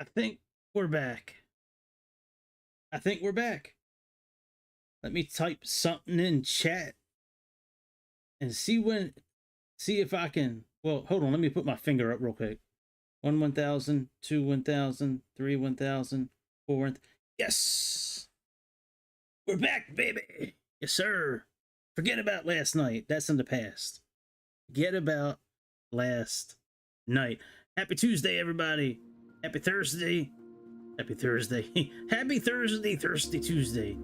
I think we're back. I think we're back. Let me type something in chat and see if I can. Well, hold on. Let me put my finger up real quick. 1,000, 2 1,000, 3 1,000, 4 1,000. Yes, we're back, baby. Yes, sir. Forget about last night. That's in the past. Forget about last night. Happy Tuesday, everybody. Happy Thursday. Happy Thursday. Happy Thursday, Thirsty Tuesday.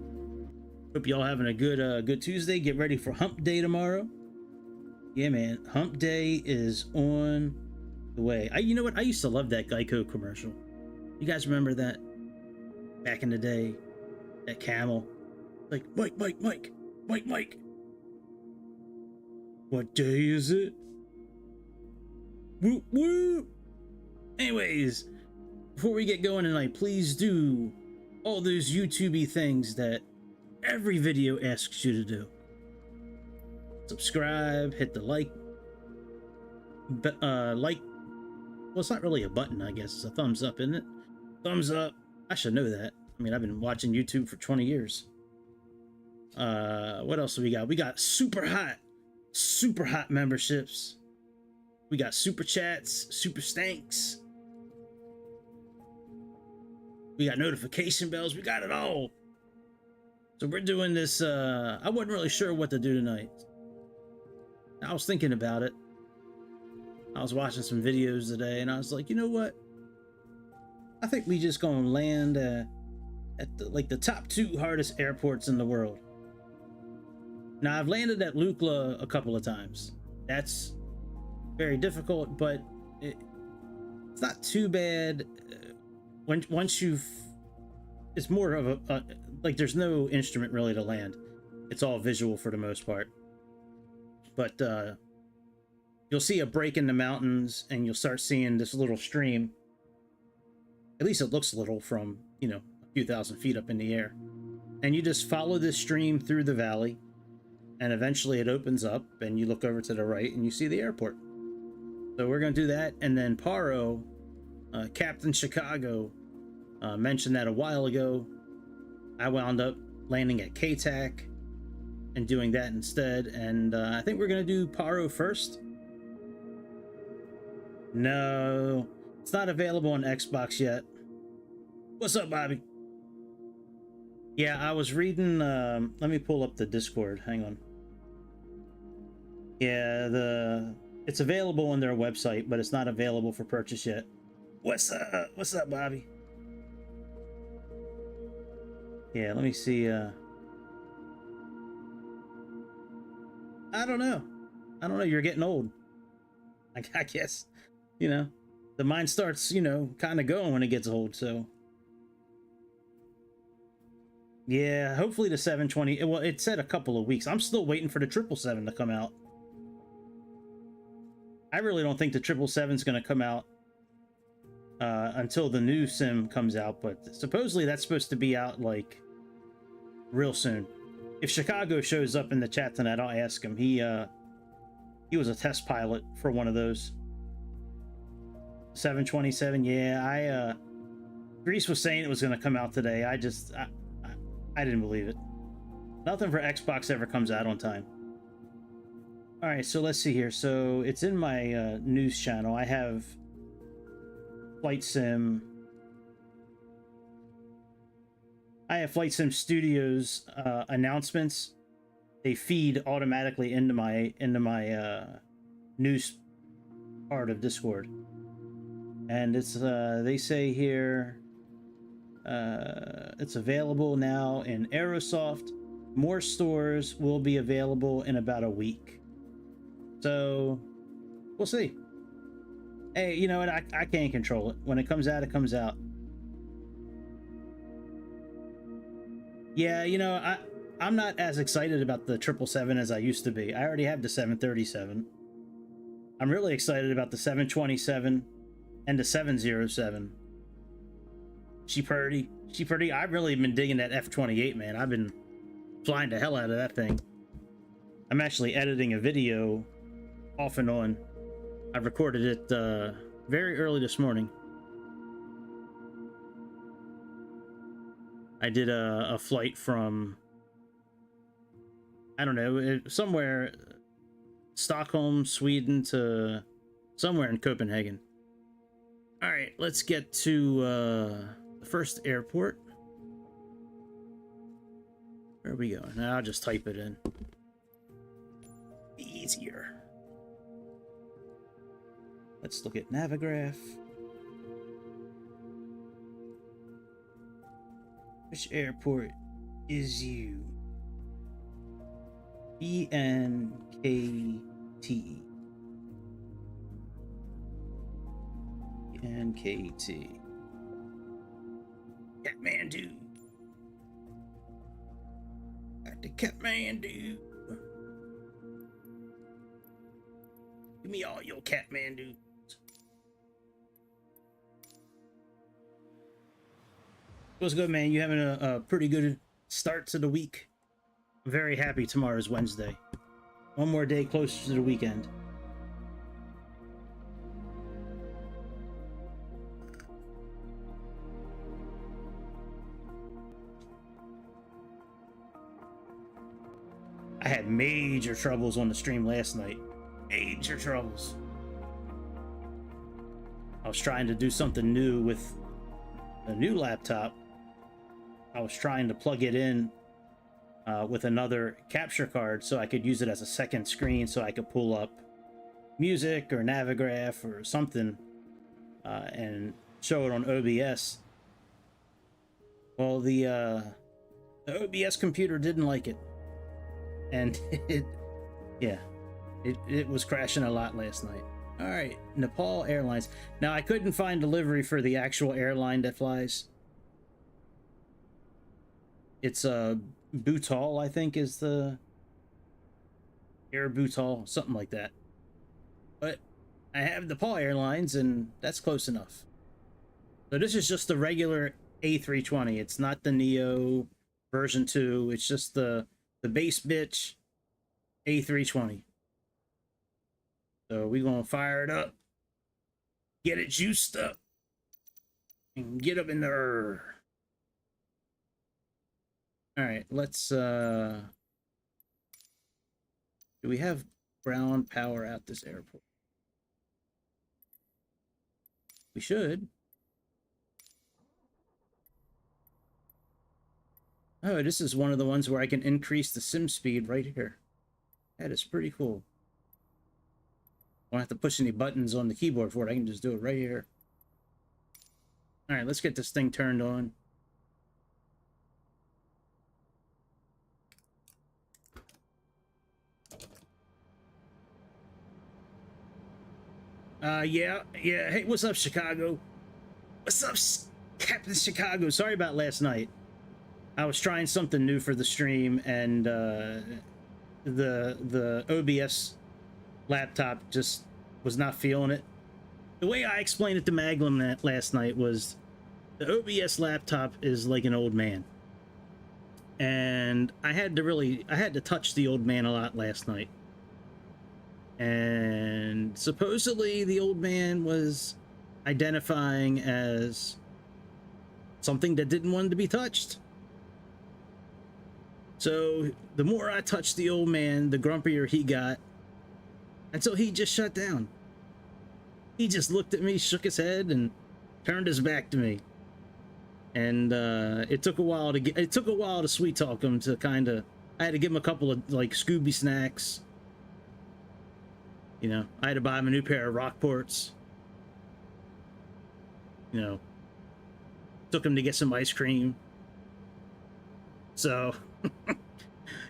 Hope y'all having a good Tuesday. Get ready for Hump Day tomorrow. Yeah, man. Hump Day is on the way. You know what? I used to love that Geico commercial. You guys remember that? Back in the day. That camel. Like, Mike. What day is it? Woo woo. Anyways, before we get going tonight, please do all those YouTube-y things that every video asks you to do. Subscribe, hit the like. Well, it's not really a button, I guess. It's a thumbs up, isn't it? Thumbs up. I should know that. I mean, I've been watching YouTube for 20 years. What else do we got? We got super hot memberships. We got super chats, super stanks. We got notification bells. We got it all. So we're doing this. I wasn't really sure what to do tonight. I was thinking about it. I was watching some videos today, and I was like, you know what? I think we just gonna land at the top 2 hardest airports in the world. Now, I've landed at Lukla a couple of times. That's very difficult, but it's not too bad. Once it's more of a like there's no instrument really to land. It's all visual for the most part. But you'll see a break in the mountains, and you'll start seeing this little stream. At least it looks little from, you know, a few thousand feet up in the air. And you just follow this stream through the valley, and eventually it opens up, and you look over to the right, and you see the airport. So we're going to do that, and then Paro, Captain Chicago, mentioned that a while ago. I wound up landing at KTAC and doing that instead, and I think we're going to do Paro first. No, it's not available on Xbox yet. What's up, Bobby? Yeah, I was reading, let me pull up the Discord, hang on. Yeah, it's available on their website, but it's not available for purchase yet. What's up, Bobby? Yeah, let me see, I don't know, you're getting old. I guess, you know, the mind starts, you know, kind of going when it gets old, so. Yeah, hopefully the 720, well, it said a couple of weeks. I'm still waiting for the 777 to come out. I really don't think the 777 is going to come out until the new sim comes out, but supposedly that's supposed to be out, like, real soon. If Chicago shows up in the chat tonight, I'll ask him. He was a test pilot for one of those. 727, yeah, Greece was saying it was going to come out today. I didn't believe it. Nothing for Xbox ever comes out on time. All right, so let's see here. So it's in my news channel. I have Flight Sim. I have Flight Sim Studios announcements. They feed automatically into my news part of Discord, and it's they say here it's available now in Aerosoft. More stores will be available in about a week, so we'll see. Hey, you know what? I can't control it. When it comes out, it comes out. Yeah, you know, I'm not as excited about the 777 as I used to be. I already have the 737. I'm really excited about the 727 and the 707. She pretty. I've really been digging that F-28, man. I've been flying the hell out of that thing. I'm actually editing a video off and on. I recorded it very early this morning. I did a flight from, I don't know, somewhere, Stockholm, Sweden to somewhere in Copenhagen. All right, let's get to the first airport. Where are we going? I'll just type it in. Easier. Let's look at Navigraph. Which airport is you? Vnkt. Vnkt. Kathmandu. At the Kathmandu. Give me all your Kathmandu. What's good, man? You having a pretty good start to the week? I'm very happy tomorrow's Wednesday. One more day closer to the weekend. I had major troubles on the stream last night. Major troubles. I was trying to do something new with a new laptop. I was trying to plug it in with another capture card so I could use it as a second screen so I could pull up music or Navigraph or something and show it on OBS. Well, the OBS computer didn't like it. And it was crashing a lot last night. All right, Nepal Airlines. Now, I couldn't find delivery for the actual airline that flies. It's Bhutan, I think, is the Air Bhutan, something like that. But I have Nepal Airlines, and that's close enough. So this is just the regular A320. It's not the Neo version 2. It's just the base bitch A320. So we're gonna fire it up, get it juiced up, and get up in there. All right, let's do we have ground power at this airport? We should. Oh, this is one of the ones where I can increase the sim speed right here. That is pretty cool. I don't have to push any buttons on the keyboard for it. I can just do it right here. All right, let's get this thing turned on. Yeah. Hey, what's up, Chicago? What's up, Captain Chicago? Sorry about last night. I was trying something new for the stream, and the OBS laptop just was not feeling it. The way I explained it to Maglam last night was the OBS laptop is like an old man. And I had to touch the old man a lot last night. And supposedly the old man was identifying as something that didn't want to be touched. So the more I touched the old man, the grumpier he got, until he just shut down. He just looked at me, shook his head, and turned his back to me. And it took a while to sweet talk him, to kind of, I had to give him a couple of like Scooby snacks. You know, I had to buy him a new pair of Rockports. You know, took him to get some ice cream. So,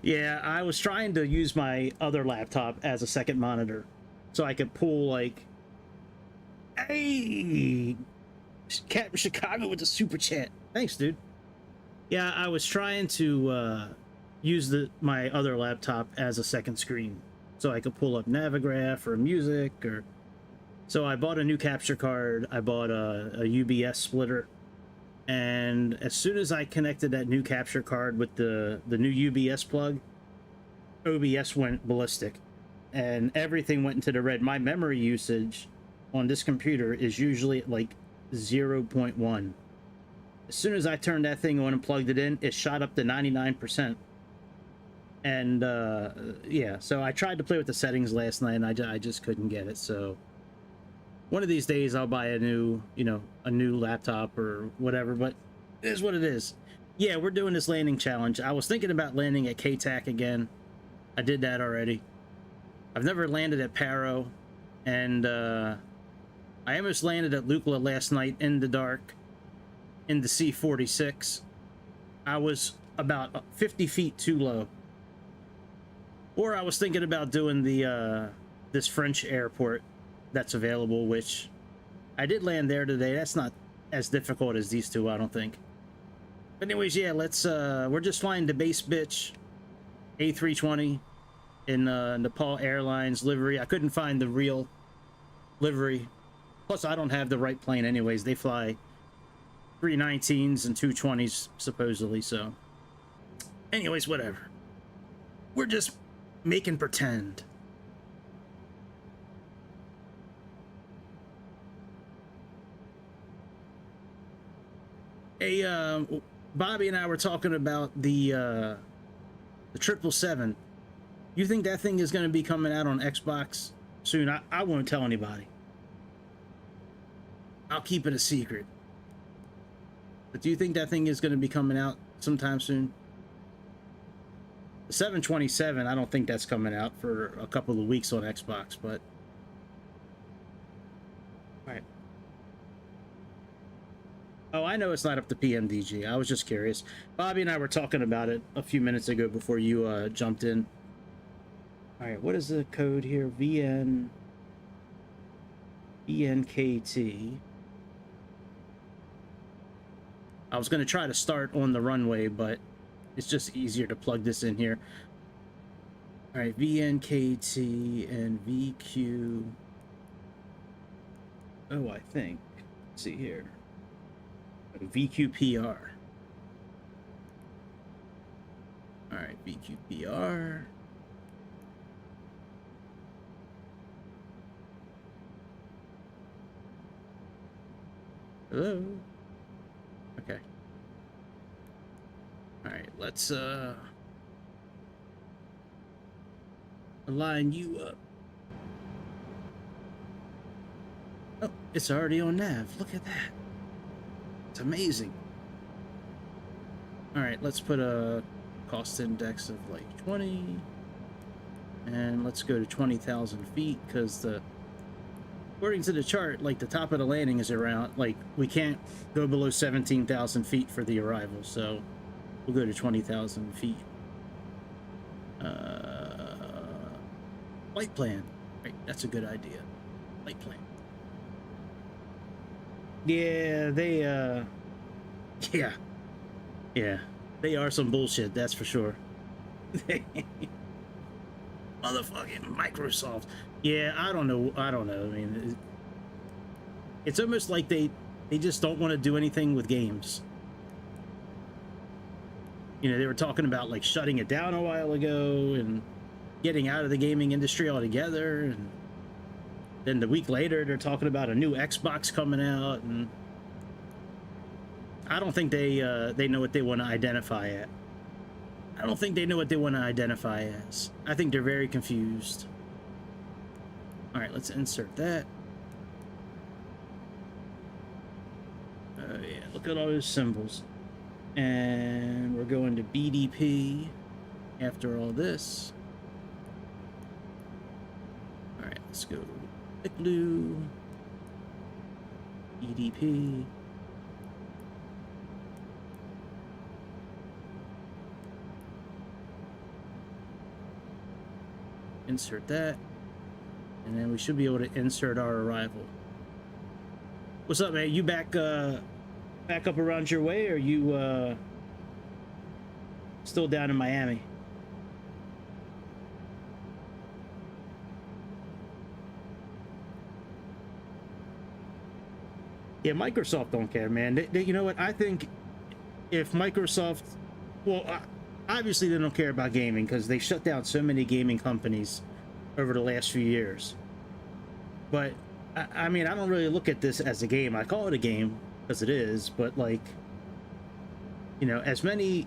yeah, I was trying to use my other laptop as a second monitor so I could pull, like, hey, Captain Chicago with the super chat. Thanks, dude. Yeah, I was trying to use my other laptop as a second screen so I could pull up Navigraph or music, or so I bought a new capture card. I bought a UBS splitter. And as soon as I connected that new capture card with the new UBS plug, OBS went ballistic and everything went into the red. My memory usage on this computer is usually at like 0.1. As soon as I turned that thing on and plugged it in, it shot up to 99%. And yeah, so I tried to play with the settings last night, and I just couldn't get it. So one of these days I'll buy a new, a new laptop or whatever, but it is what it is. Yeah, we're doing this landing challenge. I was thinking about landing at KTAC again. I did that already. I've never landed at Paro, and I almost landed at Lukla last night in the dark, in the C-46. I was about 50 feet too low. Or I was thinking about doing the this French airport that's available, which I did land there today. That's not as difficult as these two, I don't think. But anyways, yeah, let's we're just flying the base bitch A320 in Nepal Airlines livery. I couldn't find the real livery. Plus, I don't have the right plane anyways. They fly 319s and 220s supposedly, so anyways, whatever. We're just making pretend. Hey, Bobby and I were talking about the 777. You think that thing is going to be coming out on Xbox soon? I won't tell anybody. I'll keep it a secret. But do you think that thing is going to be coming out sometime soon? The 727, I don't think that's coming out for a couple of weeks on Xbox, but... Alright. Oh, I know it's not up to PMDG. I was just curious. Bobby and I were talking about it a few minutes ago before you jumped in. Alright, what is the code here? VNKT. I was going to try to start on the runway, but it's just easier to plug this in here. All right, VNKT and VQ. Oh, I think. Let's see here. VQPR. All right, VQPR. Hello. Okay. All right, let's align you up. Oh, it's already on nav. Look at that. It's amazing. All right, let's put a cost index of like 20, and let's go to 20,000 feet because according to the chart, like the top of the landing is around, like we can't go below 17,000 feet for the arrival, so we'll go to 20,000 feet. Flight plan. Right, that's a good idea. Flight plan. Yeah, they, yeah, they are some bullshit, that's for sure. Motherfucking Microsoft. Yeah, I don't know. I mean, it's almost like they just don't want to do anything with games. You know, they were talking about like shutting it down a while ago and getting out of the gaming industry altogether, and then the week later they're talking about a new Xbox coming out, and I don't think they know what they want to identify at. I don't think they know what they want to identify as. I think they're very confused. All right, let's insert that. Oh yeah, look at all those symbols. And we're going to BDP after all this. All right, let's go blue, BDP. Insert that, and then we should be able to insert our arrival. What's up, man? You back up around your way, or are you still down in Miami? Yeah, Microsoft don't care, man. You know what? I think if Microsoft, well, obviously they don't care about gaming because they shut down so many gaming companies over the last few years. But I mean, I don't really look at this as a game. I call it a game because it is, but like, You know, as many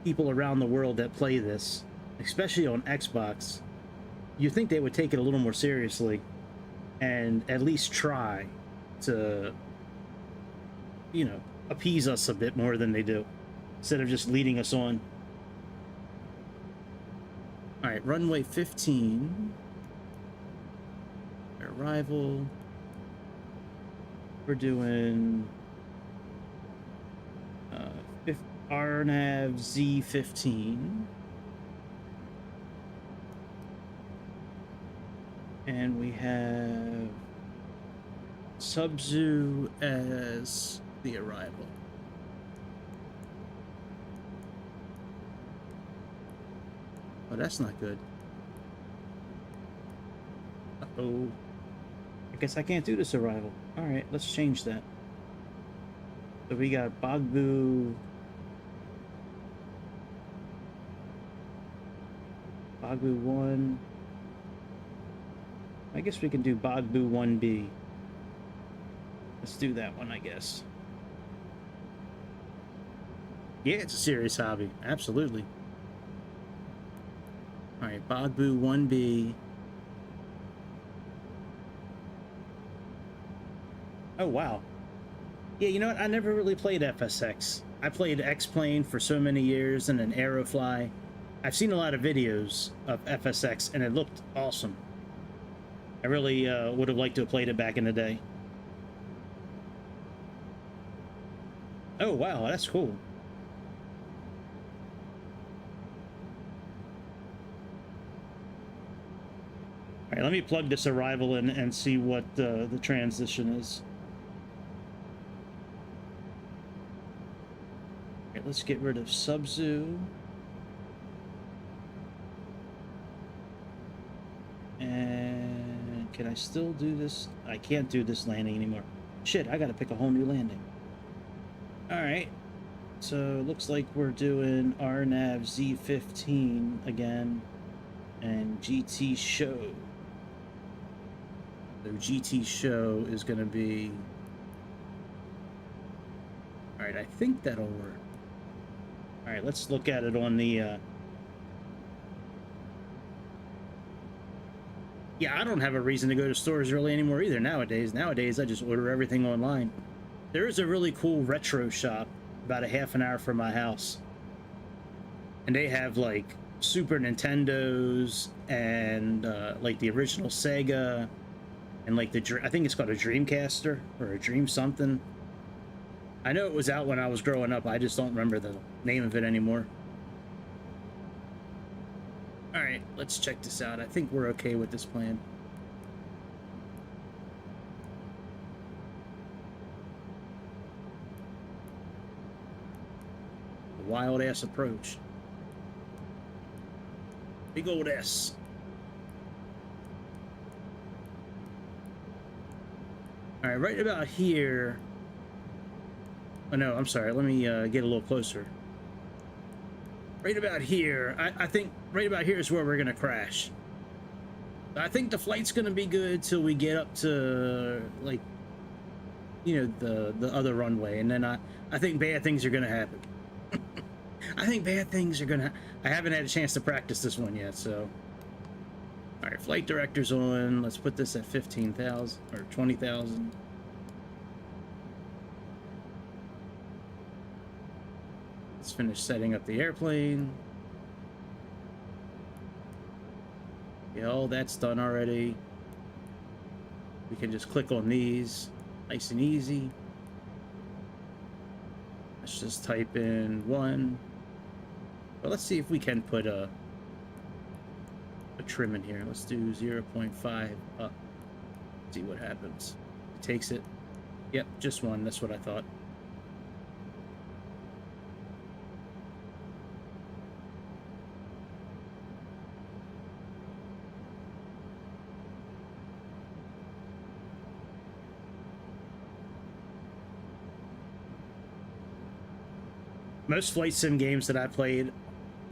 people around the world that play this, especially on Xbox, you think they would take it a little more seriously and at least try to, you know, appease us a bit more than they do, instead of just leading us on. All right, runway 15. Arrival. We're doing RNAV Z15. And we have Subzoo as the arrival. Oh, that's not good. Uh-oh. I guess I can't do this arrival. All right, let's change that. So we got Bagbu 1. I guess we can do Bagbu 1B. Let's do that one, I guess. Yeah, it's a serious hobby. Absolutely. All right, Bagbu 1B. Oh, wow. Yeah, you know what? I never really played FSX. I played X-Plane for so many years and then Aerofly. I've seen a lot of videos of FSX, and it looked awesome. I really would have liked to have played it back in the day. Oh, wow, that's cool. All right, let me plug this arrival in and see what the transition is. All right, let's get rid of Subzoo. And can I still do this? I can't do this landing anymore. Shit, I gotta pick a whole new landing. All right, so it looks like we're doing RNAV Z15 again, and GT show. So GT show is gonna be, all right, I think that'll work. All right, let's look at it on the, yeah, I don't have a reason to go to stores really anymore either nowadays. Nowadays, I just order everything online. There is a really cool retro shop about a half an hour from my house. And they have like Super Nintendos and like the original Sega and like I think it's called a Dreamcaster or a Dream something. I know it was out when I was growing up. I just don't remember the name of it anymore. All right, let's check this out. I think we're okay with this plan. Wild ass approach. Big old S. All right, right about here. Oh no, I'm sorry. Let me get a little closer. Right about here, I think right about here is where we're gonna crash. I think the flight's gonna be good till we get up to, like, you know, the other runway, and then I think bad things are gonna happen. I think bad things are gonna. I haven't had a chance to practice this one yet, so. All right, flight director's on. Let's put this at 15,000 or 20,000. Let's finish setting up the airplane. Yeah, all that's done already. We can just click on these, nice and easy. Let's just type in 1. Well, let's see if we can put a trim in here. Let's do 0.5 up. See what happens. It takes it. Yep, just 1. That's what I thought. Most flight sim games that I played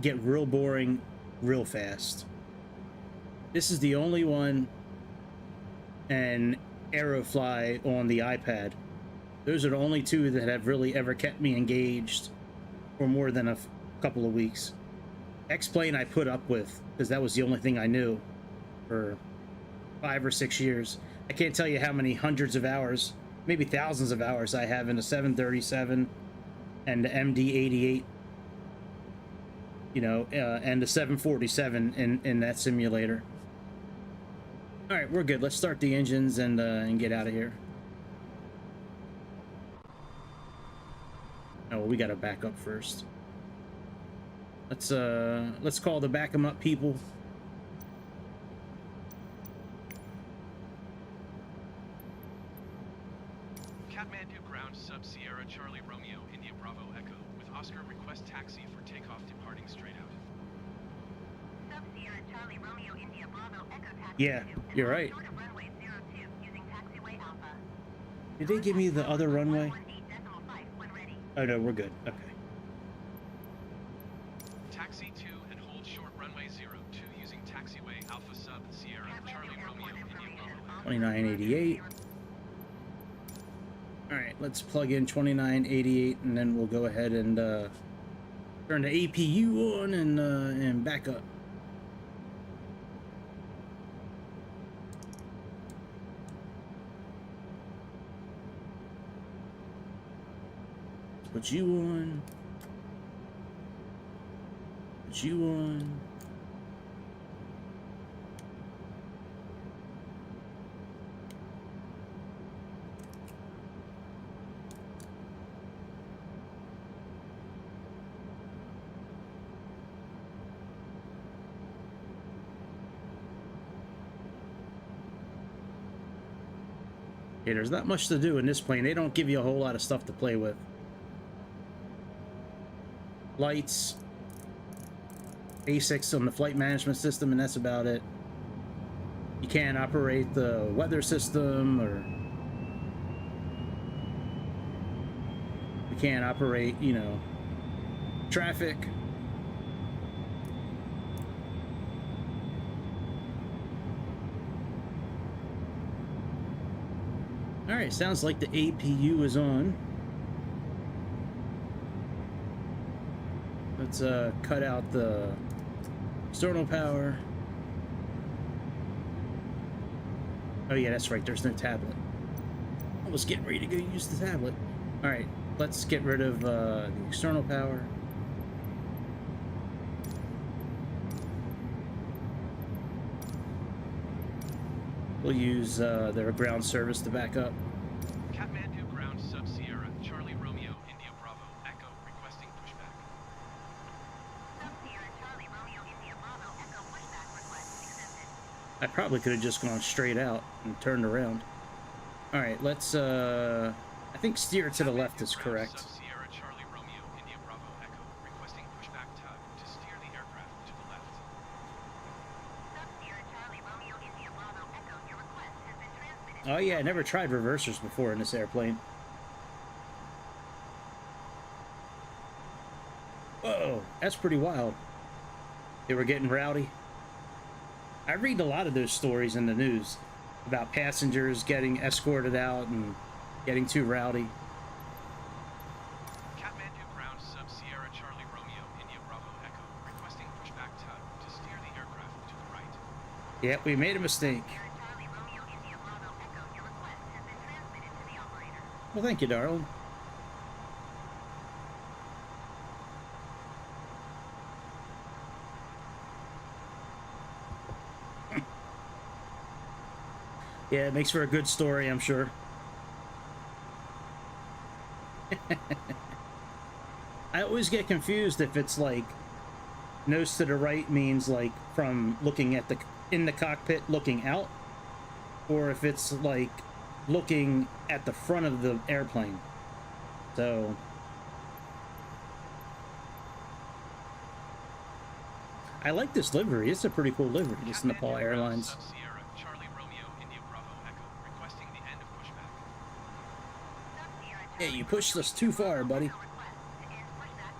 get real boring real fast. This is the only one, and Aerofly on the iPad. Those are the only two that have really ever kept me engaged for more than a couple of weeks. X-plane I put up with because that was the only thing I knew for 5 or 6 years. I can't tell you how many hundreds of hours, maybe thousands of hours I have in a 737 and the MD-88, you know, and the 747 in that simulator. All right, we're good. Let's start the engines and get out of here. Oh, we got to back up first. Let's call the back 'em up people. Kathmandu ground sub Sierra Charlie Romeo India Bravo Echo with Oscar request taxi for takeoff departing straight out. Sub Sierra Charlie Romeo India Bravo Echo taxi. Yeah, you're right. Short of runway 02 using taxiway Alpha. Did they give me the other runway? 118.5 when ready. Oh no, we're good. Okay. Taxi 2 and hold short runway 02 using taxiway Alpha sub Sierra Charlie Romeo India Bravo. 2988. All right, let's plug in 2988, and then we'll go ahead and turn the APU on and back up. Put you on. Put you on. Yeah, there's not much to do in this plane. They don't give you a whole lot of stuff to play with. Lights, basics on the flight management system, and that's about it. You can't operate the weather system, or you can't operate, you know, traffic. All right, sounds like the APU is on. Let's cut out the external power. Oh yeah, that's right, there's no tablet. I was getting ready to go use the tablet. All right, let's get rid of the external power. We'll use their ground service to back up. Kathmandu ground sub Sierra Charlie Romeo India Bravo Echo requesting pushback. Sub Sierra Charlie Romeo India Bravo Echo pushback request accepted. I probably could have just gone straight out and turned around. All right, let's I think steer to the left is correct. Sub Sierra Charlie Romeo India Bravo Echo requesting pushback tug to steer the aircraft to the left. Sub Sierra Charlie Romeo India Bravo Echo, your request has been transmitted. Oh yeah, I never tried reversers before in this airplane. Whoa, that's pretty wild. They were getting rowdy. I read a lot of those stories in the news about passengers getting escorted out and getting too rowdy. Kathmandu ground sub Sierra Charlie Romeo India Bravo Echo requesting pushback tug to steer the aircraft to the right. Yep, we made a mistake. Sierra Charlie Romeo India Bravo Echo, your request has been transmitted to the operator. Well, thank you, darling. Yeah, it makes for a good story, I'm sure. I always get confused if it's like nose to the right means like from looking at in the cockpit looking out, or if it's like looking at the front of the airplane. So I like this livery. It's a pretty cool livery. This Nepal Airlines. Sub Sierra Charlie Romeo India Bravo Echo requesting the end of pushback. Sub Sierra Yeah, Charlie you pushed us too far, buddy. Echo request to end pushback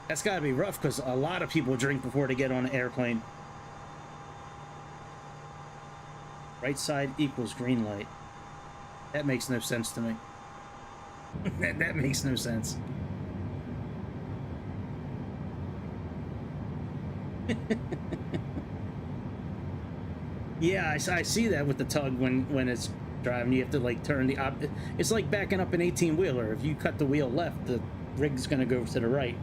received. That's got to be rough because a lot of people drink before they get on an airplane. Right side equals green light. That makes no sense to me. that makes no sense. Yeah, I see that with the tug when it's driving. You have to like turn the it's like backing up an 18-wheeler. If you cut the wheel left, the rig's gonna go to the right.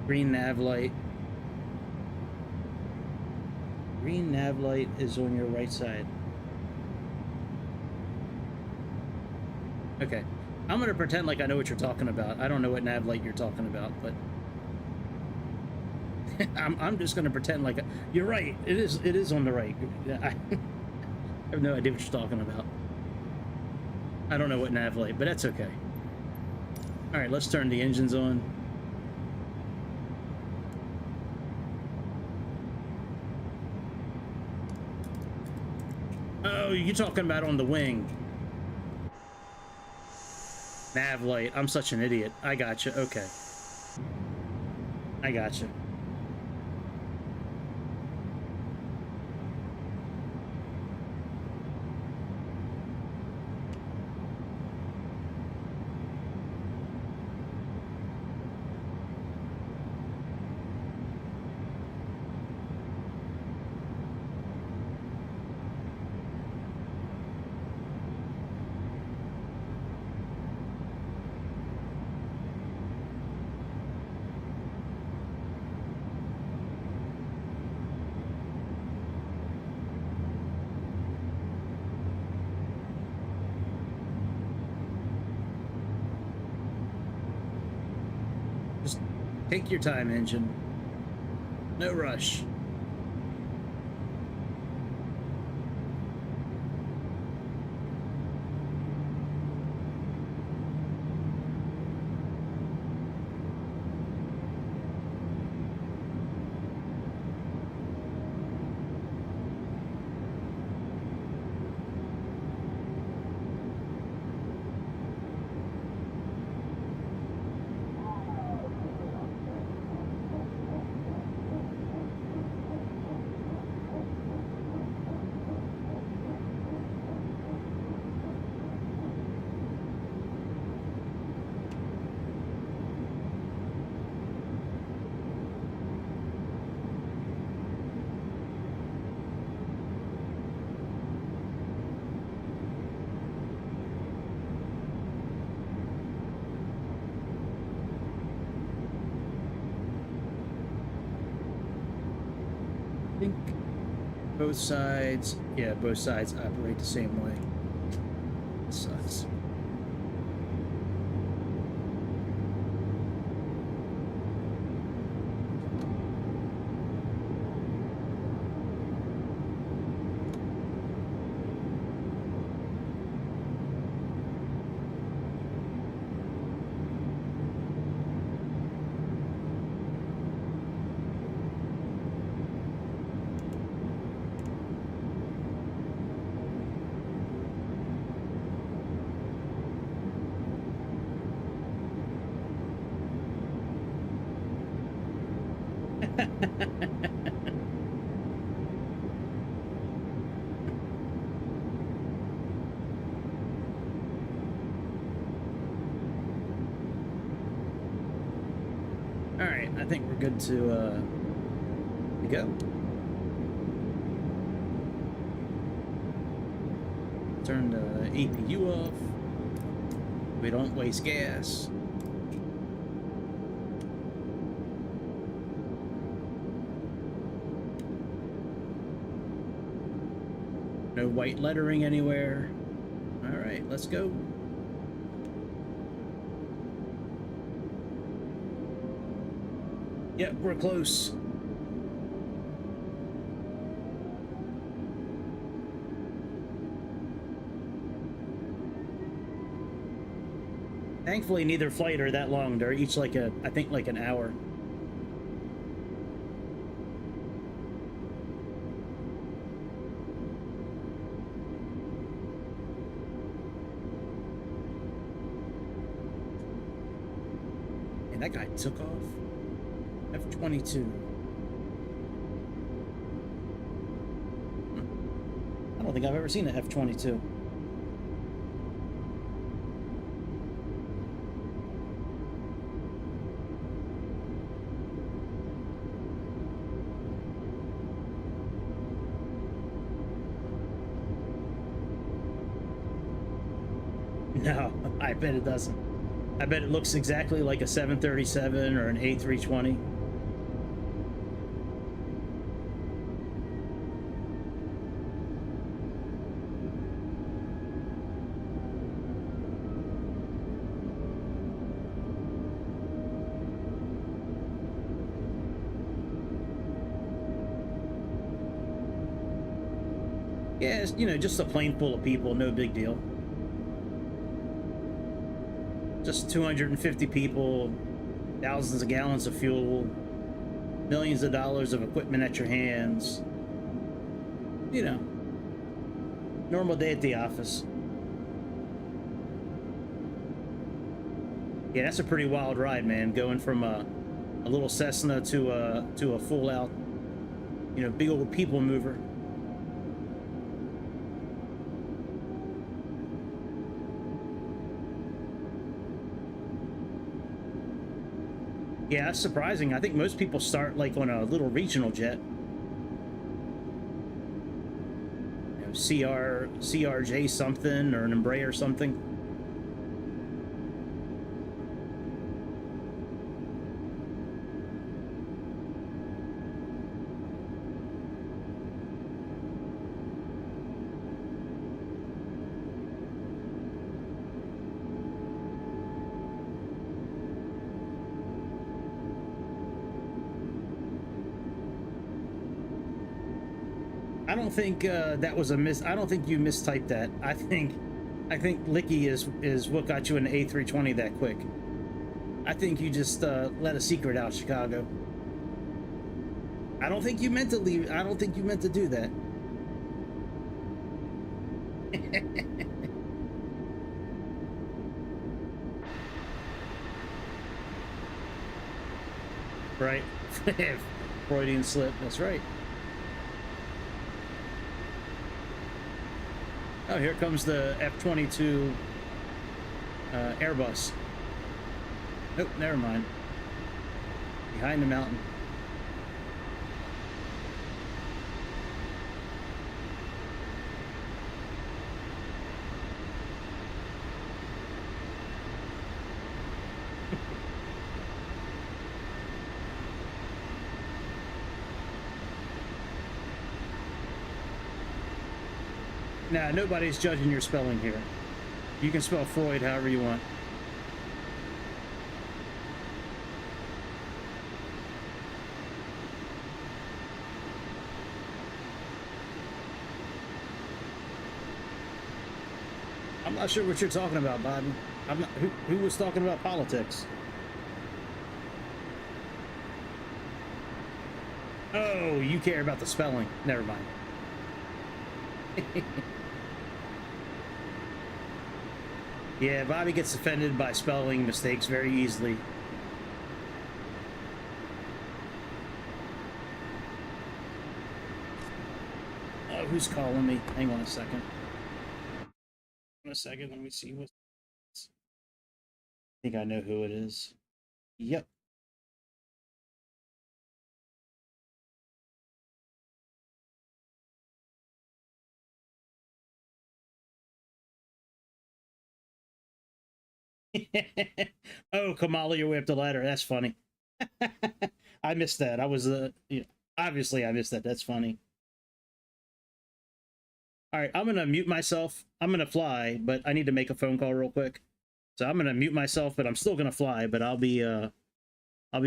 Green nav light. Green nav light is on your right side. Okay. I'm gonna pretend like I know what you're talking about. I don't know what nav light you're talking about, but I'm just gonna pretend like you're right. It is on the right. I have no idea what you're talking about. I don't know what nav light, but that's okay. All right, let's turn the engines on. Oh, you're talking about on the wing. Nav light. I'm such an idiot. I gotcha. Okay. I gotcha. Take your time, engine. No rush. Both sides, yeah, both sides operate the same way. It sucks. All right, I think we're good to go. Turn the APU off. We don't waste gas. No white lettering anywhere. All right, let's go. Yep, we're close. Thankfully, neither flight are that long. They're each like I think like an hour. That guy took off. F-22. I don't think I've ever seen an F-22. No, I bet it doesn't. I bet it looks exactly like a 737 or an A320. Yeah, it's, you know, just a plane full of people, no big deal. Just 250 people, thousands of gallons of fuel, millions of dollars of equipment at your hands. You know, normal day at the office. Yeah, that's a pretty wild ride, man. Going from a little Cessna to a full out, you know, big old people mover. Yeah, that's surprising. I think most people start like on a little regional jet. You know, CRJ something or an Embraer something. I don't think that was a I don't think you mistyped that. I think Licky is what got you an A320 that quick. I think you just let a secret out, Chicago. I don't think you meant to leave. I don't think you meant to do that. Right. Freudian slip. That's right. Oh, here comes the F-22 Airbus. Nope, never mind. Behind the mountain. Nah, nobody's judging your spelling here. You can spell Freud however you want. I'm not sure what you're talking about, Biden. I'm not, who was talking about politics? Oh, you care about the spelling. Never mind. Yeah, Bobby gets offended by spelling mistakes very easily. Oh, who's calling me? Hang on a second. Let me see what. I think I know who it is. Yep. Oh, Kamala, you whipped the ladder. That's funny. I missed that. I was you know, obviously I missed that. That's funny. All right, I'm gonna mute myself. I'm gonna fly, but I need to make a phone call real quick. So I'm gonna mute myself, but I'm still gonna fly. But I'll be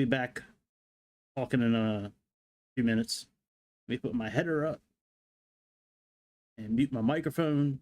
back talking in a few minutes. Let me put my header up and mute my microphone.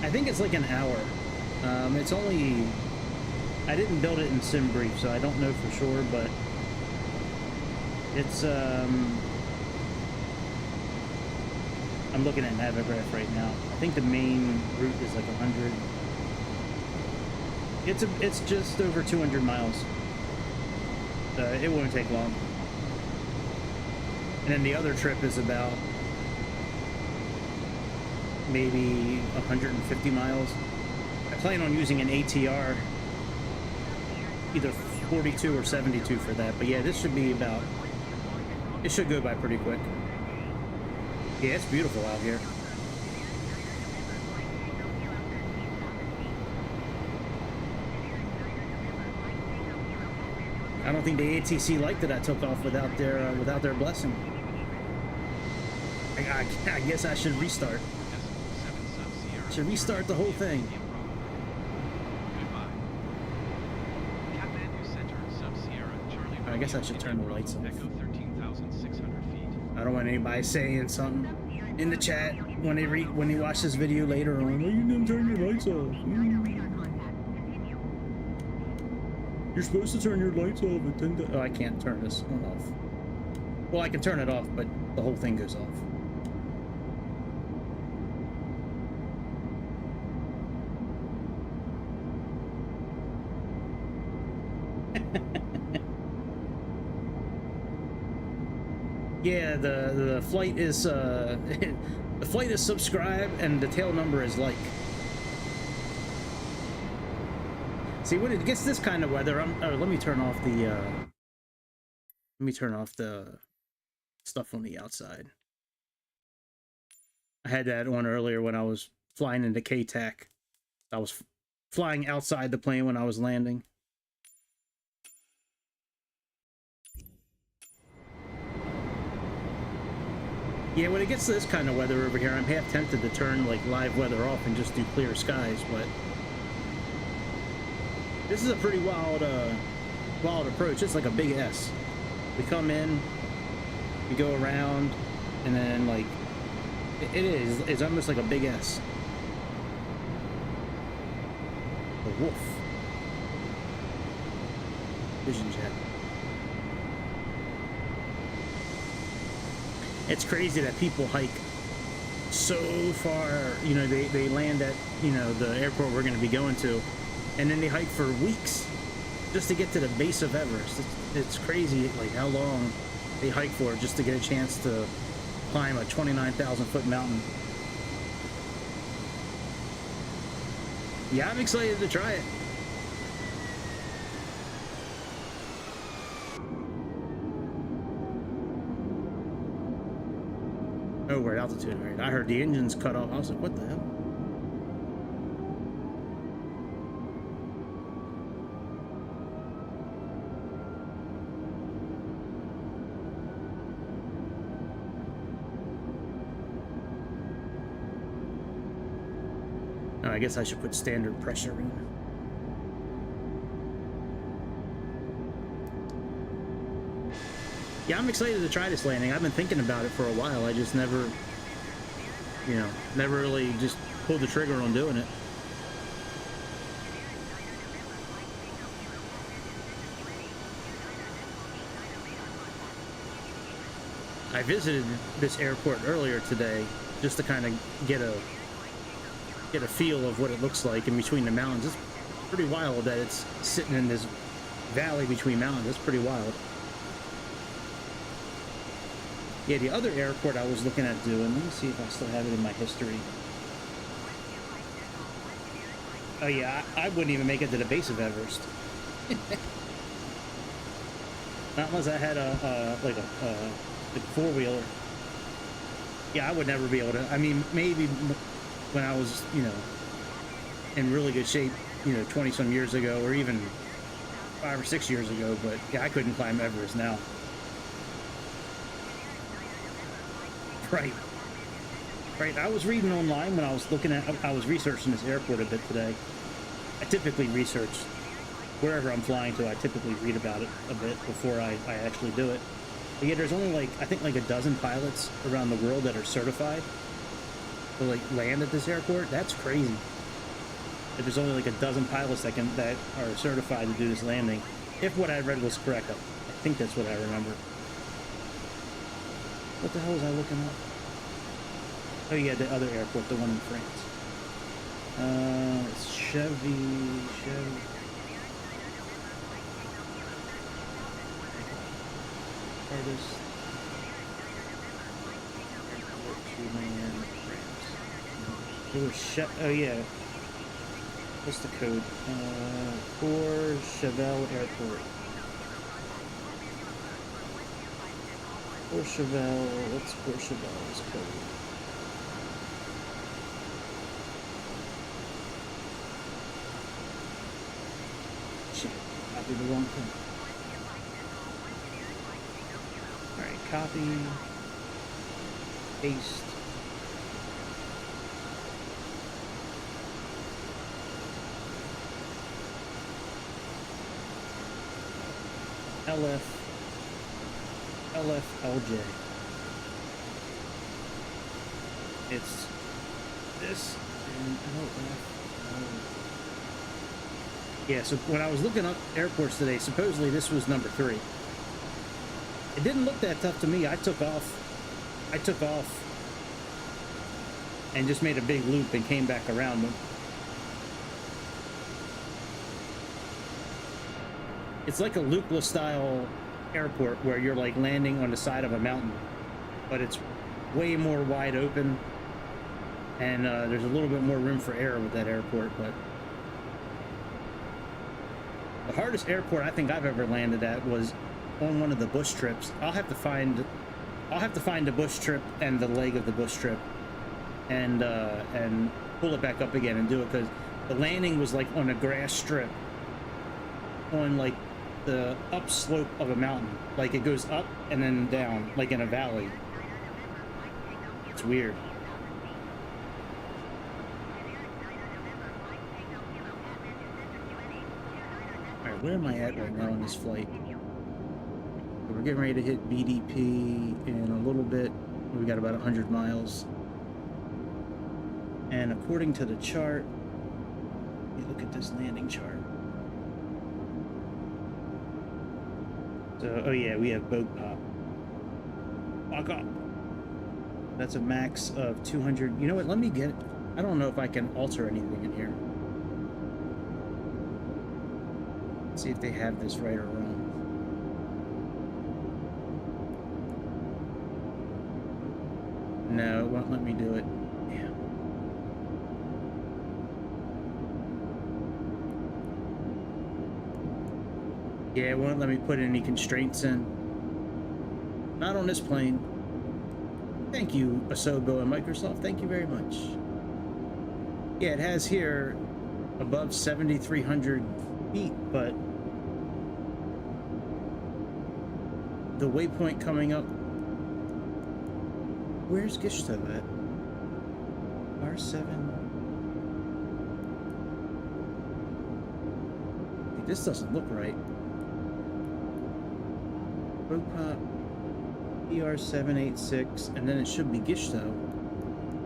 I think it's like an hour. It's only... I didn't build it in sim brief, so I don't know for sure, but it's I'm looking at Navigraph right now. I think the main route is like 100. It's just over 200 miles. It won't take long. And then the other trip is about maybe 150 miles. I plan on using an ATR, either 42 or 72 for that. But yeah, this should be about, it should go by pretty quick. Yeah, it's beautiful out here. I don't think the ATC liked that I took off without their blessing. I guess I should restart. I should restart the whole thing. I guess I should turn the lights off. I don't want anybody saying something in the chat when they watch this video later on. Oh, you didn't turn your lights off. You're supposed to turn your lights off at 10. Oh, I can't turn this one off. Well, I can turn it off, but the whole thing goes off. Yeah, the flight is the flight is subscribe and the tail number is like. See, when it gets this kind of weather, let me turn off the stuff on the outside. I had that on earlier when I was flying into K-TAC. I was flying outside the plane when I was landing. Yeah, when it gets this kind of weather over here, I'm half tempted to turn like live weather off and just do clear skies, but this is a pretty wild approach. It's like a big S. We come in, we go around, and then like it's almost like a big S. A wolf. Vision jet. It's crazy that people hike so far. You know, they land at, you know, the airport we're going to be going to, and then they hike for weeks just to get to the base of Everest. It's crazy, like, how long they hike for just to get a chance to climb a 29,000-foot mountain. Yeah, I'm excited to try it. Oh, we're at altitude, right? I heard the engines cut off. I was like, what the hell? Oh, I guess I should put standard pressure in. Yeah, I'm excited to try this landing. I've been thinking about it for a while. I just never, you know, never really just pulled the trigger on doing it. I visited this airport earlier today just to kind of get a feel of what it looks like in between the mountains. It's pretty wild that it's sitting in this valley between mountains. It's pretty wild. Yeah, the other airport I was looking at doing, let me see if I still have it in my history. Oh yeah, I wouldn't even make it to the base of Everest. Not unless I had like a four-wheeler. Yeah, I would never be able to. I mean, maybe when I was, you know, in really good shape, you know, 20-some years ago, or even 5 or 6 years ago, but yeah, I couldn't climb Everest now. Right. I was reading online when I was researching this airport a bit today. I typically research wherever I'm flying to. I typically read about it a bit before I actually do it. But yeah, there's only like, I think like a dozen pilots around the world that are certified. to like land at this airport. That's crazy. If there's only like a dozen pilots that are certified to do this landing, if what I read was correct. I think that's what I remember. What the hell was I looking up? Oh yeah, the other airport, the one in France. It's Chevy. Artist. Airport to land France. It was oh yeah. What's the code? Courchevel Airport. Courchevel, what's Courchevel's code? Shit, copied the wrong thing. Alright, copy, paste. LFLJ. It's this and yeah, so when I was looking up airports today, supposedly this was number 3. It didn't look that tough to me. I took off and just made a big loop and came back around them. It's like a Lukla style airport where you're like landing on the side of a mountain, but it's way more wide open, and there's a little bit more room for air with that airport. But the hardest airport I think I've ever landed at was on one of the bush trips. I'll have to find the bush trip and the leg of the bush trip and pull it back up again and do it, because the landing was like on a grass strip on like the upslope of a mountain. Like it goes up and then down like in a valley. It's weird. Alright, where am I at right now on this flight? We're getting ready to hit BDP in a little bit. We got about 100 miles. And according to the chart, you look at this landing chart. So, oh yeah, we have boat pop. Fuck up. That's a max of 200. You know what? Let me get. I don't know if I can alter anything in here. Let's see if they have this right or wrong. No, it won't let me do it. Yeah. Yeah, it won't let me put any constraints in. Not on this plane. Thank you, Asobo and Microsoft. Thank you very much. Yeah, it has here above 7,300 feet, but the waypoint coming up. Where's Gishto at? R7. This doesn't look right. Bopop, ER786, and then it should be Gishto.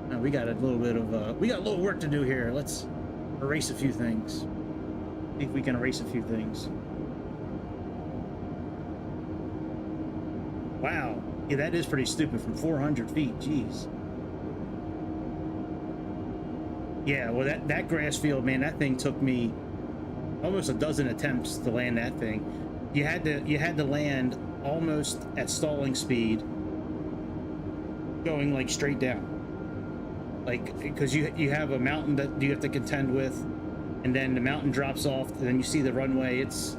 Now we got a little bit of we got a little work to do here. Let's erase a few things. See if we can erase a few things. Wow. Yeah, that is pretty stupid from 400 feet. Jeez. Yeah, well, that grass field, man, that thing took me almost a dozen attempts to land that thing. You had to land almost at stalling speed, going like straight down. Like, because you have a mountain that you have to contend with, and then the mountain drops off, and then you see the runway. It's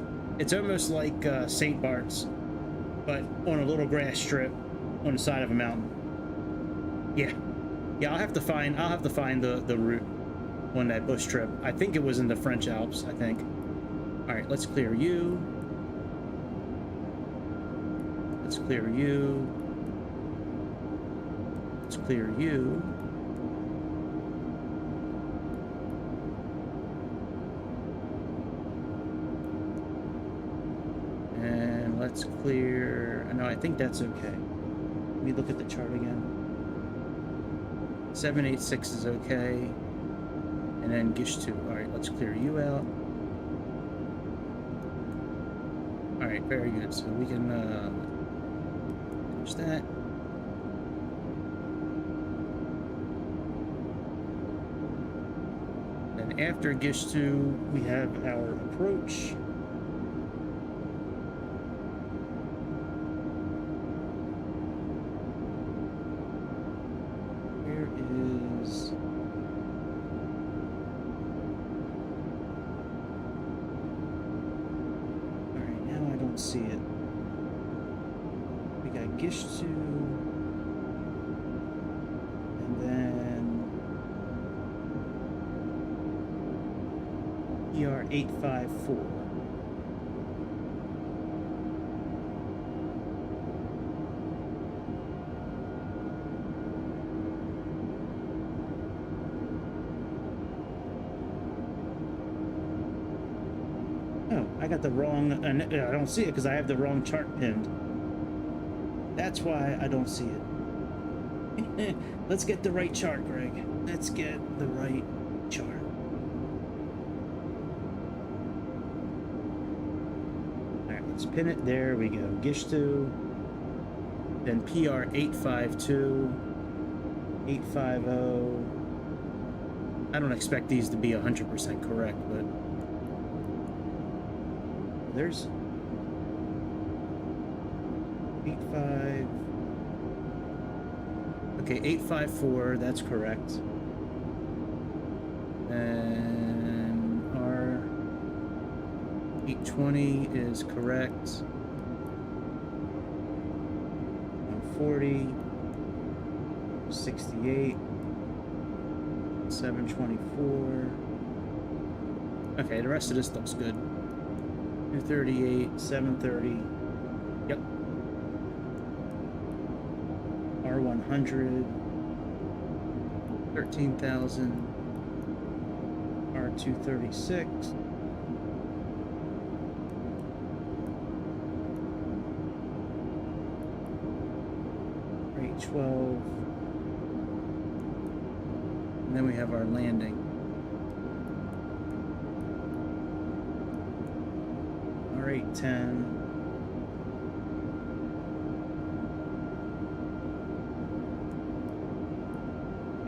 almost like St. Bart's, but on a little grass strip on the side of a mountain. Yeah, I'll have to find the route on that bush trip. I think it was in the French Alps, I think. All right, let's clear you. Let's clear you. Let's clear you. And let's clear. No, I think that's okay. Let me look at the chart again. 786 is okay. And then Gish 2. Alright, let's clear you out. Alright, very good. So we can finish that. And after Gish 2, we have our approach. Where is... Alright, now I don't see it. We got Gish 2. And then... ER 854. Oh, I got the wrong, I don't see it because I have the wrong chart pinned. That's why I don't see it. Let's get the right chart, Greg. Let's get the right chart. Let's pin it. There we go. Gish 2. Then PR 852. 850. I don't expect these to be 100% correct, but there's 85. Okay, 854. That's correct. And our 820 is correct. 140, 68, 724. Okay, the rest of this looks good. 238, 730. Yep. R100, 13,000. R236. Rate 12. And then we have our landing. R810.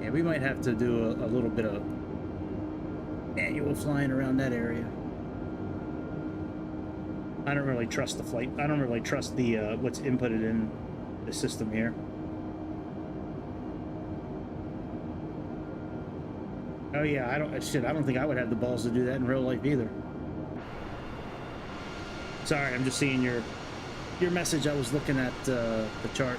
Yeah, we might have to do a little bit of manual flying around that area. I don't really trust the flight. I don't really trust the what's inputted in the system here. Oh yeah, I don't think I would have the balls to do that in real life either. Sorry, I'm just seeing your message. I was looking at the chart.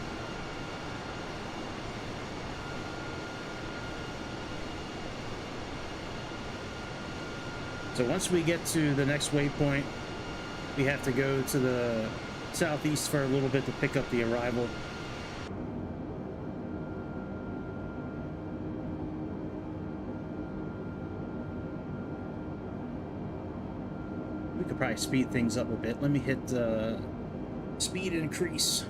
So once we get to the next waypoint, we have to go to the southeast for a little bit to pick up the arrival. We could probably speed things up a bit. Let me hit speed increase.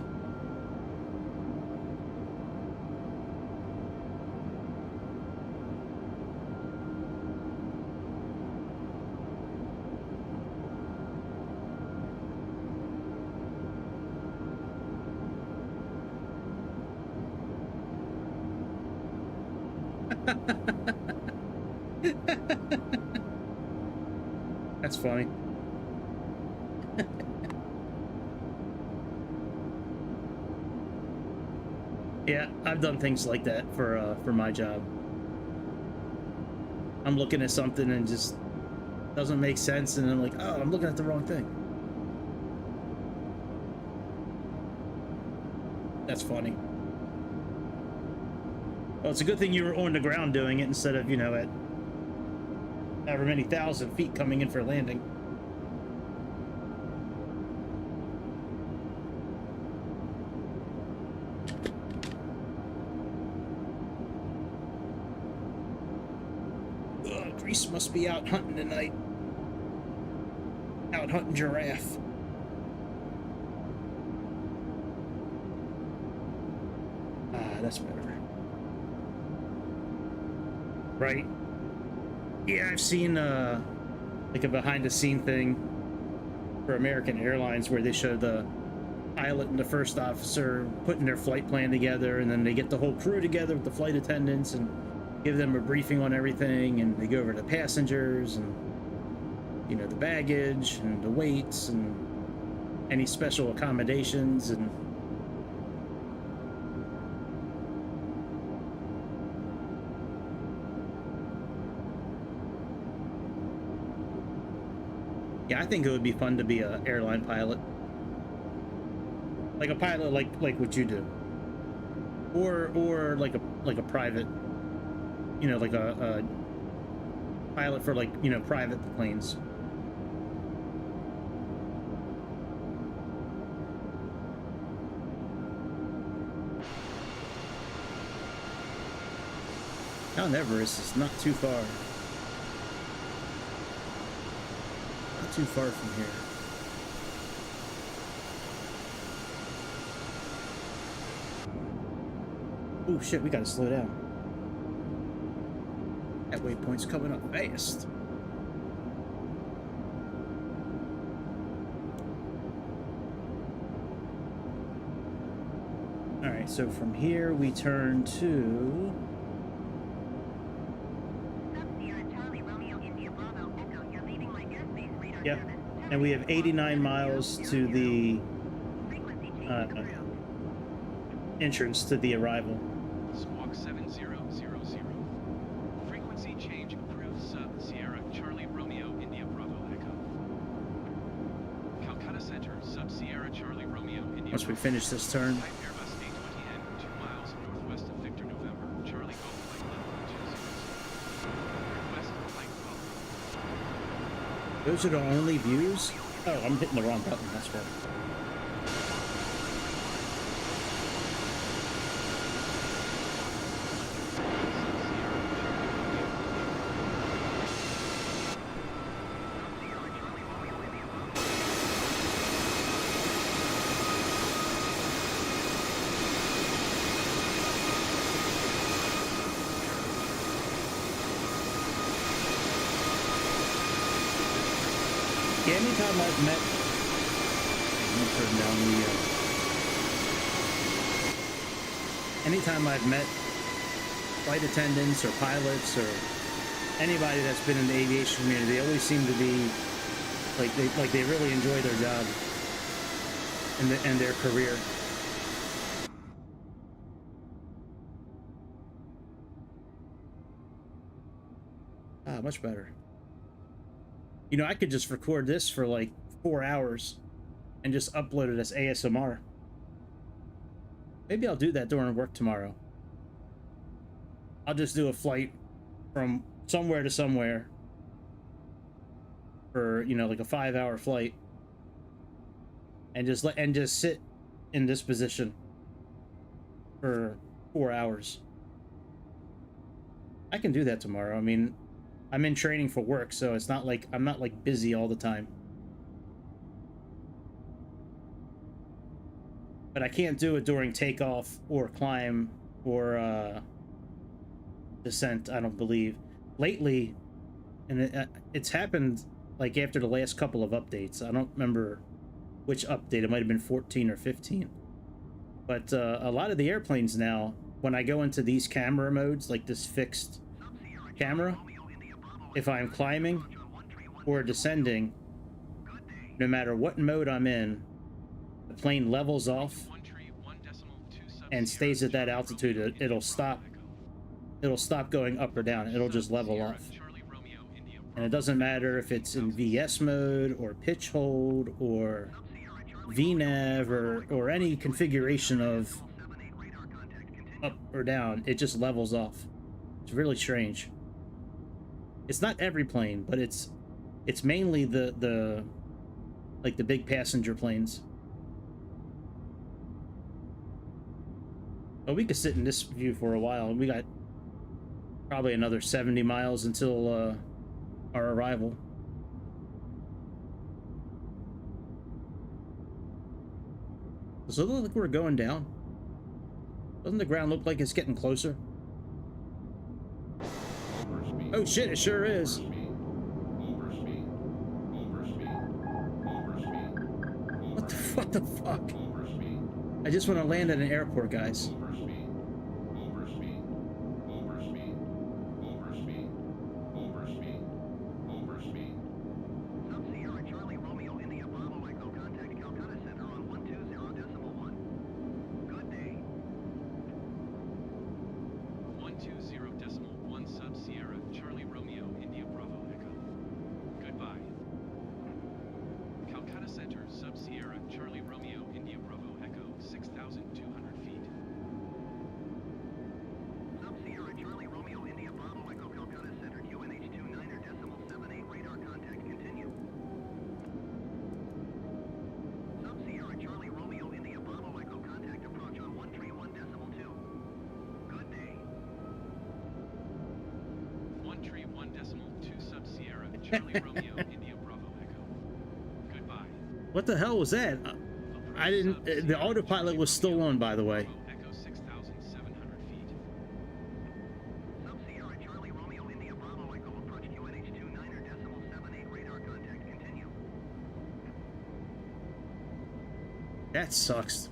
That's funny. Yeah, I've done things like that for my job. I'm looking at something and just doesn't make sense, and I'm like, oh, I'm looking at the wrong thing. That's funny. Well, it's a good thing you were on the ground doing it instead of, you know, at however many thousand feet coming in for landing. Ugh, Grease must be out hunting tonight. Out hunting giraffe. Ah, that's better. Right. Yeah, I've seen like a behind the scene thing for American Airlines where they show the pilot and the first officer putting their flight plan together, and then they get the whole crew together with the flight attendants and give them a briefing on everything, and they go over the passengers and, you know, the baggage and the weights and any special accommodations. And yeah, I think it would be fun to be an airline pilot. Like a pilot like what you do. Or like a private, you know, like a pilot for, like, you know, private planes. Mount Everest is not too far. Not too far from here. Oh shit, we gotta slow down. That waypoint's coming up fast. Alright, so from here we turn to... Yep, and we have 89 miles to the entrance to the arrival. Squawk 7000. Frequency change approved sub Sierra Charlie Romeo India Bravo Echo. Calcutta Center sub Sierra Charlie Romeo India. Once we finish this turn. Type Airbus A20N 2 miles northwest of Victor November Charlie Golf Flight level 20. Request flight call. Those are the only views? Oh, I'm hitting the wrong button, that's right. Yeah, anytime I've met, anytime I've met flight attendants or pilots or anybody that's been in the aviation community, they always seem to be like they really enjoy their job and their career. Ah, much better. You know, I could just record this for like 4 hours and just upload it as ASMR. Maybe I'll do that during work tomorrow. I'll just do a flight from somewhere to somewhere for, you know, like a 5-hour flight, and just sit in this position for 4 hours. I can do that tomorrow. I mean, I'm in training for work, so it's not like I'm not like busy all the time. But I can't do it during takeoff or climb or descent, I don't believe. Lately, and it's happened like after the last couple of updates. I don't remember which update. It might have been 14 or 15. But a lot of the airplanes now, when I go into these camera modes, like this fixed camera, if I'm climbing or descending, no matter what mode I'm in, the plane levels off and stays at that altitude. It'll stop going up or down. It'll just level off. And it doesn't matter if it's in VS mode or pitch hold or VNav or any configuration of up or down. It just levels off. It's really strange. It's not every plane, but it's mainly the like the big passenger planes. But we could sit in this view for a while. We got probably another 70 miles until our arrival. Does it look like we're going down? Doesn't the ground look like it's getting closer? Oh shit, it sure is. What the fuck? I just want to land at an airport, guys. What the hell was that? I didn't. The autopilot was still on, by the way. Echo 6,700 feet. Sub-Sierra Charlie Romeo India Bravo Echo approach QNH 29.78 radar contact continue. That sucks.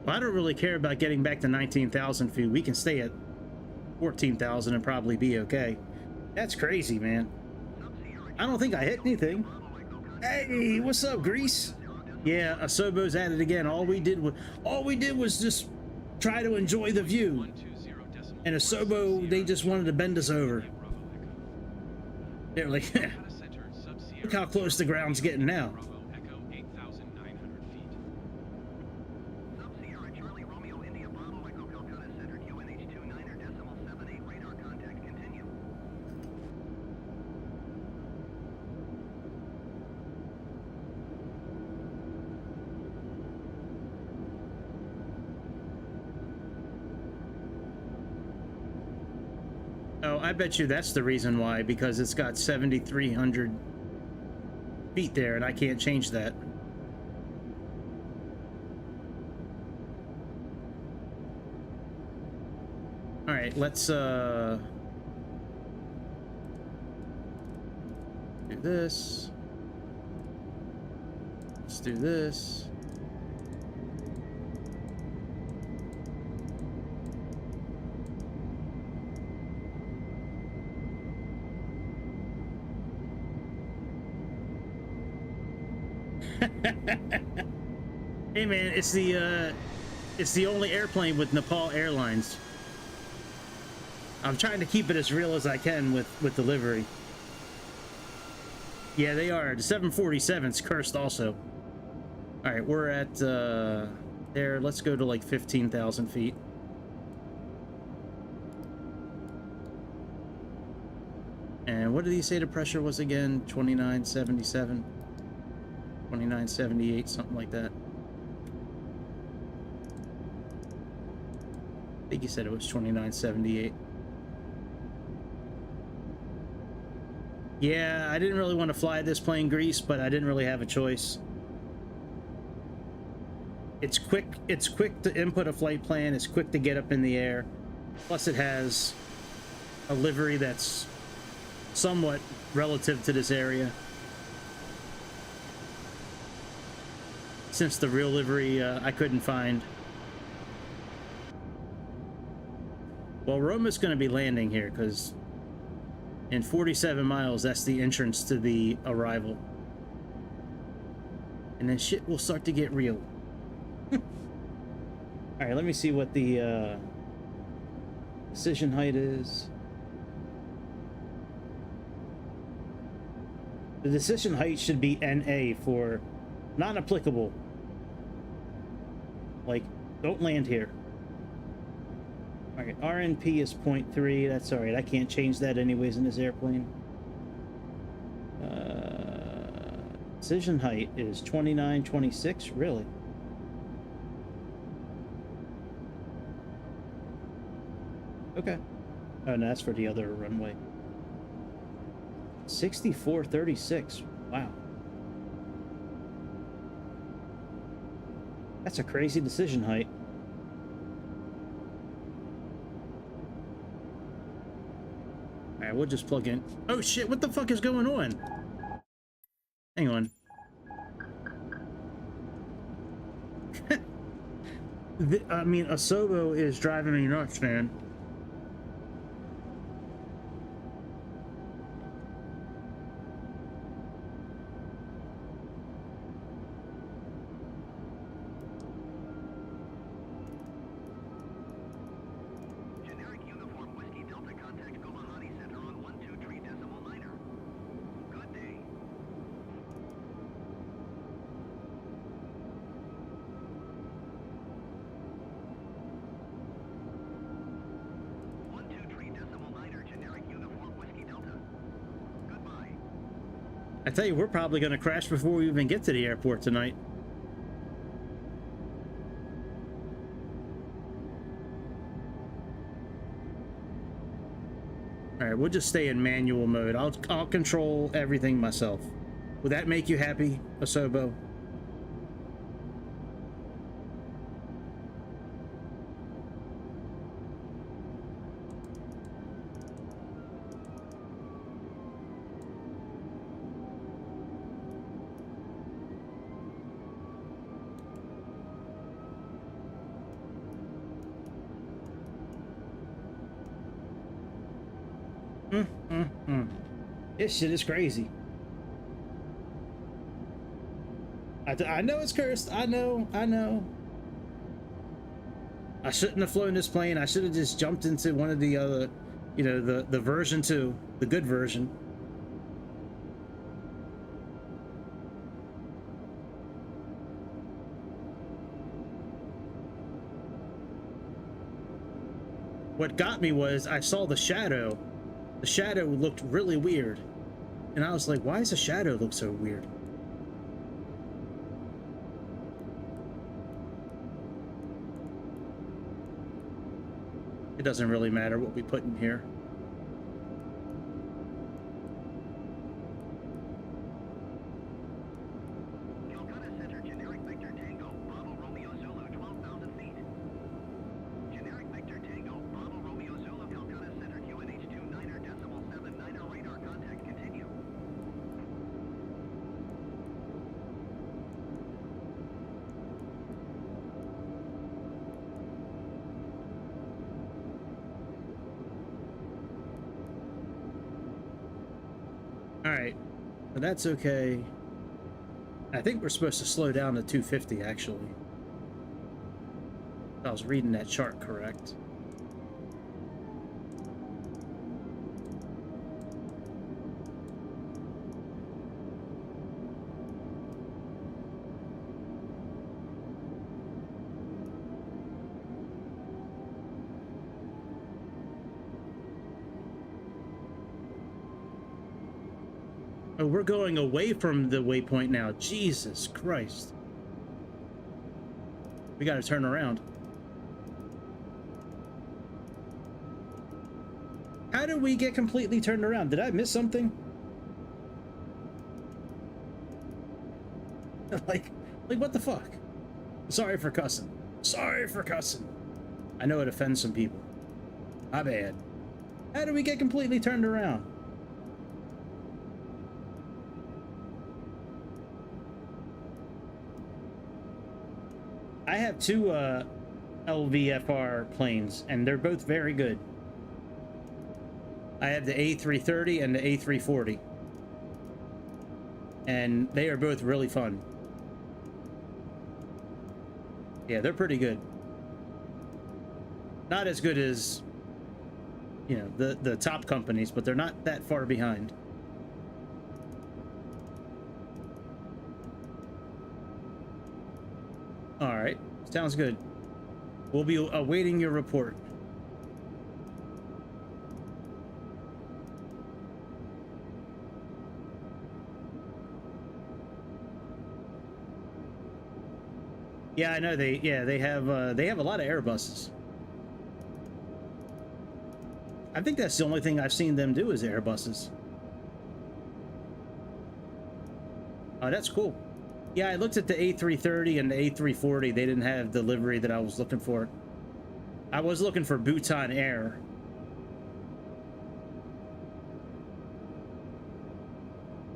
Well, I don't really care about getting back to 19,000 feet. We can stay at 14,000 and probably be okay. That's crazy, man. I don't think I hit anything. Hey, what's up, Grease? Yeah, Asobo's at it again. All we did was just try to enjoy the view. And Asobo, they just wanted to bend us over. They're like, look how close the ground's getting now. Oh, I bet you that's the reason why, because it's got 7,300 feet there, and I can't change that. All right, let's do this. Let's do this. Hey man, it's the only airplane with Nepal Airlines. I'm trying to keep it as real as I can with delivery. Yeah, they are. The 747's cursed also. All right, we're at there. Let's go to like 15,000 feet. And what did he say the pressure was again? 2977. 2978, something like that. I think he said it was 2978. Yeah, I didn't really want to fly this plane, Grease, but I didn't really have a choice. It's quick to input a flight plan, it's quick to get up in the air. Plus it has a livery that's somewhat relative to this area. Since the real livery I couldn't find. Well, Roma's going to be landing here because in 47 miles, that's the entrance to the arrival. And then shit will start to get real. All right, let me see what the decision height is. The decision height should be NA for Not applicable. Like, don't land here. Alright, RNP is 0.3. That's alright. I can't change that anyways in this airplane. Decision height is 2926. Really? Okay. Oh, no, that's for the other runway. 6436. Wow. That's a crazy decision height. Alright, we'll just plug in. Oh shit, what the fuck is going on? Hang on. I mean, Asobo is driving me nuts, man. Generic uniform whiskey Delta contact Gumahani Center on 123.9er. Good day. Generic uniform whiskey Delta. Goodbye. I tell you, we're probably going to crash before we even get to the airport tonight. All right, we'll just stay in manual mode. I'll control everything myself. Would that make you happy, Asobo? This shit is crazy. I know it's cursed. I know. I shouldn't have flown this plane. I should have just jumped into one of the other, you know, the version 2, the good version. What got me was I saw the shadow. The shadow looked really weird. And I was like, why does the shadow look so weird? It doesn't really matter what we put in here. Calcutta Center, generic Victor Tango, Bravo Romeo Zulu, 12,000 feet. Generic Victor Tango, Bravo Romeo Zulu, Calcutta Center, QNH 29.79er radar contact, continue. Alright, but that's okay. I think we're supposed to slow down to 250, actually. I was reading that chart correct. Oh, we're going away from the waypoint now. Jesus Christ. We gotta turn around. How did we get completely turned around? Did I miss something? like what the fuck? Sorry for cussing. Sorry for cussing. I know it offends some people. My bad. How did we get completely turned around? I have two LVFR planes, and they're both very good. I have the A330 and the A340. And they are both really fun. Yeah, they're pretty good. Not as good as, you know, the top companies, but they're not that far behind. All right, sounds good. We'll be awaiting your report. Yeah, I know they have a lot of Airbuses. I think that's the only thing I've seen them do is Airbuses. Oh, that's cool. Yeah, I looked at the A330 and the A340. They didn't have the livery that I was looking for. I was looking for Bhutan Air.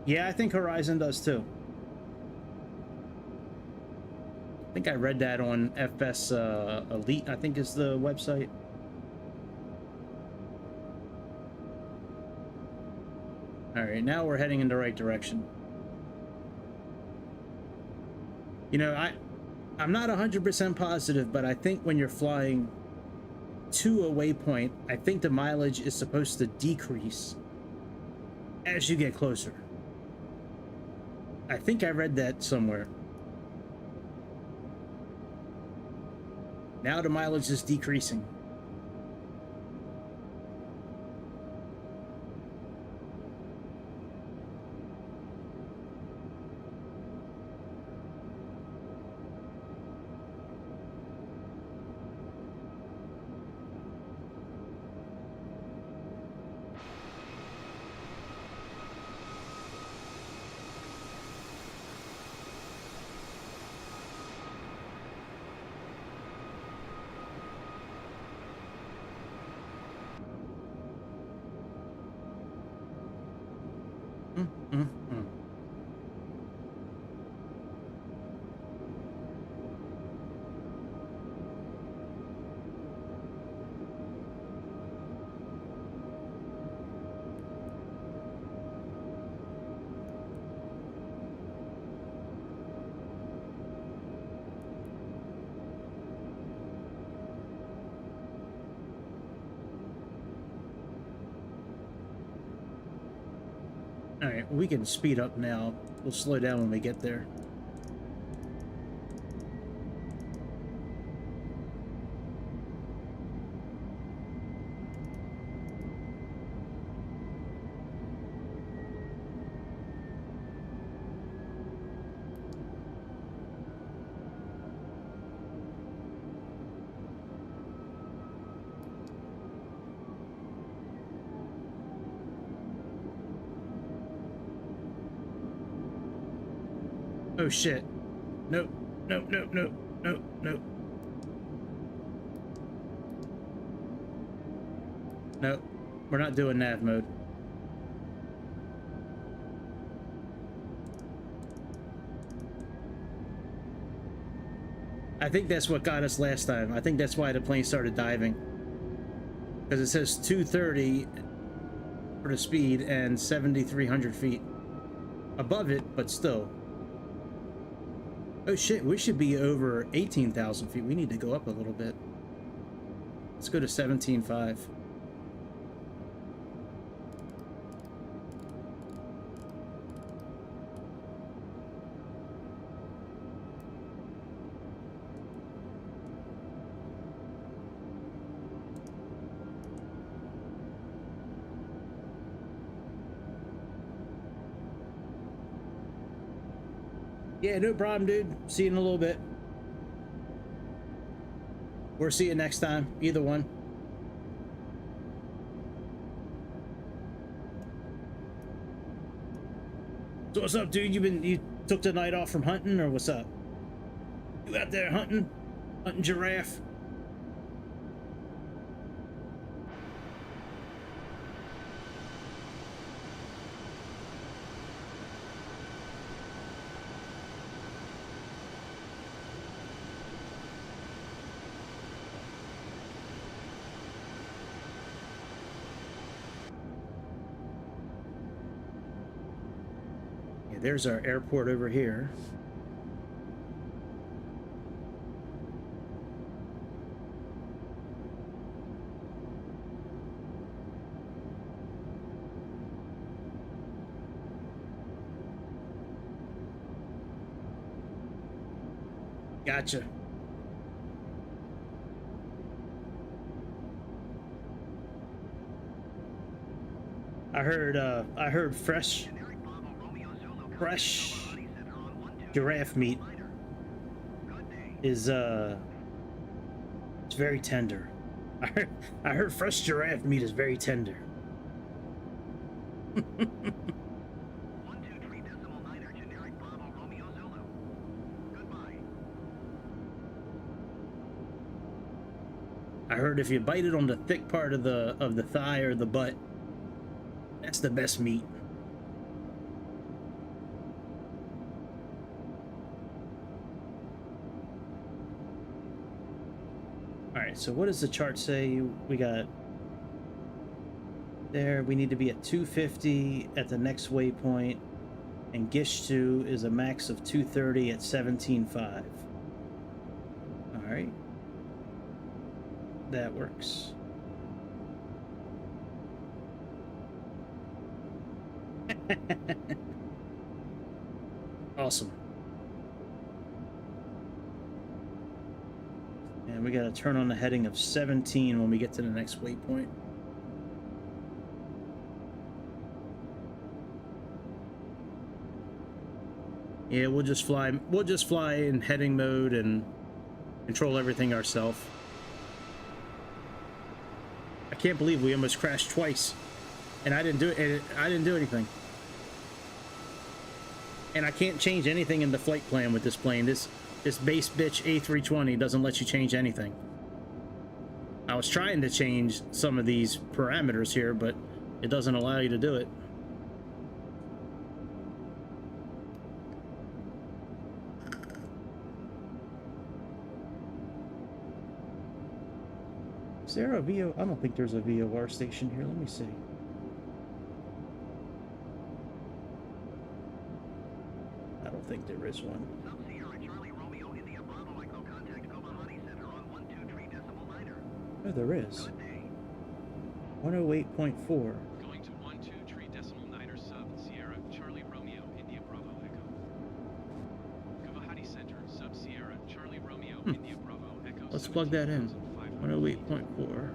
Yeah, I think Horizon does too. I think I read that on FS Elite, I think is the website. All right, now we're heading in the right direction. You know, I'm not 100% positive, but I think when you're flying to a waypoint, I think the mileage is supposed to decrease as you get closer. I think I read that somewhere. Now the mileage is decreasing. All right, we can speed up now. We'll slow down when we get there. Oh shit. Nope, nope, nope, nope, nope, nope. Nope, we're not doing nav mode. I think that's what got us last time. I think that's why the plane started diving. Because it says 230 for the speed and 7,300 feet above it, but still. Oh shit, we should be over 18,000 feet. We need to go up a little bit. Let's go to 17.5. Yeah, no problem, dude. See you in a little bit. Or see you next time. Either one. So what's up, dude? You took the night off from hunting, or what's up? You out there hunting? Hunting giraffe? There's our airport over here. Gotcha. I heard fresh giraffe meat is it's very tender. I heard fresh giraffe meat is very tender. I heard if you bite it on the thick part of the thigh or the butt, that's the best meat. All right, so what does the chart say? We got there. We need to be at 250 at the next waypoint, and Gishtu is a max of 230 at 17.5. All right. That works. Awesome. And we got to turn on the heading of 17 when we get to the next waypoint. Yeah, we'll just fly in heading mode and control everything ourselves. I can't believe we almost crashed twice, and I didn't do it. I didn't do anything, and I can't change anything in the flight plan with this plane. This base bitch A320 doesn't let you change anything. I was trying to change some of these parameters here, but it doesn't allow you to do it. Is there a VO? I don't think there's a VOR station here. Let me see. I don't think there is one. Oh, there is. 108.4. Going to 123.9 sub Sierra Charlie Romeo India Bravo Echo. Guwahati Center sub Sierra Charlie Romeo India Bravo Echo. Let's plug that in. 108.4.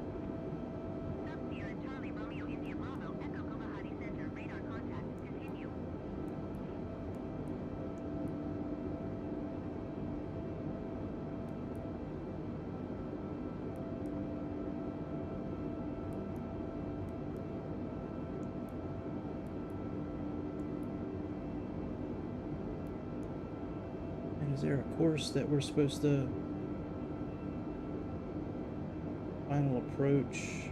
And is there a course that we're supposed to... Final approach.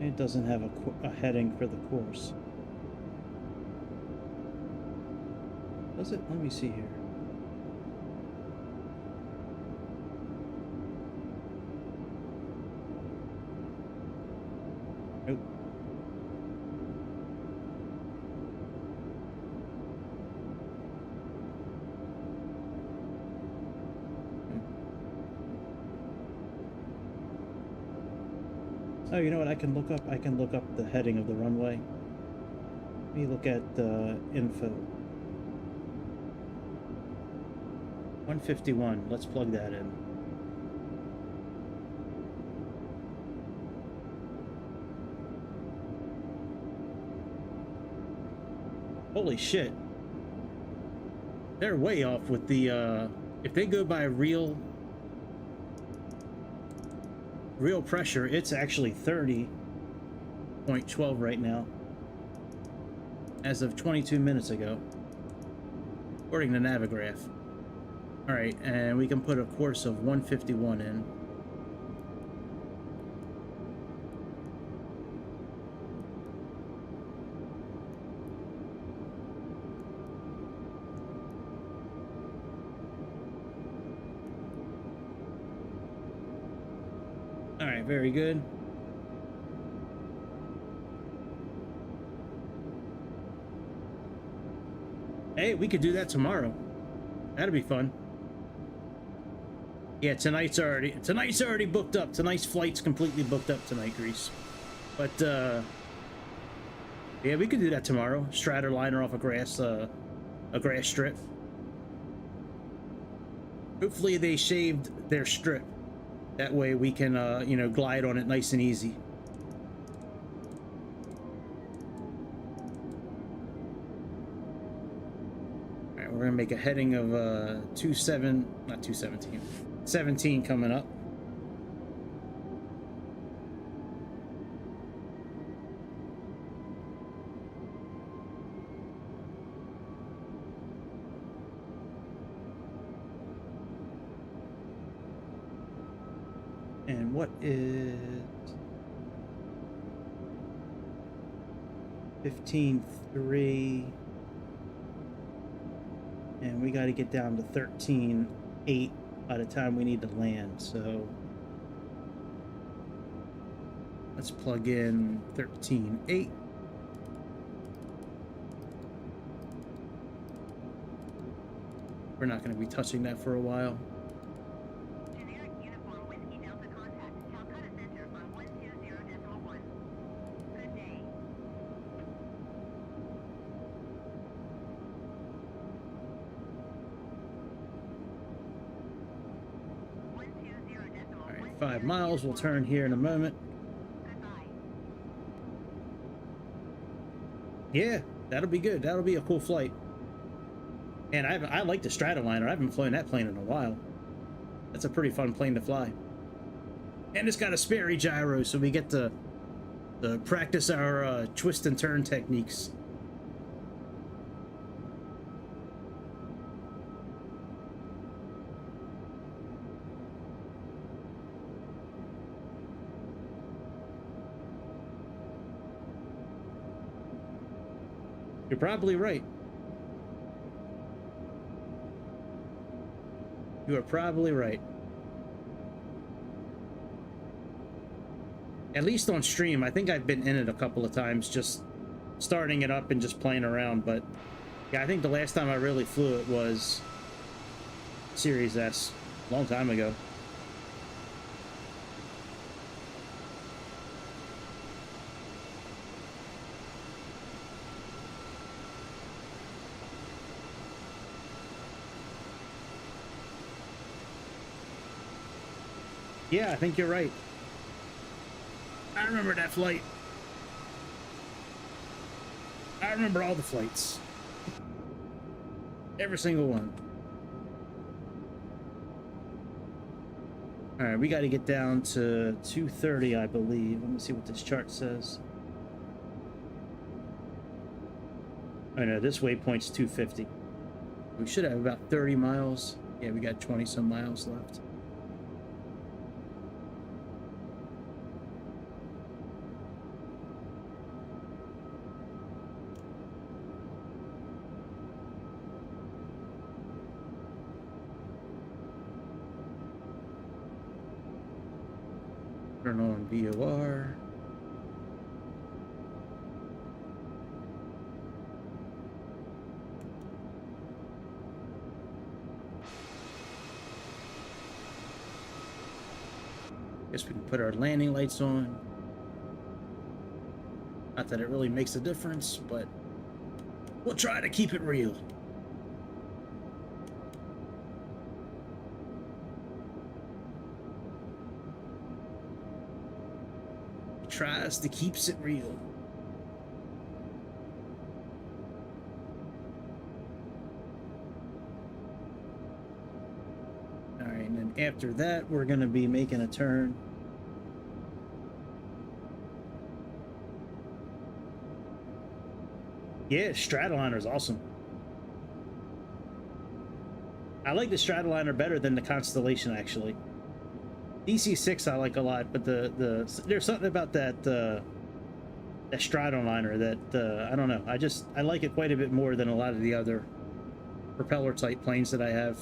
It doesn't have a heading for the course. Does it? Let me see here. Nope. Oh, you know what I can look up? I can look up the heading of the runway. Let me look at the info. 151. Let's plug that in. Holy shit. They're way off with the, if they go by real pressure, it's actually 30.12 right now, as of 22 minutes ago, according to Navigraph. All right, and we can put a course of 151 in. All right, very good. Hey, we could do that tomorrow. That'd be fun. Yeah, tonight's already booked up. Tonight's flight's completely booked up tonight, Greece. But yeah, we could do that tomorrow. Straddle liner off a grass strip. Hopefully they shaved their strip. That way we can, you know, glide on it nice and easy. All right, we're gonna make a heading of 17 coming up. And what is 15.3? And we got to get down to 13.8 by the time we need to land. So let's plug in 13.8. We're not going to be touching that for a while. Generic uniform whiskey Delta contact Calcutta Center on 120.1. Good day. All right, 5 miles. We'll turn here in a moment. Goodbye. Yeah, that'll be good. That'll be a cool flight. And I like the Stratoliner. I haven't flown that plane in a while. That's a pretty fun plane to fly. And it's got a Sperry gyro, so we get to practice our twist and turn techniques. You're probably right. You are probably right. At least on stream, I think I've been in it a couple of times, just starting it up and just playing around. But yeah, I think the last time I really flew it was Series S, a long time ago. Yeah, I think you're right. I remember that flight. I remember all the flights. Every single one. All right, we got to get down to 2:30, I believe. Let me see what this chart says. Oh no, this waypoint's 250. We should have about 30 miles. Yeah, we got 20 some miles left. Turn on VOR. Guess we can put our landing lights on. Not that it really makes a difference, but we'll try to keep it real. Tries to keeps it real. All right, and then after that, we're going to be making a turn. Yeah, Stratoliner is awesome. I like the Stratoliner better than the Constellation, actually. DC-6 I like a lot, but there's something about that Stratoliner that I don't know. I like it quite a bit more than a lot of the other propeller type planes that I have.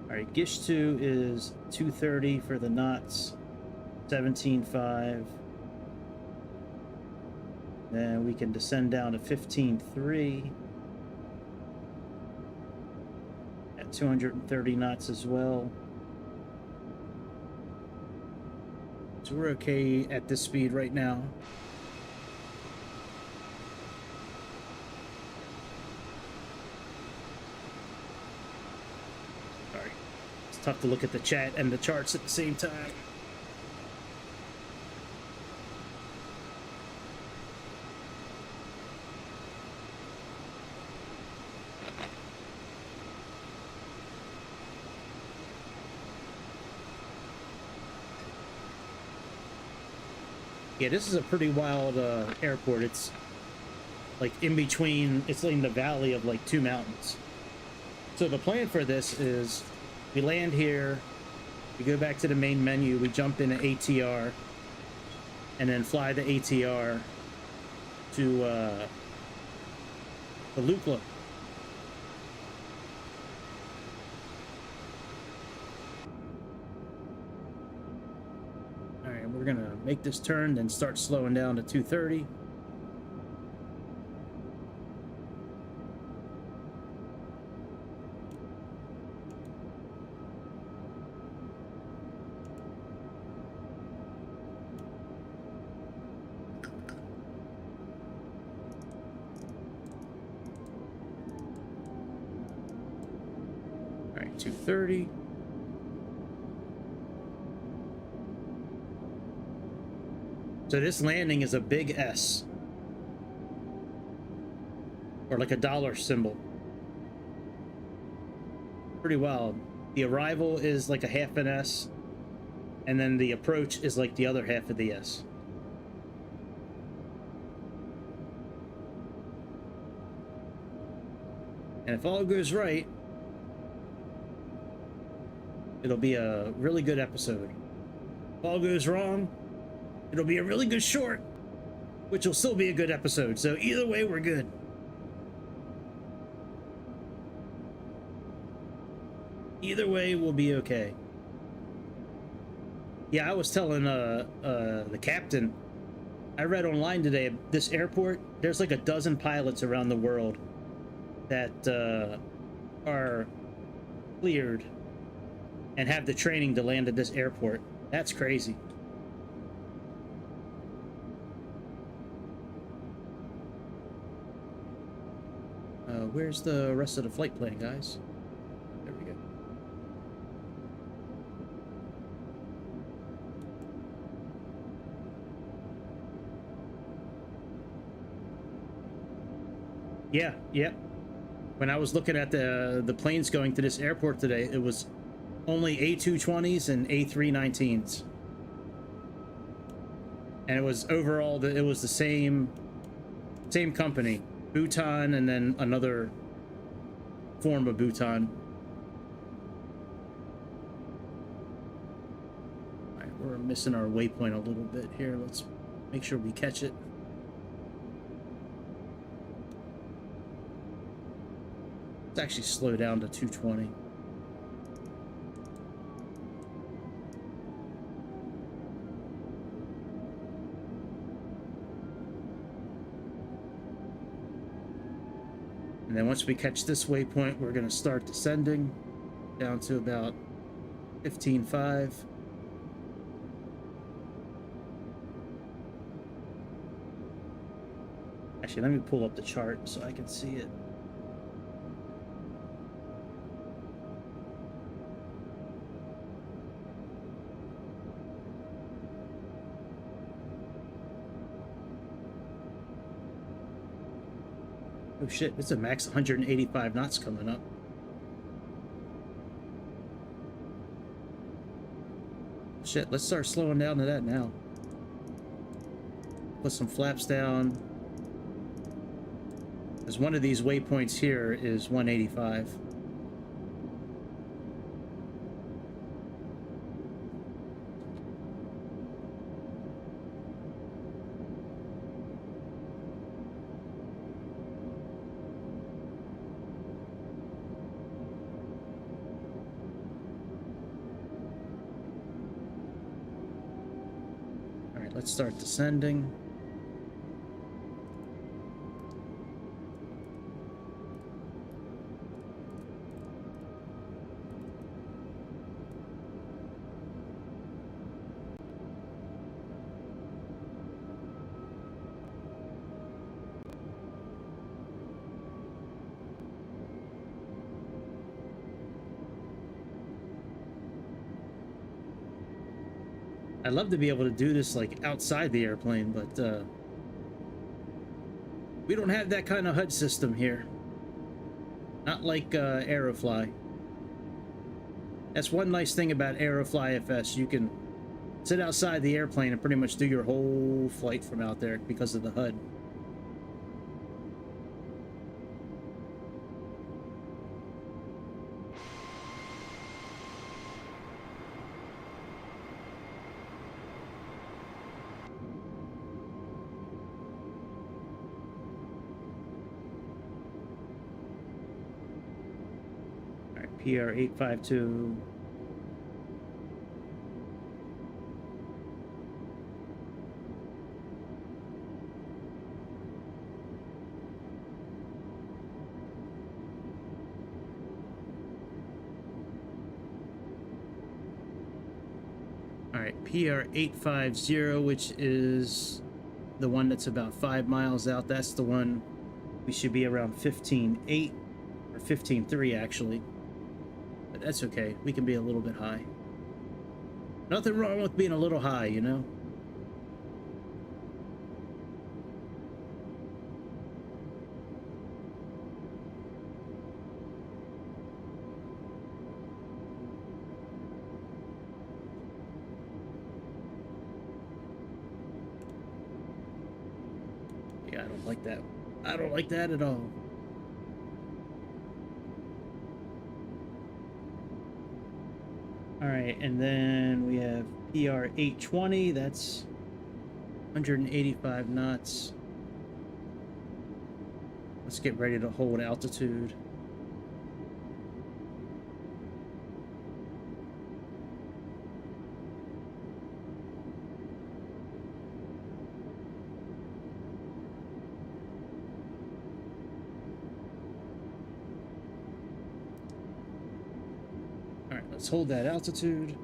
All right, Gish 2 is 230 for the knots, 17.5. Then we can descend down to 15.3 at 230 knots as well. So we're okay at this speed right now. tough to look at the chat and the charts at the same time. Yeah, this is a pretty wild airport. It's like in between, it's in the valley of like two mountains. So the plan for this is we land here, we go back to the main menu, we jump into ATR, and then fly the ATR to the Lukla. All right, we're gonna make this turn, then start slowing down to 230. All right, 230. So this landing is a big S, or like a dollar symbol. Pretty wild. The arrival is like a half an S, and then the approach is like the other half of the S. And if all goes right, it'll be a really good episode. If all goes wrong, it'll be a really good short, which will still be a good episode. So either way, we're good. Either way, we'll be okay. Yeah, I was telling the captain, I read online today, this airport, there's like a dozen pilots around the world that are cleared and have the training to land at this airport. That's crazy. Where's the rest of the flight plan, guys? There we go. Yeah, yeah. When I was looking at the planes going to this airport today, it was only A220s and A319s. And it was overall, it was the same company. Bhutan, and then another form of Bhutan. All right, we're missing our waypoint a little bit here. Let's make sure we catch it. Let's actually slow down to 220. And then once we catch this waypoint, we're going to start descending down to about 15.5. Actually, let me pull up the chart so I can see it. Oh shit, it's a max 185 knots coming up. Shit, let's start slowing down to that now. Put some flaps down. Because one of these waypoints here is 185. Let's start descending. I'd love to be able to do this like outside the airplane, but we don't have that kind of HUD system here. Not like Aerofly. That's one nice thing about Aerofly FS. You can sit outside the airplane and pretty much do your whole flight from out there because of the HUD. PR 852. All right, PR 850, which is the one that's about 5 miles out. That's the one we should be around 15.8 or 15.3 actually. But that's okay. We can be a little bit high. Nothing wrong with being a little high, you know? Yeah, I don't like that. I don't like that at all. All right, and then we have PR 820. That's 185 knots. Let's get ready to hold altitude. Let's hold that altitude.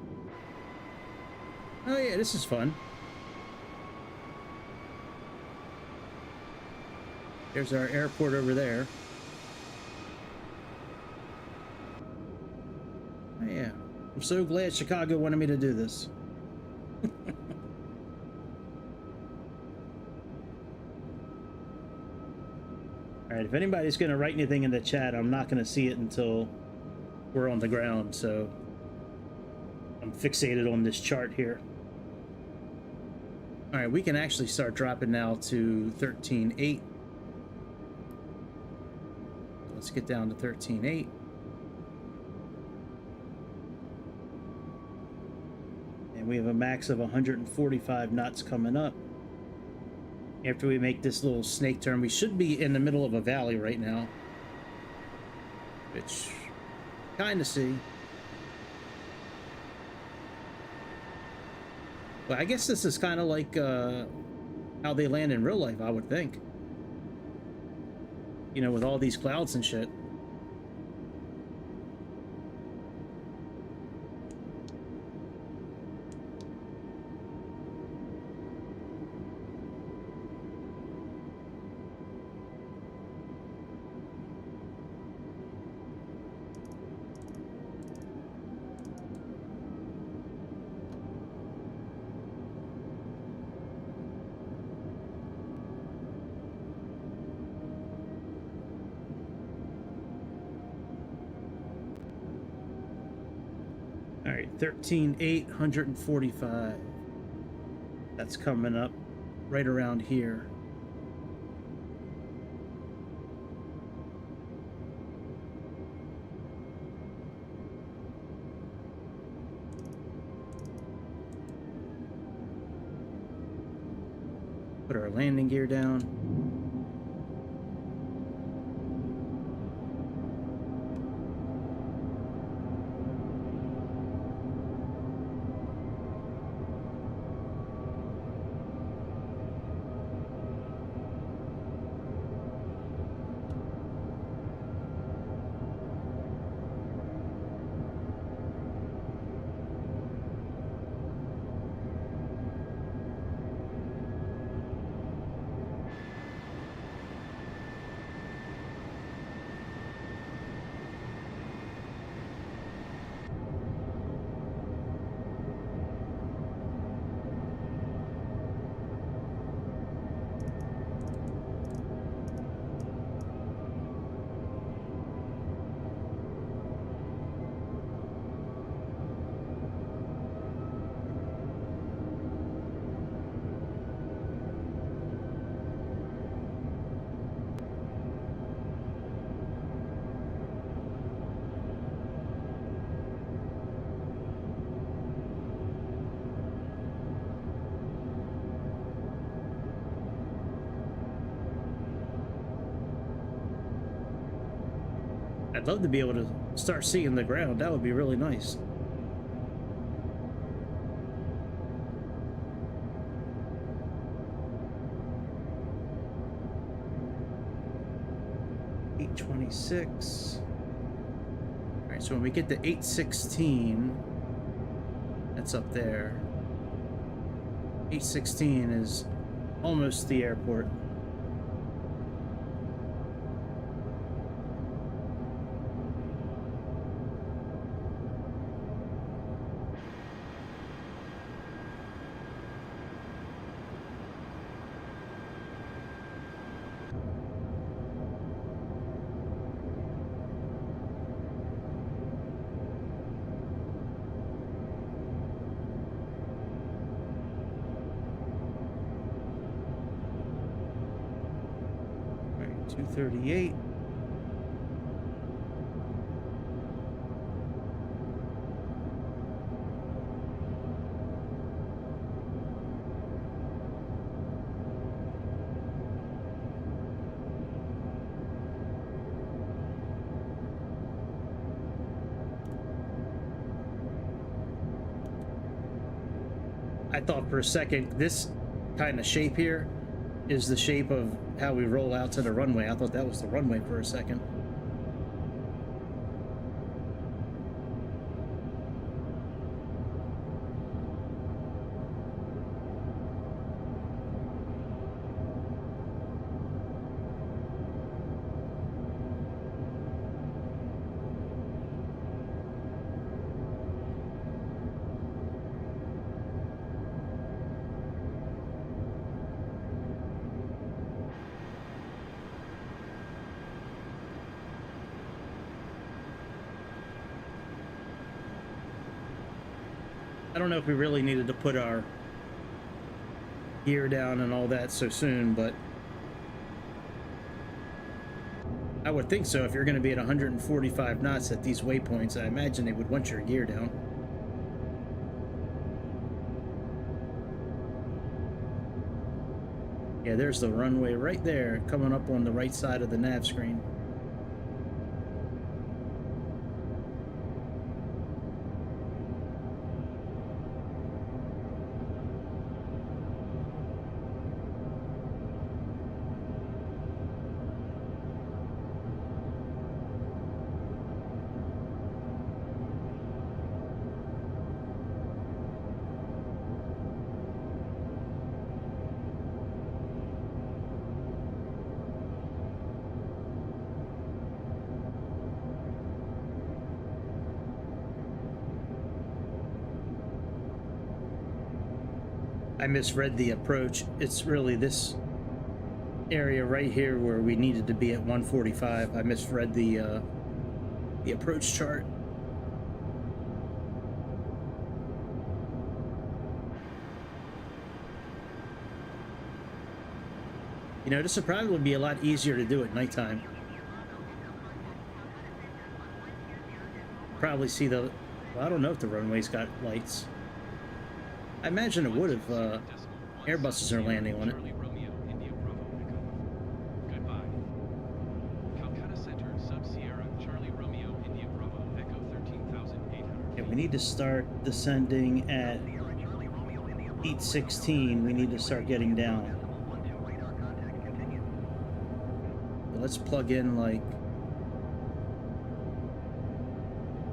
Oh yeah, this is fun. There's our airport over there. Oh yeah. I'm so glad Chicago wanted me to do this. Alright, if anybody's going to write anything in the chat, I'm not going to see it until we're on the ground, so I'm fixated on this chart here. All right, we can actually start dropping now to 13.8. Let's get down to 13.8. And we have a max of 145 knots coming up. After we make this little snake turn, we should be in the middle of a valley right now, which kind of see. But I guess this is kind of like how they land in real life, I would think. You know, with all these clouds and shit. All right, 13.8, 145. That's coming up right around here. Put our landing gear down. I'd love to be able to start seeing the ground. That would be really nice. $826. All right, so when we get to 816, that's up there. 816 is almost the airport. All right, 238. I thought for a second this kind of shape here is the shape of how we roll out to the runway. I thought that was the runway for a second. I don't know if we really needed to put our gear down and all that so soon, but I would think so. If you're going to be at 145 knots at these waypoints, I imagine they would want your gear down. Yeah, there's the runway right there, coming up on the right side of the nav screen. I misread the approach. It's really this area right here where we needed to be at 145. I misread the approach chart. You know, this would probably be a lot easier to do at nighttime. Probably see the... Well, I don't know if the runway's got lights. I imagine it would if Airbuses are landing on it. Yeah, we need to start descending at 816. We need to start getting down. But let's plug in like...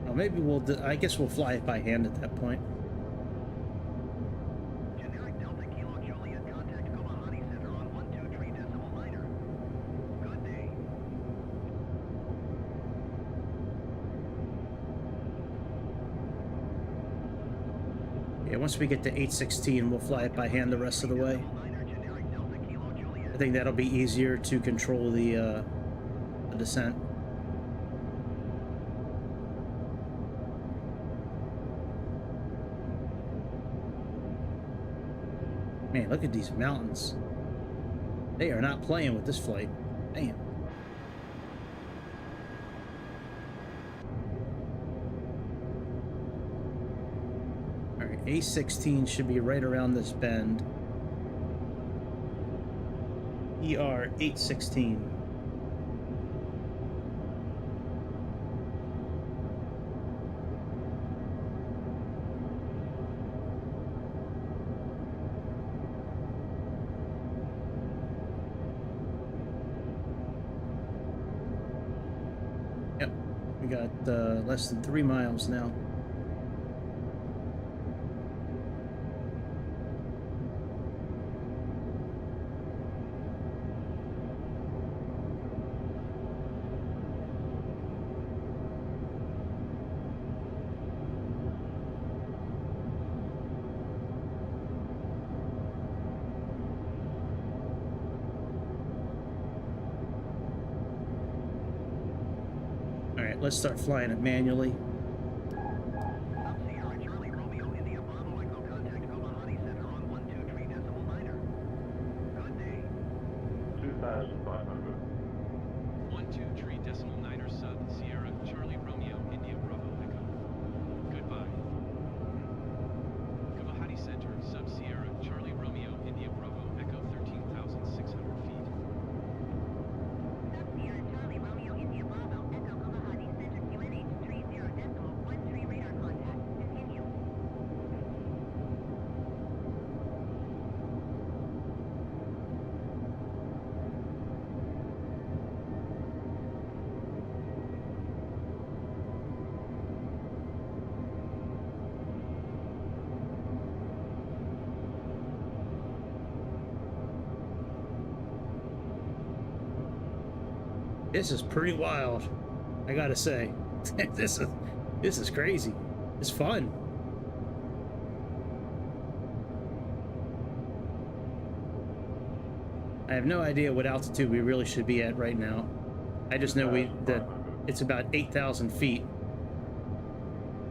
Oh, maybe we'll... I guess we'll fly it by hand at that point. Once we get to 816, we'll fly it by hand the rest of the way. I think that'll be easier to control the descent. Man, look at these mountains. They are not playing with this flight. Damn. A16 should be right around this bend. ER 816. got less than 3 miles now. Let's start flying it manually. Sub Sierra Charlie Romeo India Bravo Echo contact Guwahati Center on 123.9er. Good day. 2,500. 123.9er Sub Sierra Charlie Romeo India Bravo Echo. Goodbye. Guwahati Center Sub Sierra Charlie Romeo India Bravo Echo 13,600 feet. Sub Sierra Charlie Romeo India Bravo Echo Guwahati Center QNH 30.13 radar contact. Continue. This is pretty wild, I gotta say. This is crazy. It's fun. I have no idea what altitude we really should be at right now. I just know that it's about 8,000 feet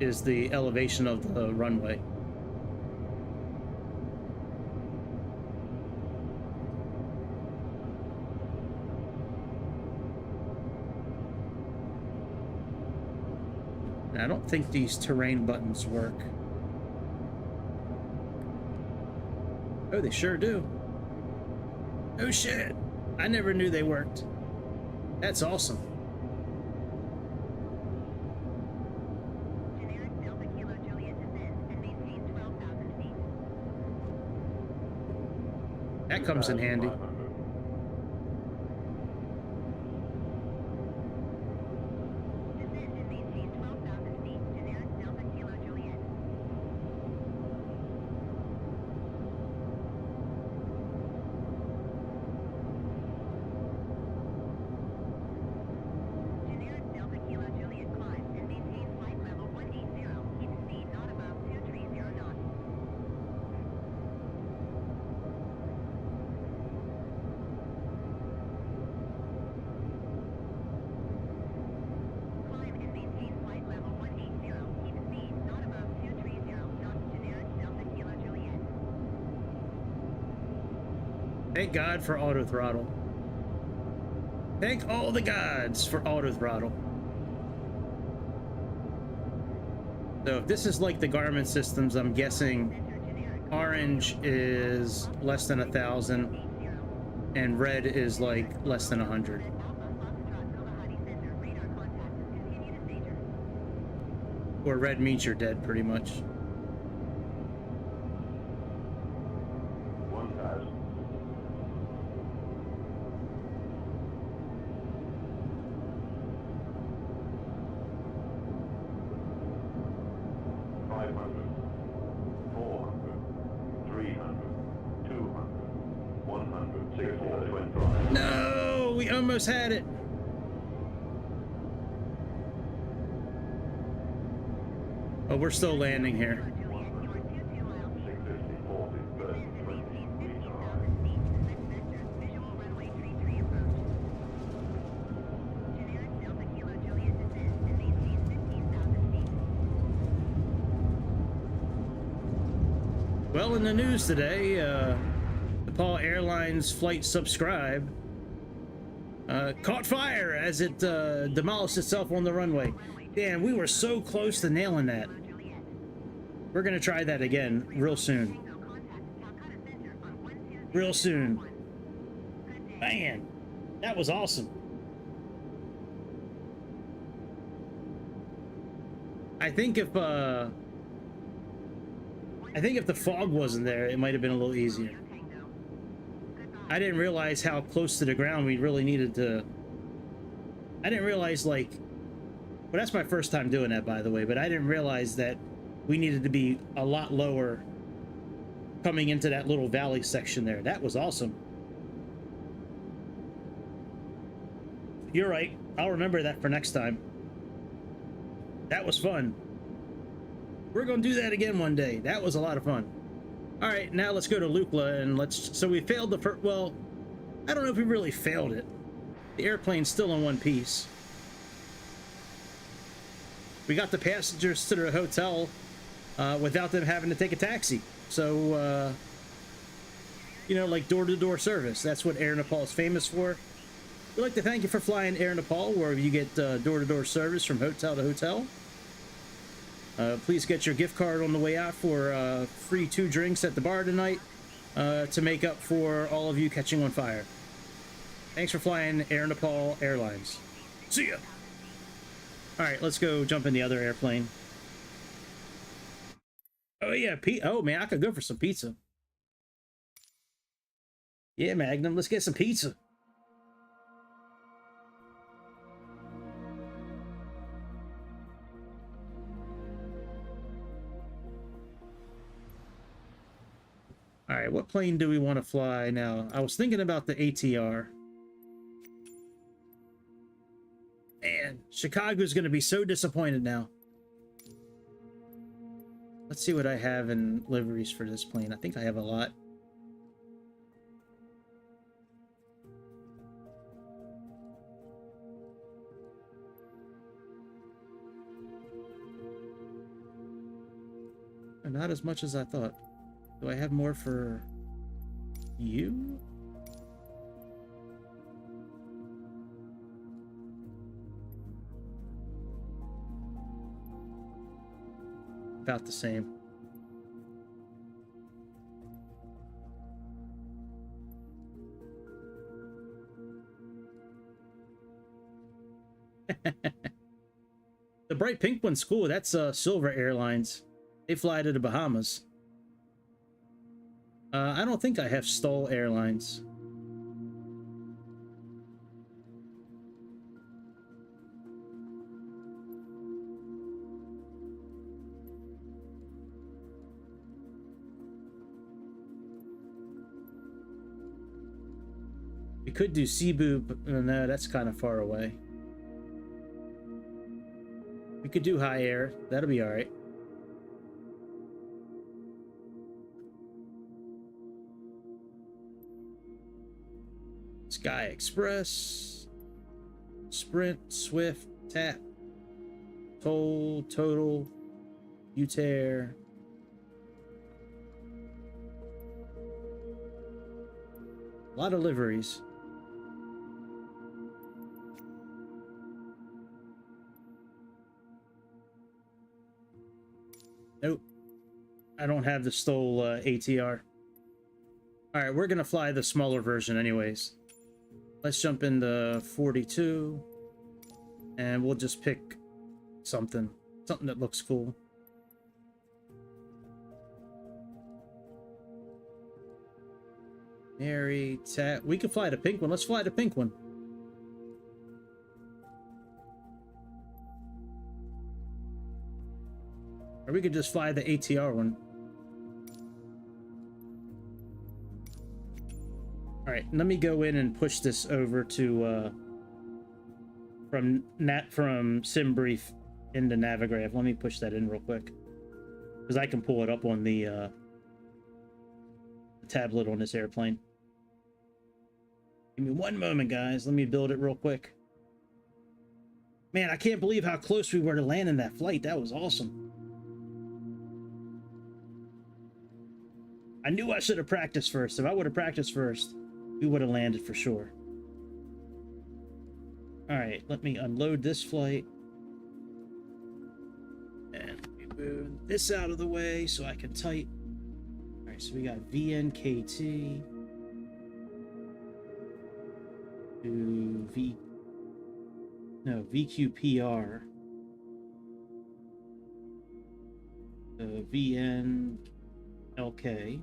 is the elevation of the runway. I don't think these terrain buttons work. Oh, they sure do. Oh shit! I never knew they worked. That's awesome. Generic Delta Kilo Juliet descends and maintain 12,000 feet. That comes in handy. 2,500. Descend and maintain 12,000 feet. Generic Delta Kilo Juliet. Generic Delta Kilo Juliet climbs and maintain flight level 180. Keep speed not above 230 knots. Climb and maintain flight level 180. Keep speed not above 230 knots. Generic Delta Kilo Juliet. Thank God for auto throttle. Thank all the gods for auto throttle. So if this is like the Garmin systems, I'm guessing Center generic. orange is less than 1,000 and red is like less than 100. Alpha Foxtrot Guwahati Center radar contact. Continue to stager. Or red means you're dead, pretty much. 1,000. 500. 400. 300. 200. 100. 625. No, we almost had it. Oh, we're still landing here. Juliet, you are 22 miles east. 650, 40, 30, Descend and 20, maintain 3 15,000 feet. Vector, visual runway 33 approach. Generic Delta Kilo Juliet descends and maintain 15,000 feet. Well, in the news today, Nepal Airlines flight Subscribe caught fire as it demolished itself on the runway. Damn, we were so close to nailing that. Juliet. We're gonna try that again real soon. Tango contact Calcutta Center on 120. Real soon. Good day. Man, that was awesome. I think if the fog wasn't there, it might have been a little easier. Tango. Goodbye. I didn't realize how close to the ground we really needed to. I didn't realize like Well, that's my first time doing that, by the way, but I didn't realize that we needed to be a lot lower coming into that little valley section there. That was awesome. You're right. I'll remember that for next time. That was fun. We're going to do that again one day. That was a lot of fun. All right, now let's go to Lukla and let's... So we failed the first... Well, I don't know if we really failed it. The airplane's still in one piece. We got the passengers to their hotel without them having to take a taxi. So, you know, like door-to-door service. That's what Air Nepal is famous for. We'd like to thank you for flying Air Nepal, where you get door-to-door service from hotel to hotel. Please get your gift card on the way out for free 2 drinks at the bar tonight to make up for all of you catching on fire. Thanks for flying Air Nepal Airlines. See ya! Alright, let's go jump in the other airplane. Oh yeah, oh man, I could go for some pizza. Yeah, Magnum, let's get some pizza. All right, what plane do we want to fly now? I was thinking about the ATR. Man, Chicago's going to be so disappointed now. Let's see what I have in liveries for this plane. I think I have a lot. Not as much as I thought. Do I have more for you? About the same. The bright pink one's cool. That's Silver Airlines. They fly to the Bahamas. I don't think I have Stoll Airlines. We could do Cebu, but no, that's kind of far away. We could do High Air. That'll be all right. Sky Express, Sprint, Swift, Tap, Toll, Total, Vqpr. A lot of liveries. Nope. I don't have the Stoll ATR. All right, we're going to fly the smaller version anyways. Let's jump into 42, and we'll just pick something that looks cool. Mary, Tat. We could fly the pink one. Let's fly the pink one. Or we could just fly the ATR one. All right, let me go in and push this over to from SimBrief into Navigraph. Let me push that in real quick because I can pull it up on the tablet on this airplane. Give me one moment, guys. Let me build it real quick. Man, I can't believe how close we were to landing that flight. That was awesome. I knew I should have practiced first. If I would have practiced first, we would have landed for sure. All right, let me unload this flight. And let me move this out of the way so I can type. All right, so we got VNKT to VQPR to VNLK.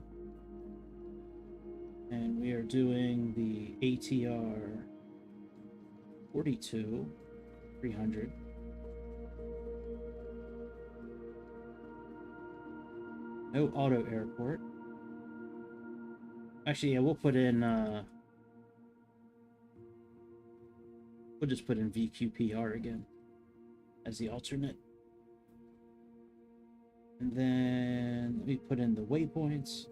And we are doing the ATR 42 300. No auto airport. Actually, yeah, we'll put in, we'll just put in Vqpr again as the alternate. And then let me put in the waypoints.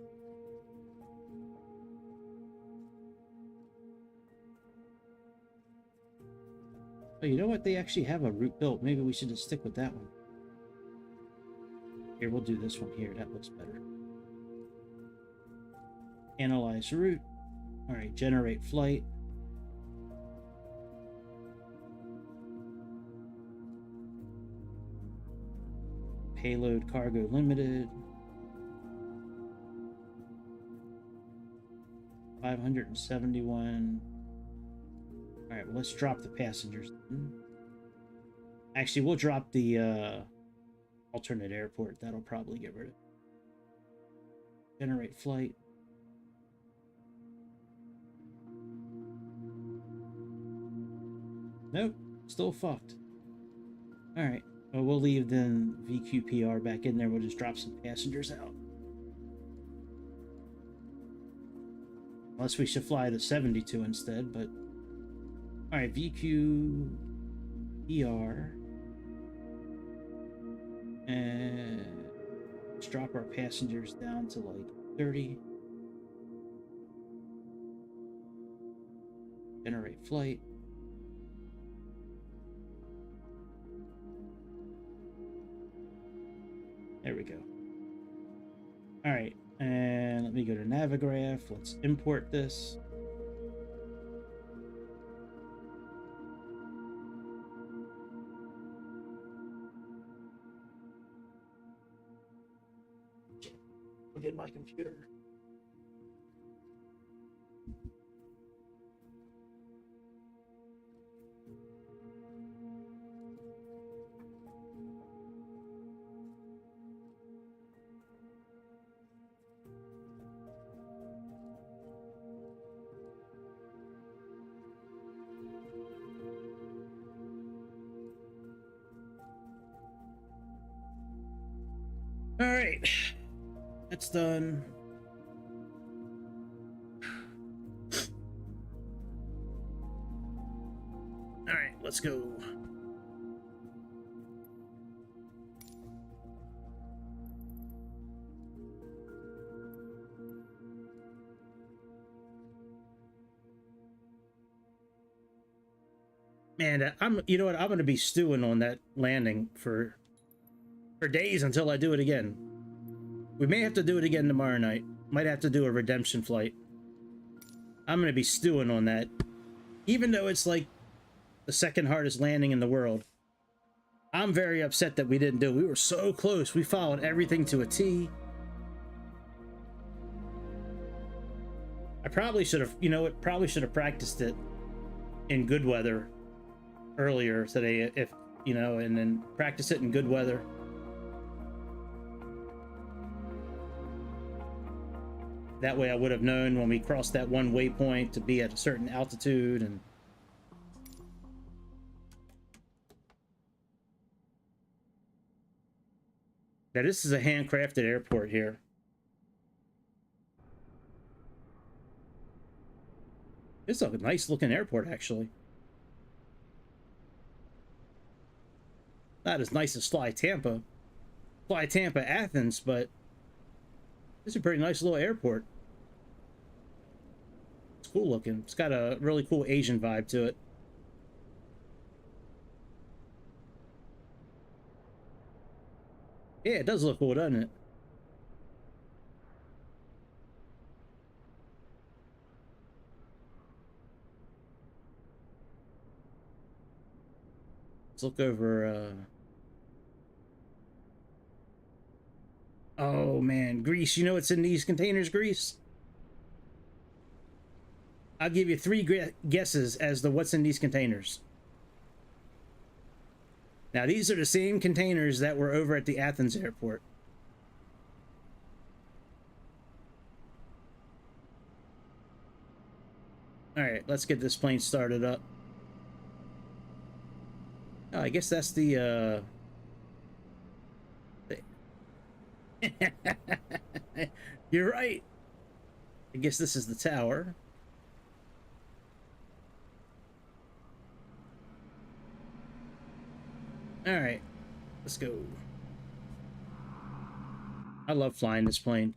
Oh, you know what? They actually have a route built. Maybe we should just stick with that one. Here, we'll do this one here. That looks better. Analyze route. All right, generate flight. Payload cargo limited. 571. All right, well, let's drop the passengers. Actually, we'll drop the alternate airport. That'll probably get rid of it. Generate flight. Nope, still fucked. All right, well, we'll leave then Vqpr back in there. We'll just drop some passengers out. Unless we should fly to 72 instead, but... All right, Vqpr. And let's drop our passengers down to like 30. Generate flight. There we go. All right, and let me go to Navigraph. Let's import this. Look at my computer. All right, that's done. All right, let's go. Man, you know what? I'm going to be stewing on that landing for days until I do it again. We may have to do it again tomorrow night. Might have to do a redemption flight. I'm going to be stewing on that. Even though it's like the second hardest landing in the world. I'm very upset that we didn't do it. We were so close. We followed everything to a T. I probably should have, you know what, probably should have practiced it in good weather earlier today, if, you know, and then practice it in good weather. That way I would have known when we crossed that one waypoint to be at a certain altitude. And now this is a handcrafted airport here. It's a nice looking airport, actually. Not as nice as Fly Tampa, Athens, but it's a pretty nice little airport. It's cool looking. It's got a really cool Asian vibe to it. Yeah, it does look cool, doesn't it? Let's look over, oh man, Greece. You know what's in these containers, Greece? I'll give you 3 guesses as to what's in these containers. Now, these are the same containers that were over at the Athens airport. All right, let's get this plane started up. Oh, I guess that's the You're right. I guess this is the tower. All right, let's go. I love flying this plane.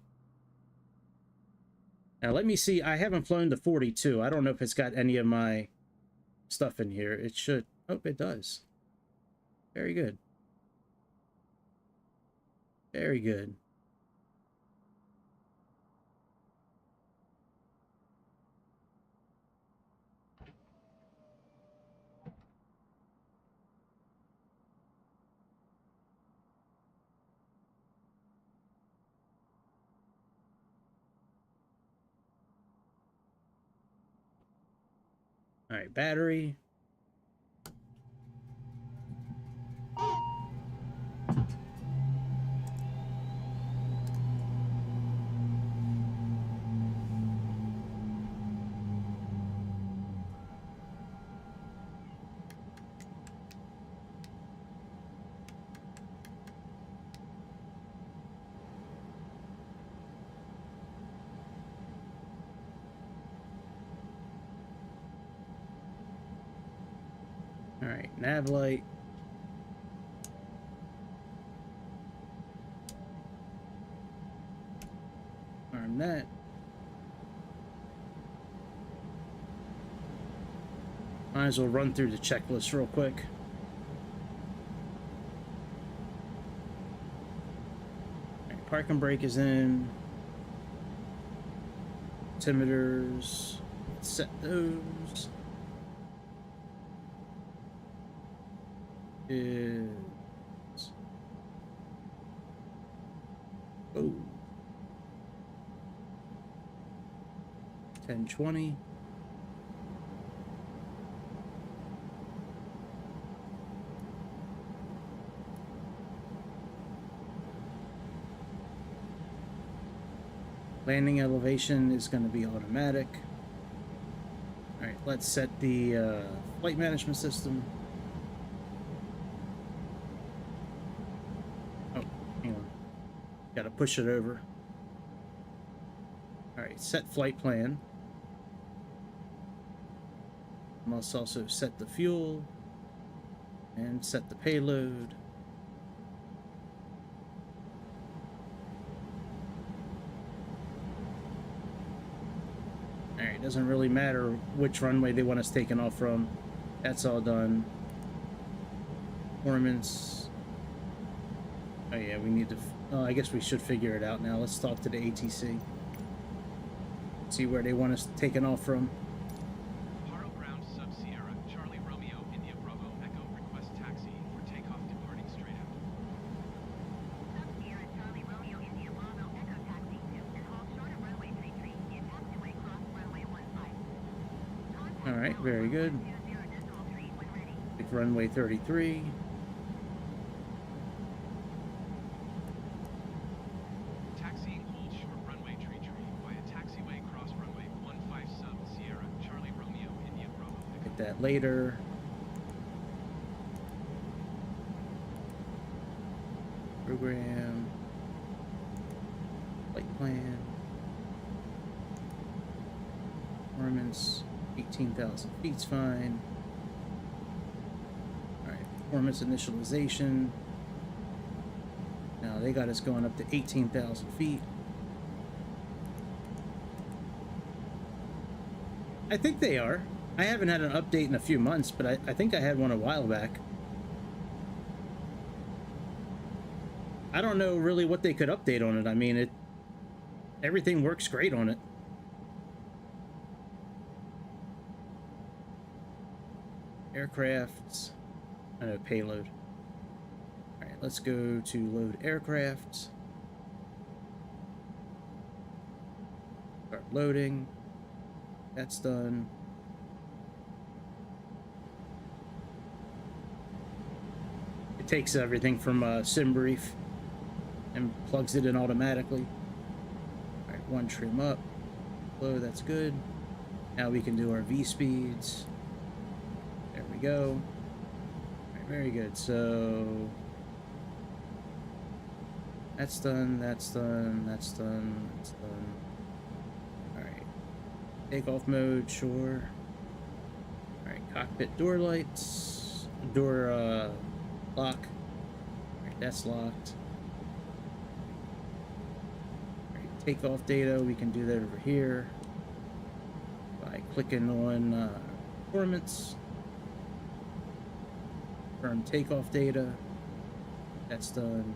Now let me see. I haven't flown the 42. I don't know if it's got any of my stuff in here. It should. Oh, it does. Very good. Very good. All right, battery. All right, nav light. Arm that. Might as well run through the checklist real quick. All right, parking brake is in. Altimeters. Set those. Is oh 1020. Landing elevation is going to be automatic. All right, let's set the flight management system. Got to push it over. All right, set flight plan. Must also set the fuel and set the payload. All right, doesn't really matter which runway they want us taken off from. That's all done. Performance. Oh yeah, we need to. Oh, I guess we should figure it out now. Let's talk to the ATC. See where they want us taken off from. Paro ground sub Sierra, Charlie Romeo, India Bravo, Echo, request taxi for takeoff departing straight out. Sub Sierra, Charlie Romeo, India Bravo, Echo taxi to and hold short of runway 33 in taxiway cross runway 15. All right, very good. 20.3 when ready. Take runway 33. Taxiing hold short runway tree via taxiway cross runway 15 sub Sierra, Charlie Romeo, India Bravo, Echo. Get that later. Program. Flight plan. Performance. 18,000 feet's fine. Alright, performance initialization. Now they got us going up to 18,000 feet. I think they are. I haven't had an update in a few months, but I think I had one a while back. I don't know really what they could update on it. I mean, everything works great on it. Aircrafts. I know, payload. Alright, let's go to load aircrafts. Start loading. That's done. It takes everything from SimBrief and plugs it in automatically. Alright, one trim up. Low, that's good. Now we can do our V speeds. There we go. All right, very good. So That's done, that's done, that's done, that's done. Alright. Takeoff mode, sure. Alright, cockpit door lights. Door, lock. Alright, that's locked. Alright, takeoff data, we can do that over here. By clicking on, performance. Confirm takeoff data. That's done.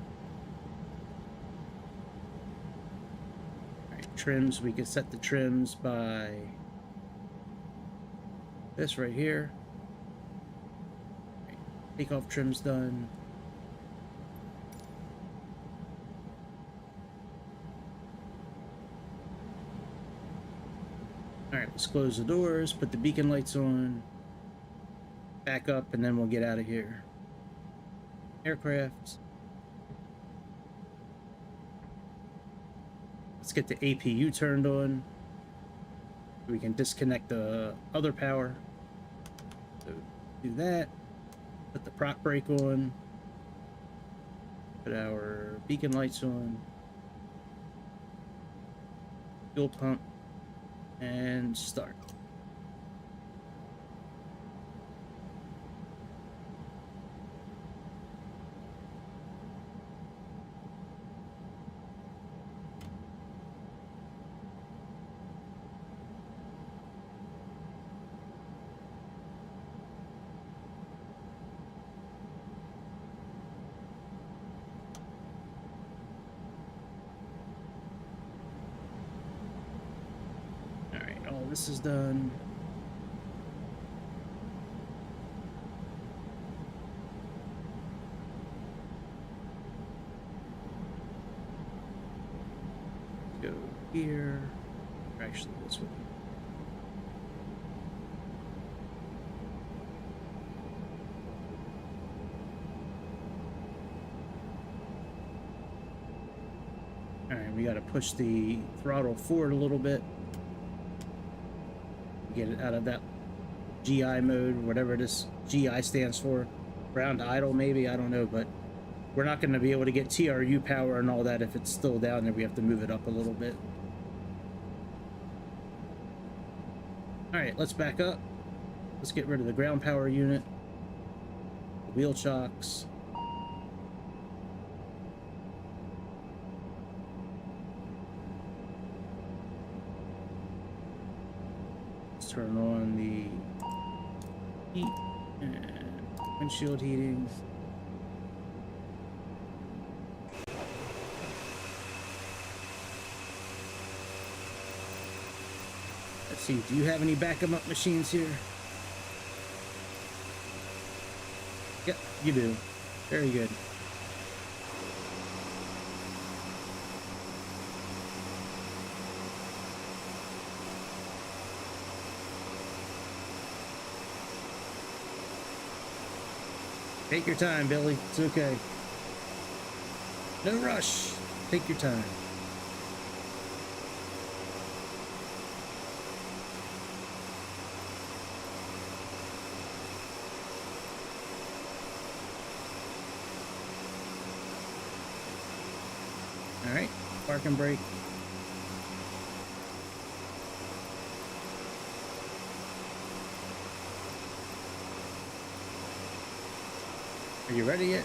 Trims, we can set the trims by this right here. Takeoff trims done. Alright, let's close the doors, put the beacon lights on, back up, and then we'll get out of here. Aircraft. Let's get the APU turned on. We can disconnect the other power. So do that. Put the prop brake on. Put our beacon lights on. Fuel pump. And start. This is done. Go here. Actually, this way. All right, we got to push the throttle forward a little bit. Get it out of that GI mode, whatever this GI stands for. Ground idle, maybe, I don't know, but we're not going to be able to get TRU power and all that if it's still down there. We have to move it up a little bit. Alright, let's back up. Let's get rid of the ground power unit. Wheel chocks. Turn on the heat and windshield heating. Let's see, do you have any backup machines here? Yep, you do. Very good. Take your time, Billy. It's okay. No rush. Take your time. All right. Park and brake. Are you ready yet?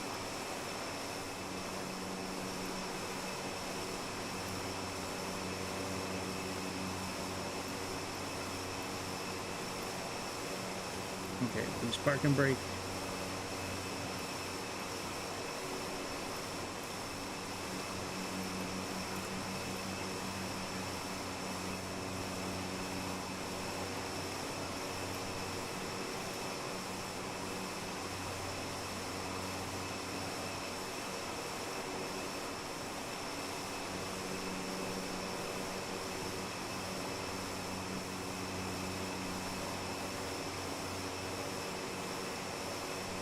Okay, please park and brake.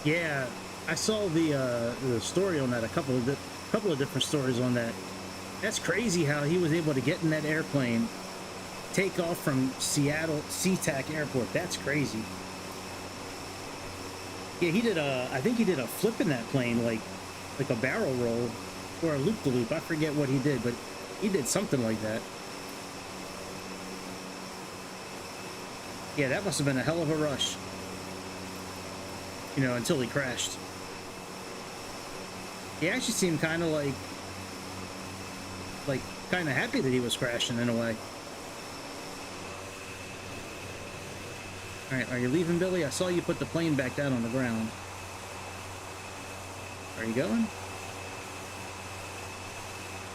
Yeah, I saw the story on that. A couple of different stories on that. That's crazy how he was able to get in that airplane, take off from Seattle SeaTac Airport. That's crazy. Yeah, he did I think he did a flip in that plane, like a barrel roll. Or a loop-de-loop. I forget what he did, but he did something like that. Yeah, that must have been a hell of a rush. You know, until he crashed. He actually seemed kind of like kind of happy that he was crashing in a way. All right, are you leaving, Billy? I saw you put the plane back down on the ground. Are you going?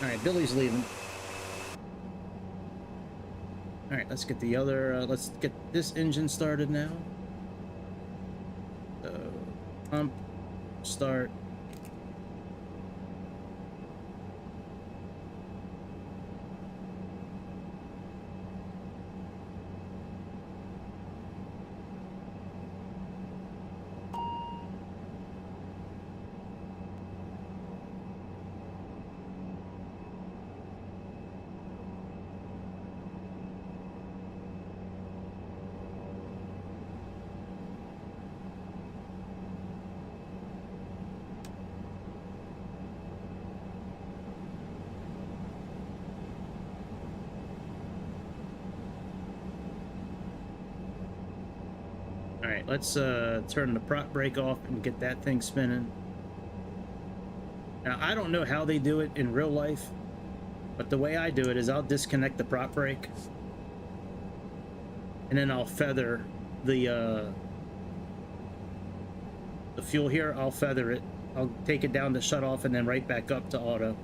All right, Billy's leaving. All right, let's get the other, let's get this engine started now. So, pump, start. Alright, let's turn the prop brake off and get that thing spinning. Now, I don't know how they do it in real life, but the way I do it is I'll disconnect the prop brake, and then I'll feather the fuel here. I'll feather it. I'll take it down to shut off and then right back up to auto.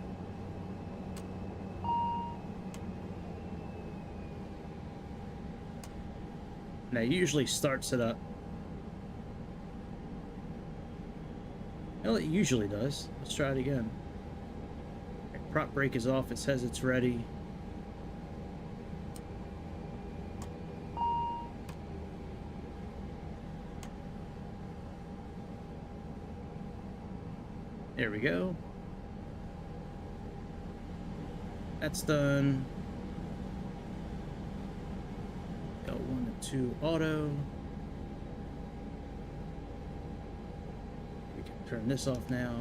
Now, it usually starts it up. Well, it usually does. Let's try it again. Right, prop brake is off. It says it's ready. There we go. That's done. Go 1 to 2 auto. We can turn this off now.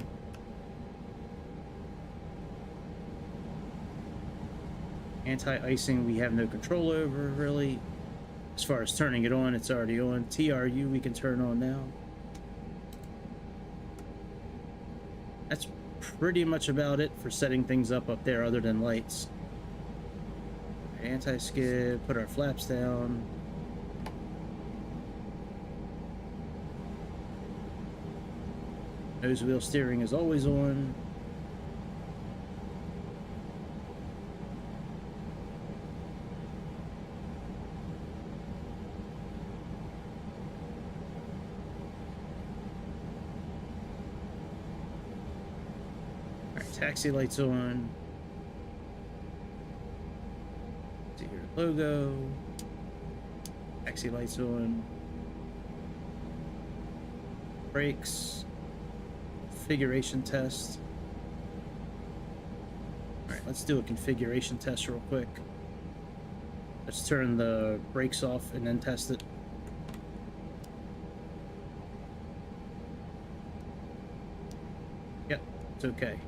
Anti-icing we have no control over, really. As far as turning it on, it's already on. TRU we can turn on now. That's pretty much about it for setting things up there other than lights. Anti-skid, put our flaps down. Nose wheel steering is always on. Alright, taxi lights on. See your logo. Taxi lights on. Brakes. Configuration test. Alright, let's do a configuration test real quick. Let's turn the brakes off and then test it. Yep, it's okay.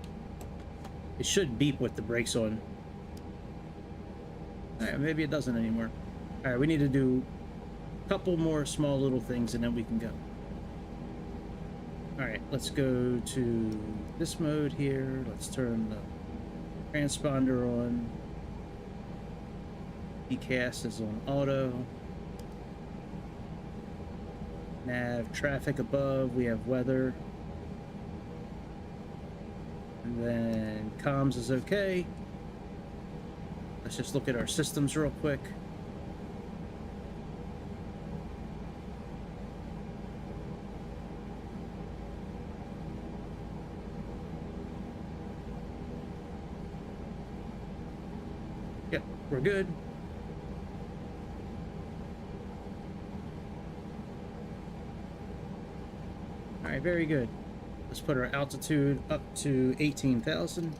It should beep with the brakes on. Alright, maybe it doesn't anymore. Alright, we need to do a couple more small little things and then we can go. Alright, let's go to this mode here. Let's turn the transponder on. ECAS is on auto. Nav traffic above. We have weather. And then comms is okay. Let's just look at our systems real quick. Yep, we're good. All right, very good. Let's put our altitude up to 18,000.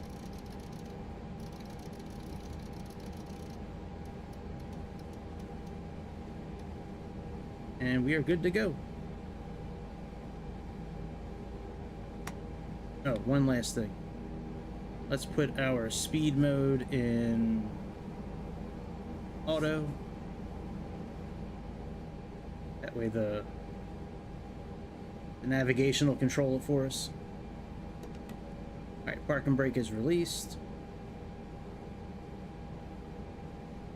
And we are good to go. Oh, one last thing. Let's put our speed mode in auto. That way the navigation will control it for us. Alright, parking brake is released.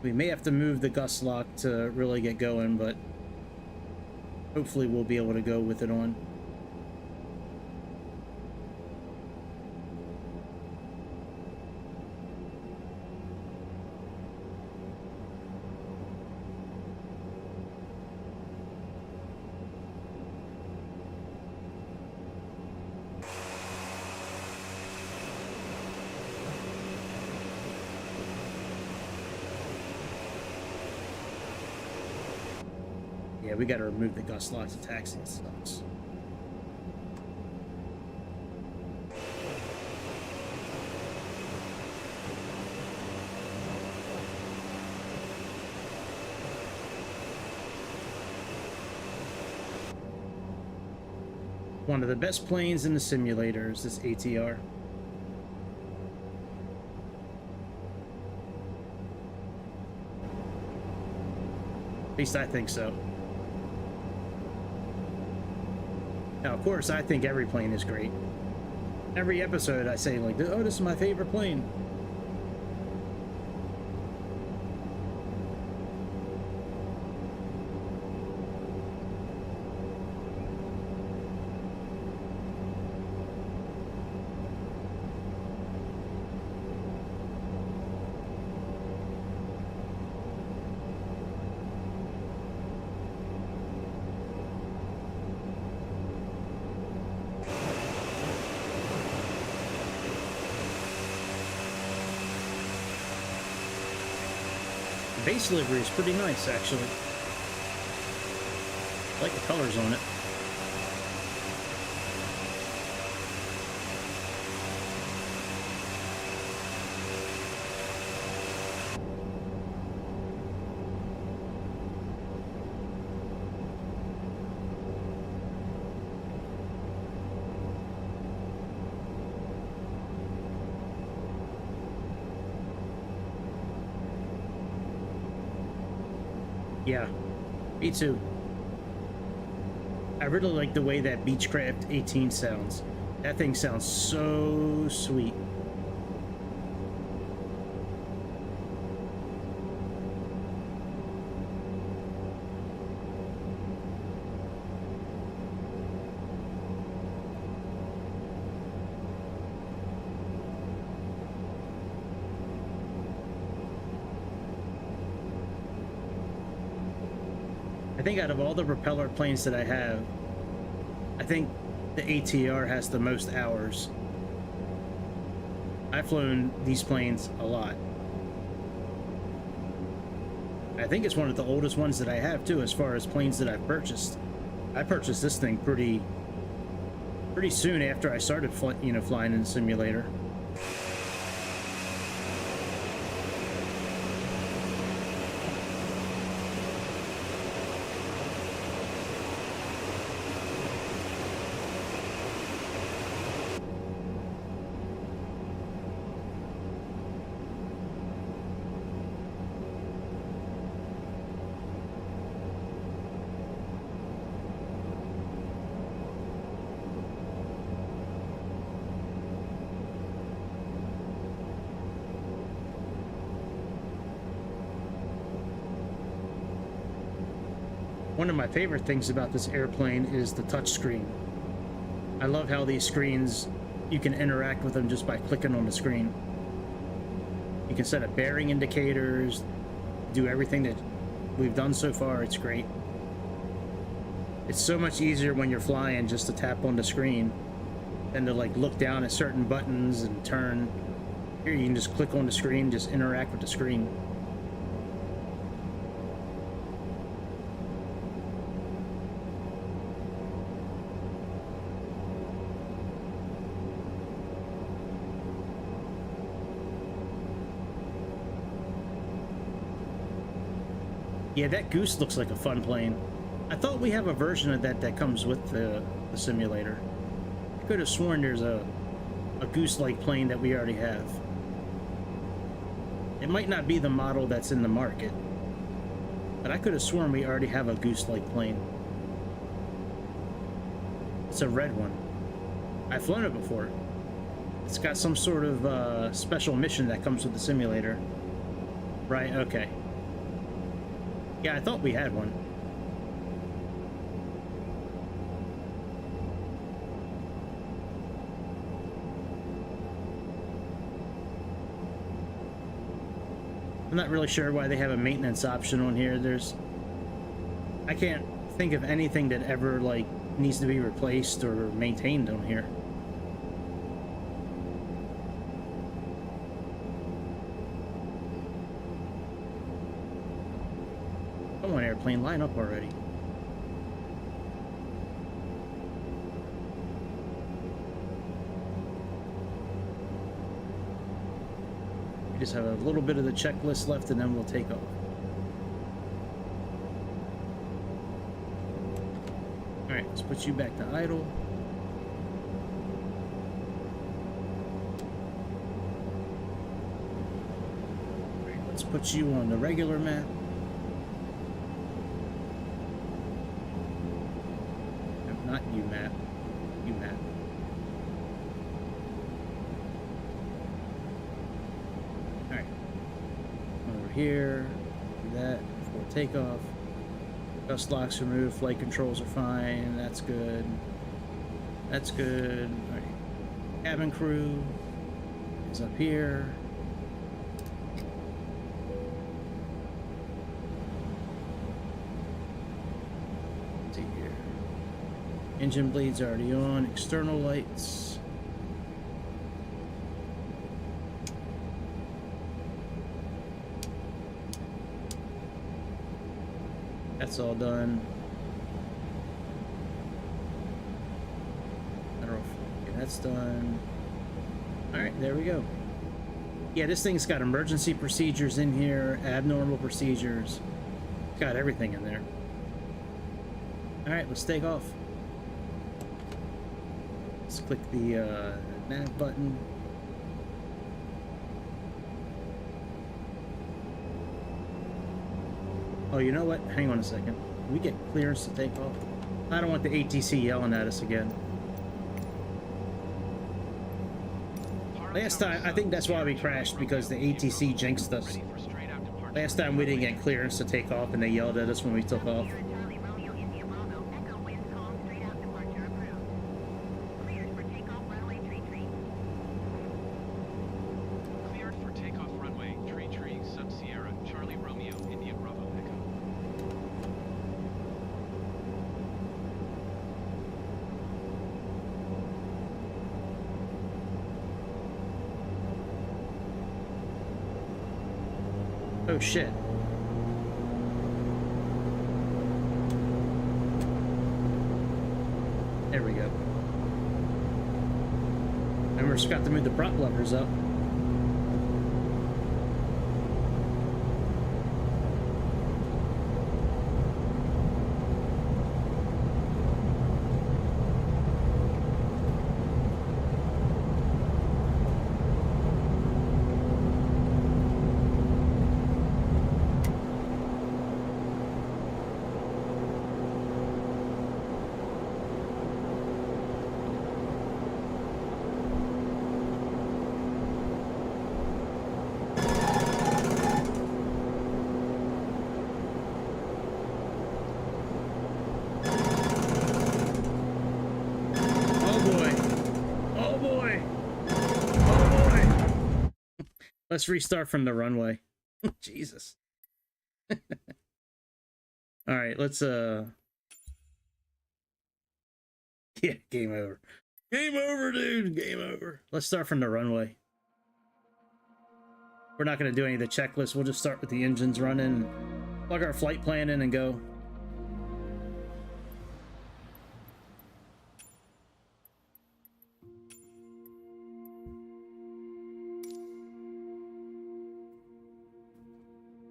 We may have to move the gust lock to really get going, but hopefully we'll be able to go with it on. Yeah, we gotta remove the gust lock to taxi. It sucks. One of the best planes in the simulators, this ATR. At least I think so. Now, of course, I think every plane is great. Every episode I say, like, oh, this is my favorite plane. The base livery is pretty nice, actually. I like the colors on it. Yeah, me too. I really like the way that Beechcraft 18 sounds. That thing sounds so sweet. I think out of all the propeller planes that I have, I think the ATR has the most hours. I've flown these planes a lot. I think it's one of the oldest ones that I have too, as far as planes that I've purchased. I purchased this thing pretty soon after I started flying in the simulator. One of my favorite things about this airplane is the touchscreen. I love how these screens, you can interact with them just by clicking on the screen. You can set up bearing indicators, do everything that we've done so far. It's great. It's so much easier when you're flying just to tap on the screen than to like look down at certain buttons and turn. Here you can just click on the screen, just interact with the screen. Yeah, that Goose looks like a fun plane. I thought we have a version of that that comes with the simulator. I could have sworn there's a a goose-like plane that we already have. It might not be the model that's in the market, but I could have sworn we already have a goose-like plane. It's a red one. I've flown it before. It's got some sort of special mission that comes with the simulator. Right, okay. Yeah, I thought we had one. I'm not really sure why they have a maintenance option on here. I can't think of anything that ever, like, needs to be replaced or maintained on here. Come on, airplane, line up already. We just have a little bit of the checklist left and then we'll take off. Alright, let's put you back to idle. Alright, let's put you on the regular map. No, not you map. You map. Alright. Over here. Do that before takeoff. Dust locks removed, flight controls are fine, that's good. That's good. Alright. Cabin crew is up here. Let's see here. Engine bleeds already on, external lights. That's all done. Okay, that's done. Alright, there we go. Yeah, this thing's got emergency procedures in here, abnormal procedures. It's got everything in there. Alright, let's take off. Let's click the nav button. Oh, you know what? Hang on a second. Can we get clearance to take off? I don't want the ATC yelling at us again. Last time, I think that's why we crashed, because the ATC jinxed us. Last time we didn't get clearance to take off and they yelled at us when we took off. Charlie Romeo India Bravo Echo wind calm straight out departure approved. Cleared for takeoff runway tree tree. Cleared for takeoff runway, tree tree, sub Sierra, Charlie Romeo, India Bravo Echo. Oh shit. There we go. And we're just got to move the prop levers up. Let's restart from the runway. Jesus. All right, let's yeah, game over. Game over, dude. Game over. Let's start from the runway. We're not going to do any of the checklists. We'll just start with the engines running, plug our flight plan in and go.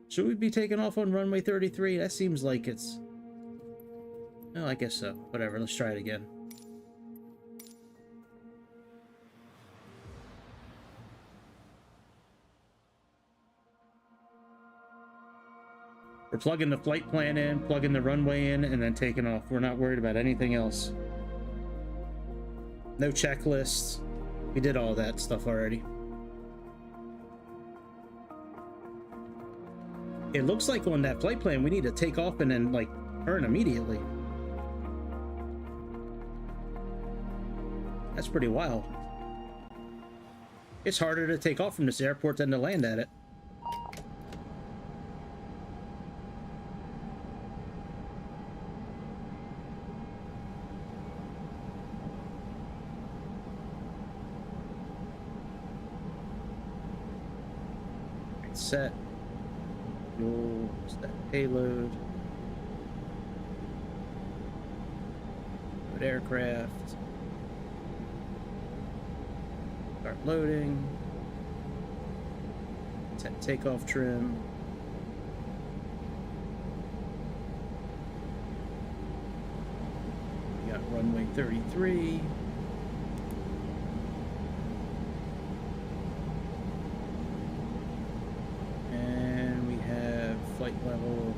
Should we be taking off on runway 33? That seems like it's... Oh, I guess so. Whatever, let's try it again. plugging the flight plan in, plugging the runway in, and then taking off. We're not worried about anything else. No checklists. We did all that stuff already. It looks like on that flight plan, we need to take off and then, like, turn immediately. That's pretty wild. It's harder to take off from this airport than to land at it. Set. Fuel, set payload. Load aircraft. Start loading. Set takeoff trim. We got runway 33. Flight level.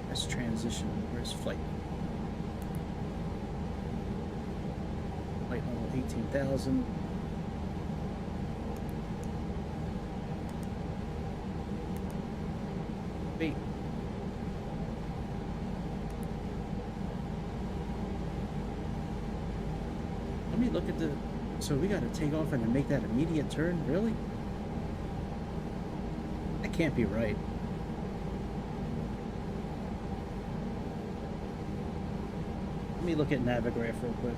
Let's transition. Where's flight? Flight level 18,000. Wait. Let me look at the. So we got to take off and then make that immediate turn? Really? Can't be right. Let me look at Navigraph real quick.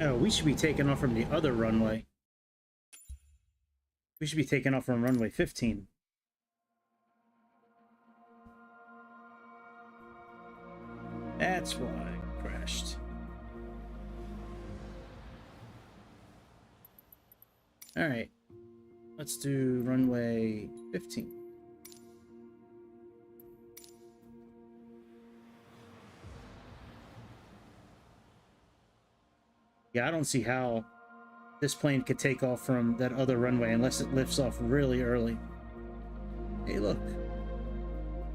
Oh, we should be taking off from the other runway. We should be taking off from runway 15. That's why I crashed. Alright. Let's do runway 15. Yeah, I don't see how this plane could take off from that other runway unless it lifts off really early. Hey, look.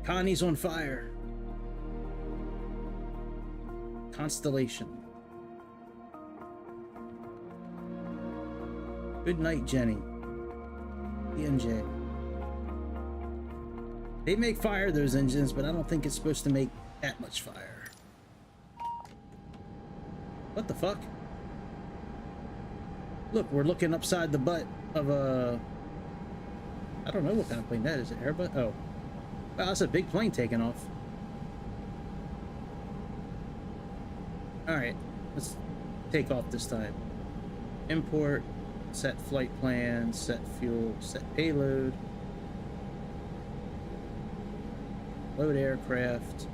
Connie's on fire. Constellation. Good night, Jenny. PNJ. They make fire, those engines, but I don't think it's supposed to make that much fire. What the fuck? Look, we're looking upside the butt of a... I don't know what kind of plane that is. An Airbus? Oh. Wow, that's a big plane taking off. Alright, let's take off this time. Import, set flight plan, set fuel, set payload. Load aircraft.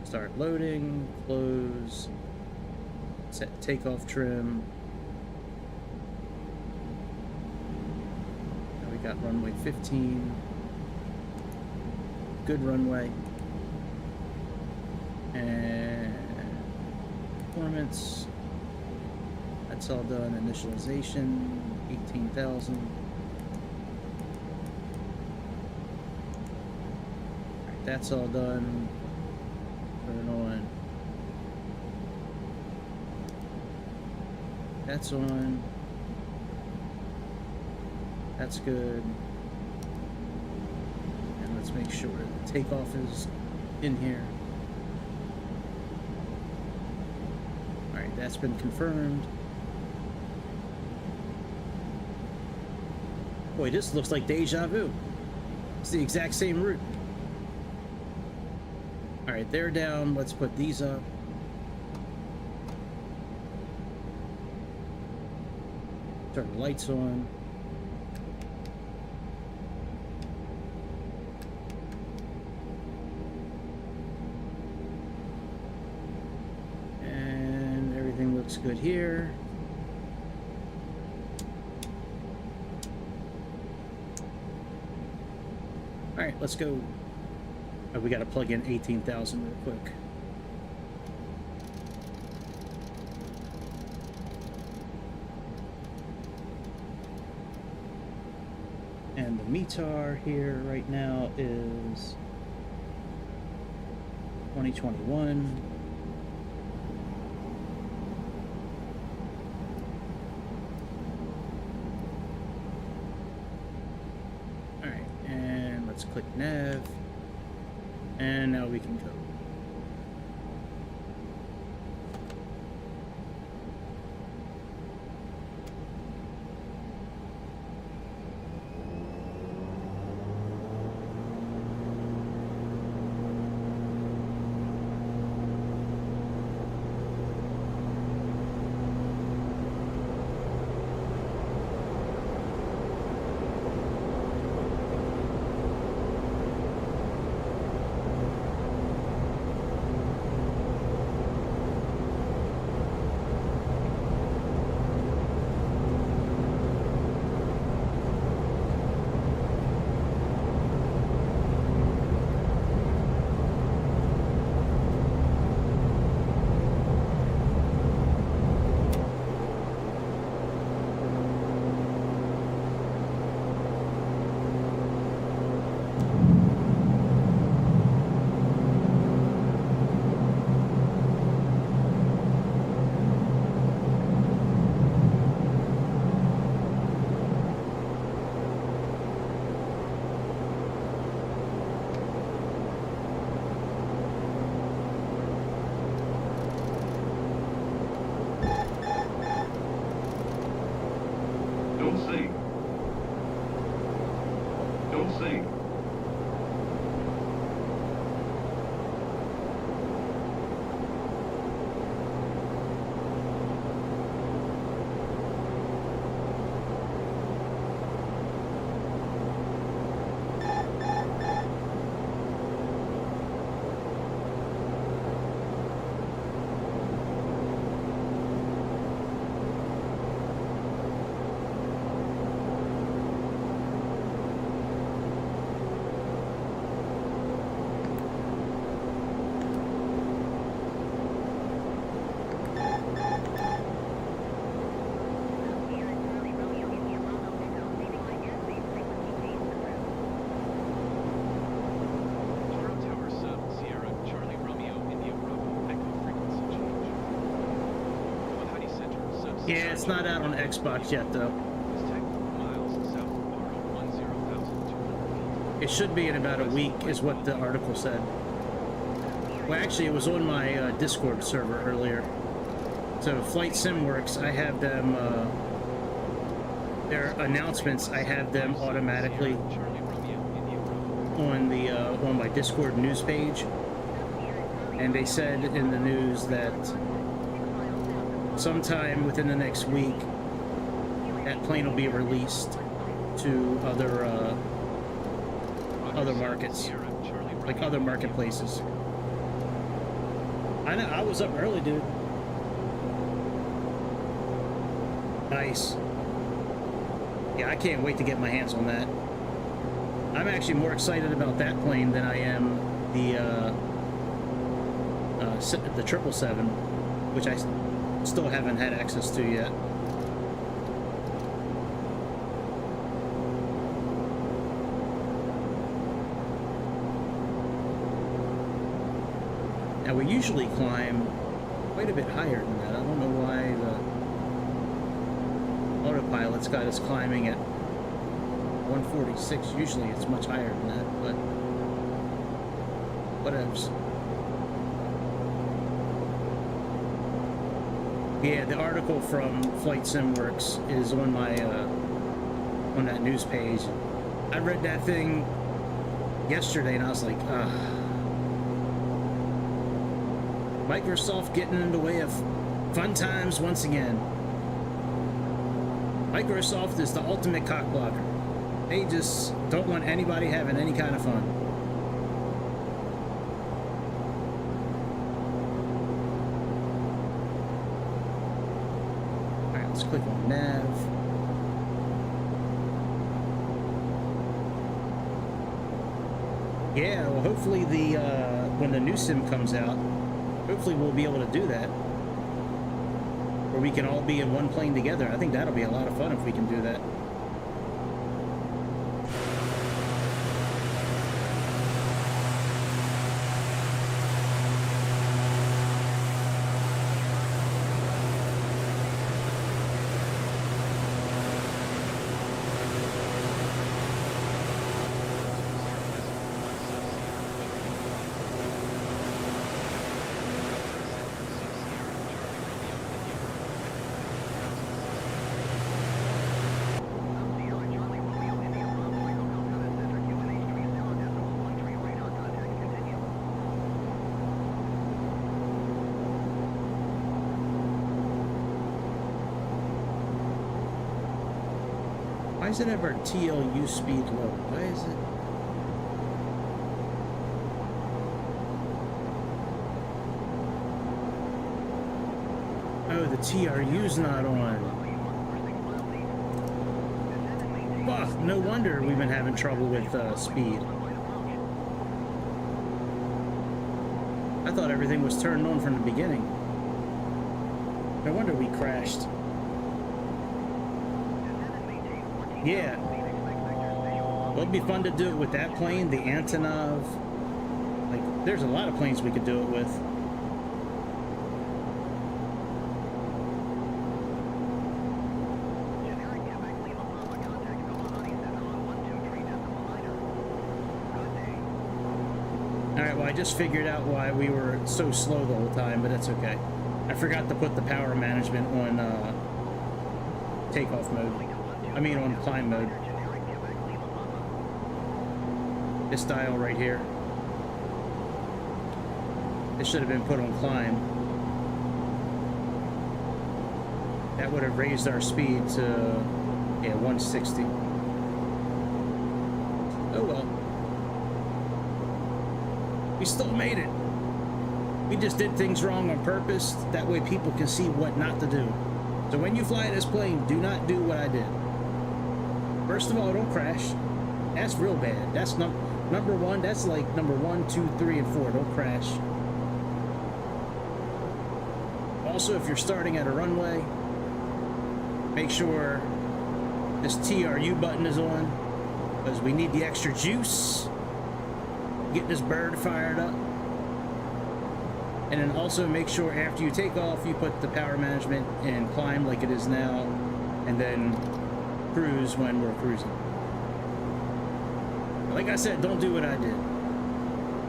Start loading, close. Set takeoff trim. Now we got runway 15. Good runway. And performance. That's all done. Initialization, 18,000. Alright, that's all done. Turn on. That's on. That's good. And let's make sure the takeoff is in here. Alright, that's been confirmed. Boy, this looks like deja vu. It's the exact same route. Alright, they're down. Let's put these up. Turn the lights on. Looks good here. All right, let's go. Oh, we got to plug in 18,000 real quick. And the METAR here right now is 2021. All right, and let's click nav. And now we can go. Yeah, it's not out on Xbox yet, though. It should be in about a week, is what the article said. Well, actually, it was on my Discord server earlier. So, Flight SimWorks, I have them, their announcements, I have them automatically on the on my Discord news page. And they said in the news that sometime within the next week, that plane will be released to other markets, like other marketplaces. I know, I was up early, dude. Nice. Yeah, I can't wait to get my hands on that. I'm actually more excited about that plane than I am the 777, which I still haven't had access to yet. Now we usually climb quite a bit higher than that. I don't know why the autopilot's got us climbing at 146. Usually it's much higher than that, but whatevs. Yeah, the article from Flight SimWorks is on my on that news page. I read that thing yesterday and I was like, Microsoft getting in the way of fun times once again. Microsoft is the ultimate cock blocker. They just don't want anybody having any kind of fun. Click on nav. Yeah, well, hopefully the when the new sim comes out, hopefully we'll be able to do that, where we can all be in one plane together. I think that'll be a lot of fun if we can do that. Why does it have our TLU speed low? Why is it? Oh, the TRU's not on. Fuck, no wonder we've been having trouble with speed. I thought everything was turned on from the beginning. No wonder we crashed. Yeah. Well, it'd be fun to do it with that plane, the Antonov. Like, there's a lot of planes we could do it with. Alright, well, I just figured out why we were so slow the whole time, but that's okay. I forgot to put the power management on takeoff mode. I mean on climb mode. This dial right here. It should have been put on climb. That would have raised our speed to, yeah, 160. Oh well. We still made it. We just did things wrong on purpose. That way people can see what not to do. So when you fly this plane, do not do what I did. First of all, don't crash. That's real bad. That's number one. That's like number 1, 2, 3, and 4. Don't crash. Also, if you're starting at a runway, make sure this TRU button is on, because we need the extra juice. Get this bird fired up. And then also make sure after you take off, you put the power management in climb like it is now, and then cruise when we're cruising. Like I said, don't do what I did.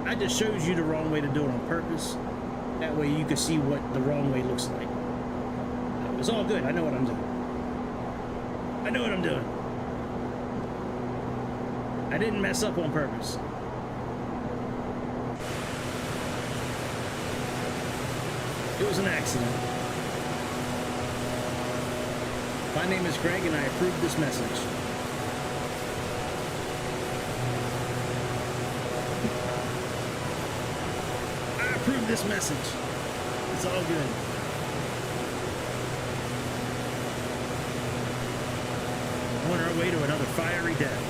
I just showed you the wrong way to do it on purpose. That way you can see what the wrong way looks like. It's all good. I know what I'm doing. I know what I'm doing. I didn't mess up on purpose. It was an accident. My name is Greg and I approve this message. I approve this message. It's all good. On our way to another fiery death.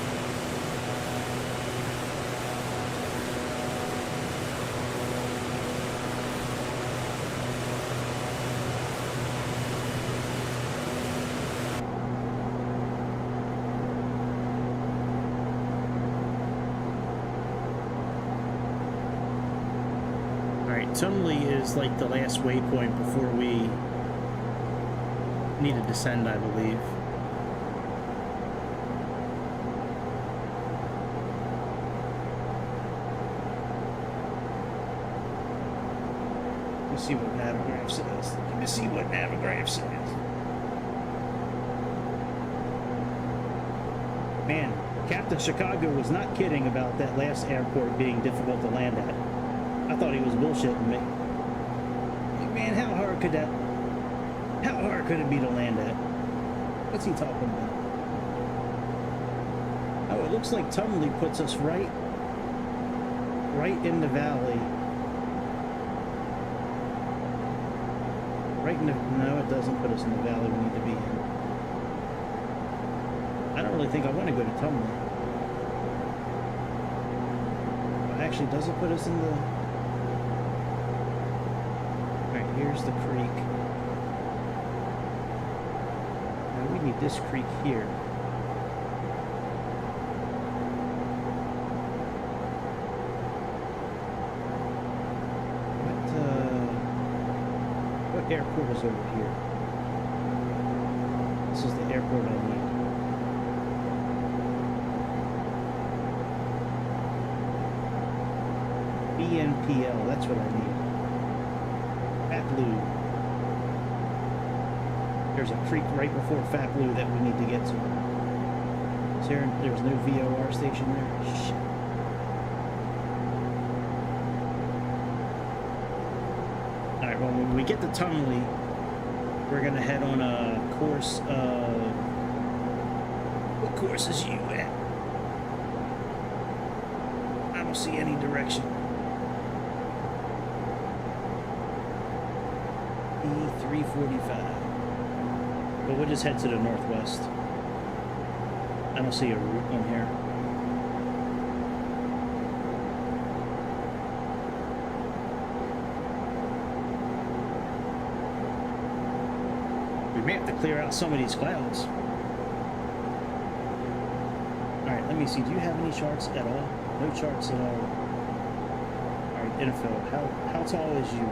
Tumley is like the last waypoint before we need to descend, I believe. Let me see what Navigramp says. Let me see what Navigramp says. Man, Captain Chicago was not kidding about that last airport being difficult to land at. I thought he was bullshitting me. Like, man, how hard could it be to land at? What's he talking about? Oh, it looks like Tumley puts us right in the valley. Right in the... No, it doesn't put us in the valley we need to be in. I don't really think I want to go to Tumley. Actually, does it put us in the... Alright, here's the creek. Now we need this creek here. What airport is over here? This is the airport I need. BNPL, that's what I need. Fatlu. There's a creek right before Fatlu that we need to get to. Is there's no VOR station there? Shit. Alright, well, when we get to Tumley, we're going to head on a course of... What course is you at? I don't see any direction. E345. But we'll just head to the northwest. I don't see a route on here. We may have to clear out some of these clouds. Alright, let me see. Do you have any charts at all? No charts at all. Alright, info. How tall is you?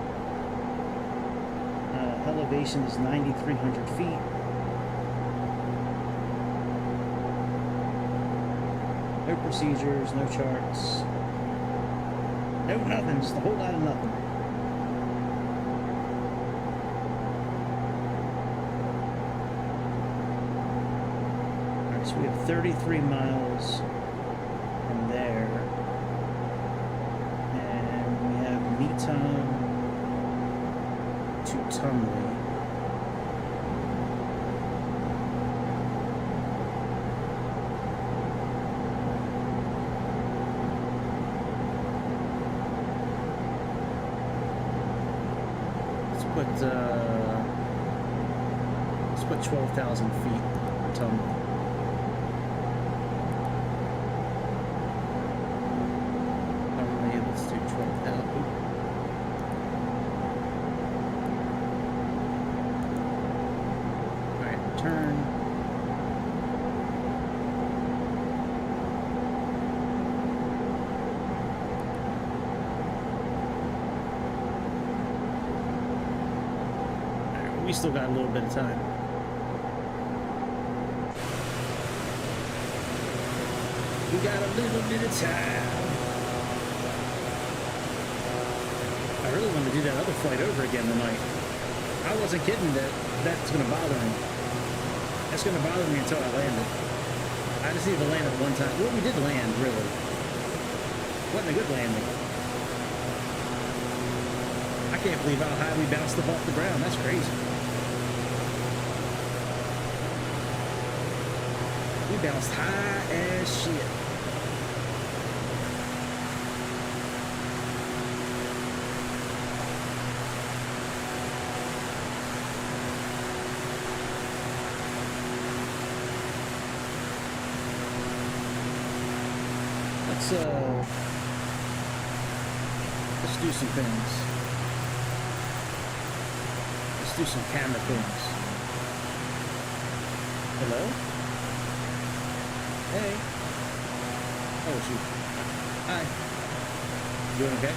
Elevation is 9,300 feet. No procedures, no charts. No nothing, just a whole lot of nothing. Alright, so we have 33 miles from there. And we have Meton to Tumley. Let's put 12,000 feet for Tumley. Let's do 12,000. Turn. Right, we still got a little bit of time. We got a little bit of time. I really want to do that other flight over again tonight. I wasn't kidding that that's going to bother me. That's going to bother me until I land it. I just need to land it one time. Well, we did land, really. Wasn't a good landing. I can't believe how high we bounced up off the ground. That's crazy. We bounced high as shit. Let's do some things. Let's do some camera things. Hello? Hey. Oh, shoot. Hi. Doing okay?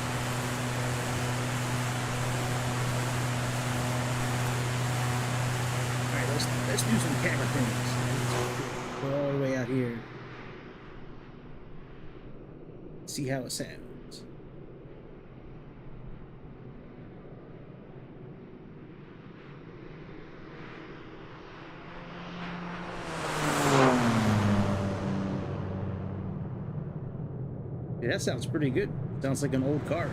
Alright, let's do some camera things. Go all the way out here. See how it sounds. Yeah, that sounds pretty good. Sounds like an old car.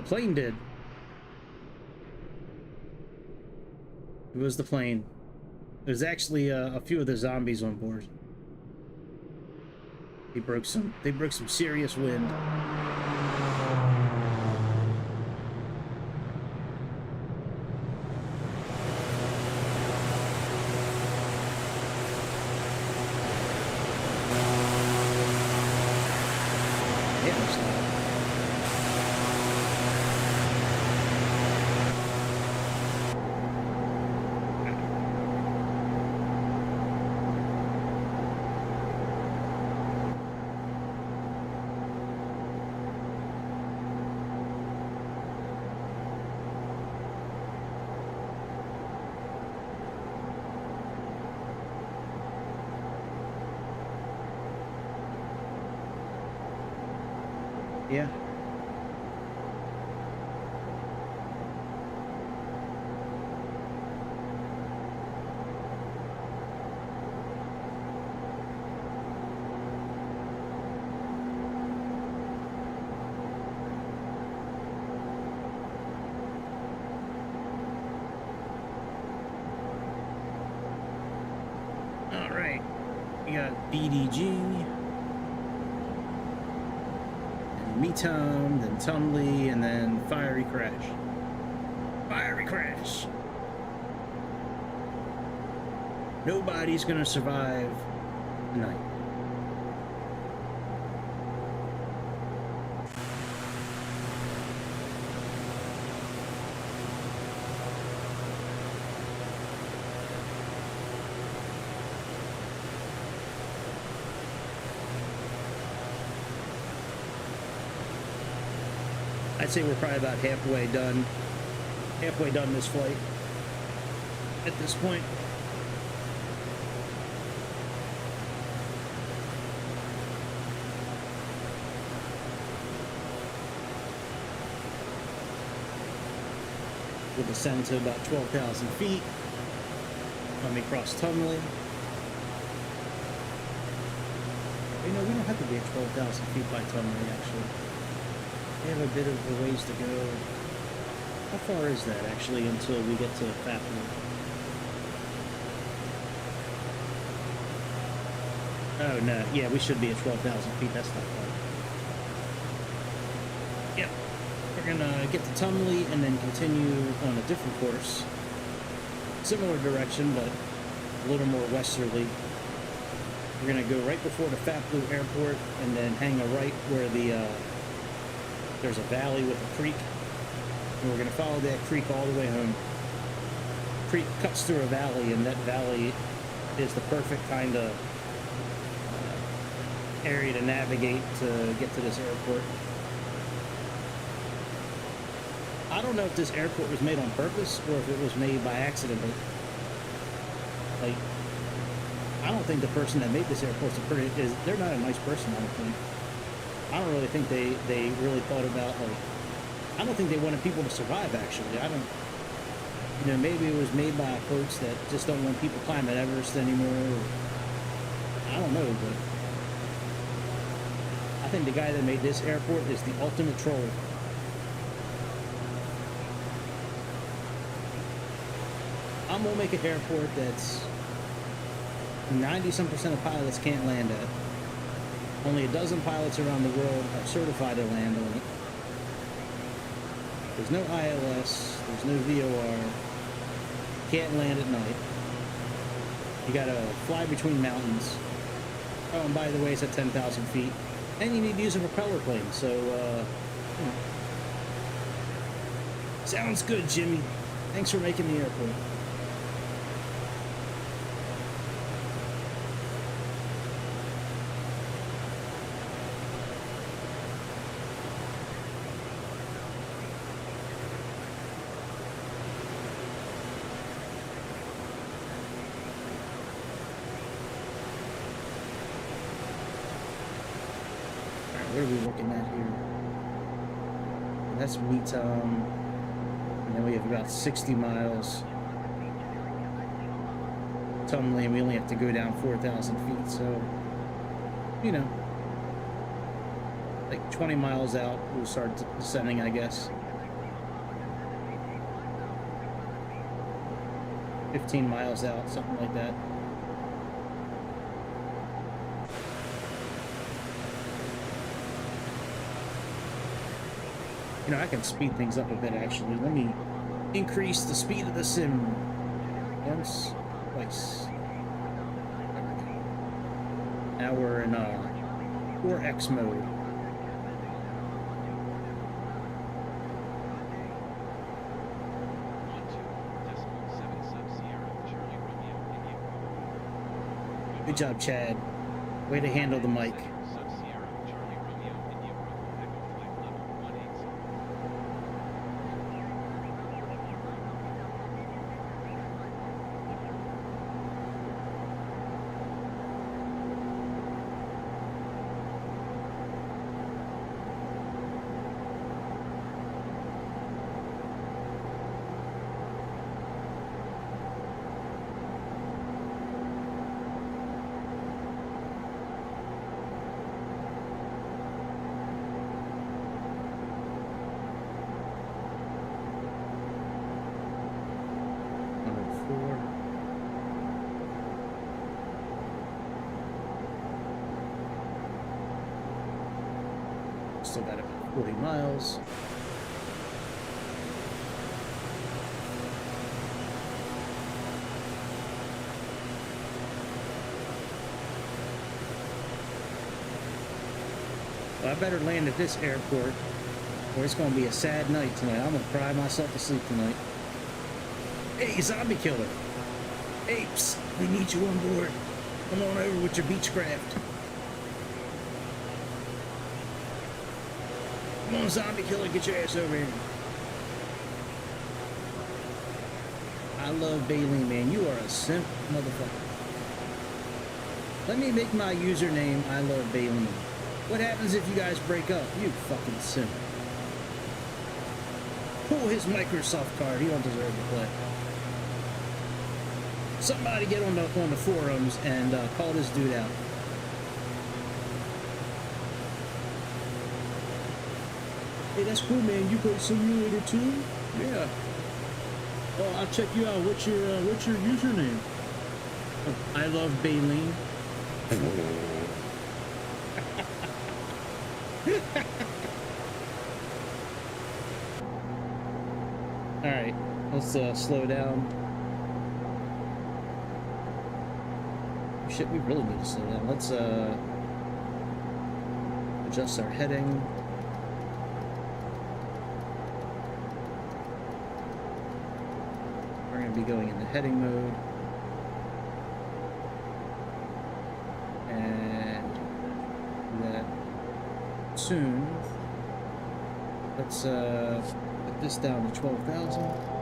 plane did. It was the plane. There's actually a few of the zombies on board. They broke some serious wind. Yeah. All right. We got BDG. Metom, then Tumley, and then Fiery Crash. Fiery Crash! Nobody's gonna survive the night. I'd say we're probably about halfway done this flight at this point. We'll descend to about 12,000 feet when we cross Tumley. You know, we don't have to be at 12,000 feet by Tumley, actually. We have a bit of a ways to go. How far is that, actually, until we get to Vqpr? Oh, no. Yeah, we should be at 12,000 feet. That's not far. Yep. We're going to get to Tumley and then continue on a different course. Similar direction, but a little more westerly. We're going to go right before the Vqpr Airport and then hang a right where the there's a valley with a creek, and we're going to follow that creek all the way home. The creek cuts through a valley, and that valley is the perfect kind of area to navigate to get to this airport. I don't know if this airport was made on purpose or if it was made by accident, but like, I don't think the person that made this airport they're not a nice person, I don't think. I don't really think they really thought about, like, I don't think they wanted people to survive, actually. I don't, you know, maybe it was made by folks that just don't want people climbing Everest anymore. I don't know, but I think the guy that made this airport is the ultimate troll. I'm gonna make an airport that's 90-some% of pilots can't land at. Only a dozen pilots around the world are certified to land on it. There's no ILS, there's no VOR, can't land at night. You gotta fly between mountains. Oh, and by the way, it's at 10,000 feet. And you need to use a propeller plane, so, sounds good, Jimmy. Thanks for making the airport. What are we looking at here? That's Metom. And then we have about 60 miles. Tumley, and we only have to go down 4,000 feet, so, you know, like 20 miles out, we'll start descending, I guess. 15 miles out, something like that. You know, I can speed things up a bit, actually. Let me increase the speed of the sim once, twice. Now we're in 4X mode. Good job, Chad. Way to handle the mic. Still got about 40 miles. Well, I better land at this airport, or it's going to be a sad night tonight. I'm going to cry myself to sleep tonight. Hey, zombie killer! Hey, psst, we need you on board. Come on over with your Beechcraft. Come on, zombie killer, get your ass over here. I love Baleen, man. You are a simp motherfucker. Let me make my username I love Baleen. What happens if you guys break up? You fucking simp. Pull his Microsoft card. He don't deserve to play. Somebody get on the forums and call this dude out. Hey, that's cool, man. You play simulator too? Yeah. Well, I'll check you out. What's your username? Oh, I love Baleen. All right, let's slow down. Shit, we really need to slow down. Let's adjust our heading. We're going to be going into heading mode. And do that soon. Let's put this down to 12,000.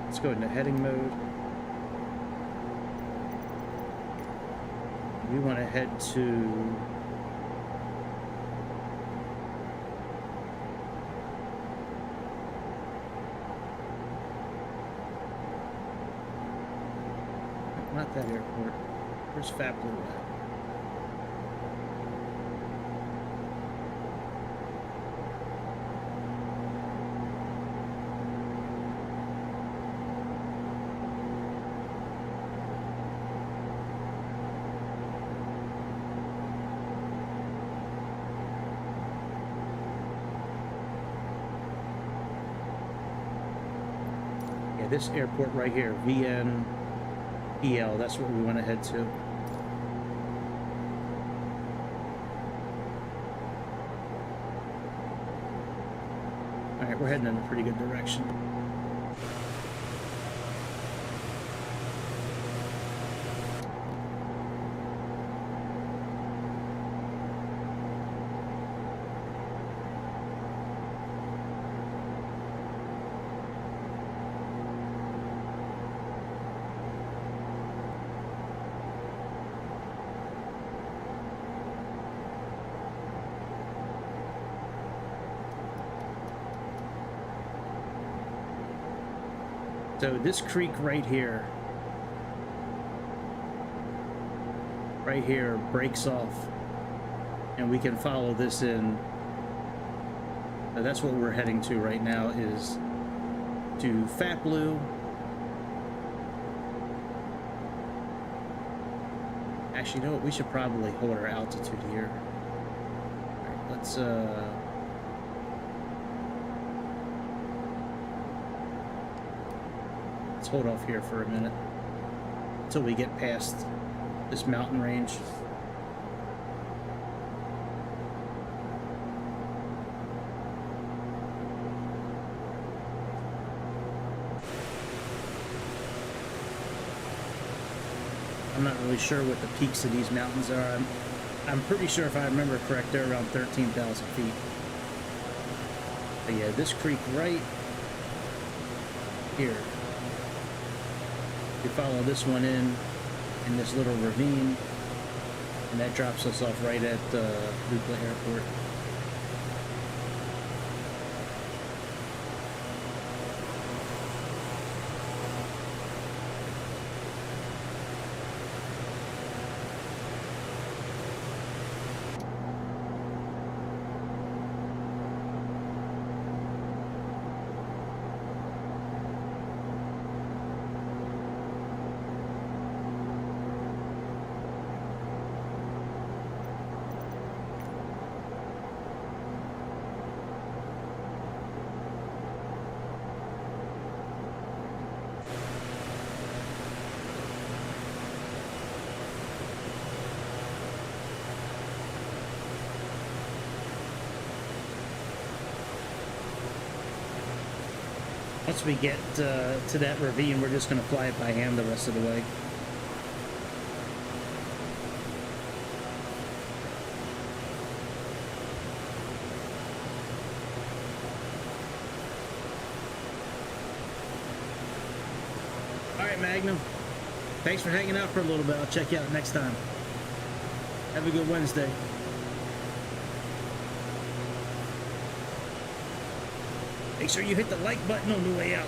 Let's go into heading mode. We want to head to not that airport. Where's Vqpr at? This airport right here, Vnlk, that's what we want to head to. Alright, we're heading in a pretty good direction. So this creek right here breaks off, and we can follow this in. So that's what we're heading to right now, is to Vqpr. Actually, you know what? We should probably hold our altitude here. All right, let's hold off here for a minute until we get past this mountain range. I'm not really sure what the peaks of these mountains are. I'm pretty sure, if I remember correct, they're around 13,000 feet. But yeah, this creek right here, you follow this one in this little ravine, and that drops us off right at Lukla Airport. Once we get to that ravine, we're just going to fly it by hand the rest of the way. All right, Magnum. Thanks for hanging out for a little bit. I'll check you out next time. Have a good Wednesday. Make sure you hit the like button on the way out.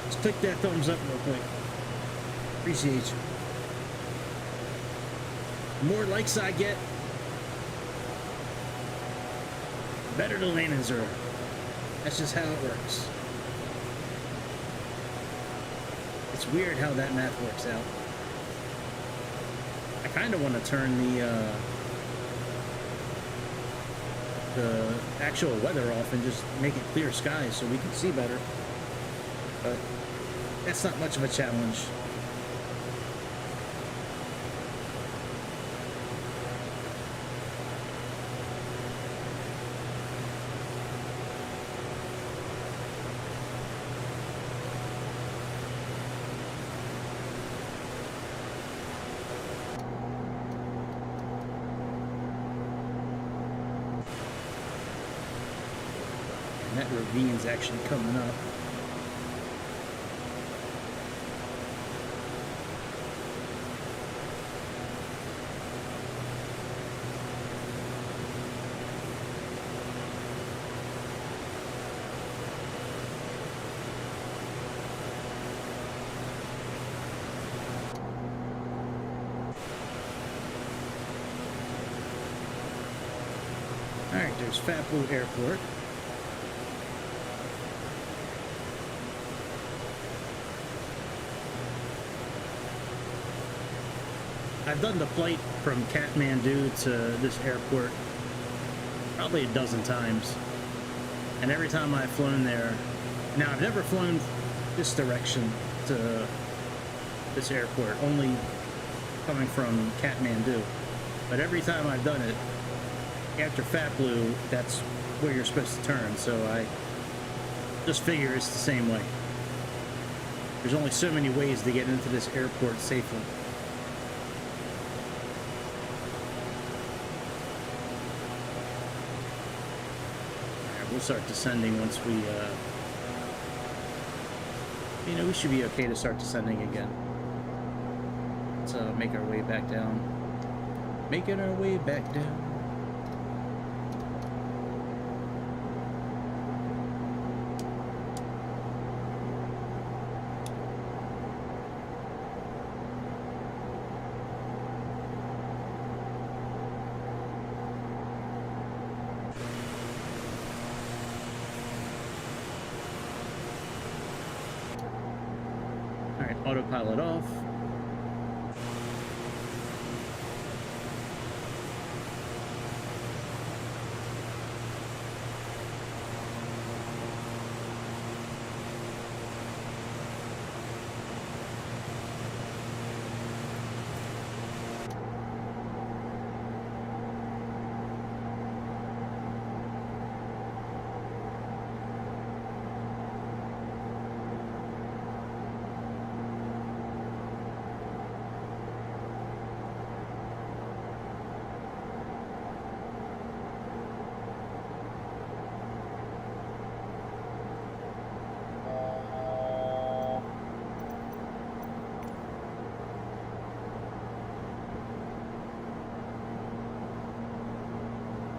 Just click that thumbs up real quick. Appreciate you. The more likes I get, the better the landings are. That's just how it works. It's weird how that math works out. I kind of want to turn the actual weather off and just make it clear skies so we can see better, but that's not much of a challenge. That ravine's actually coming up. All right, there's Khumbu Airport. I've done the flight from Kathmandu to this airport probably a dozen times, and every time I've flown there, now I've never flown this direction to this airport, only coming from Kathmandu, but every time I've done it, after Vqpr, that's where you're supposed to turn, so I just figure it's the same way. There's only so many ways to get into this airport safely. We'll start descending once we, you know, we should be okay to start descending again. Let's make our way back down. Making our way back down. Autopilot off.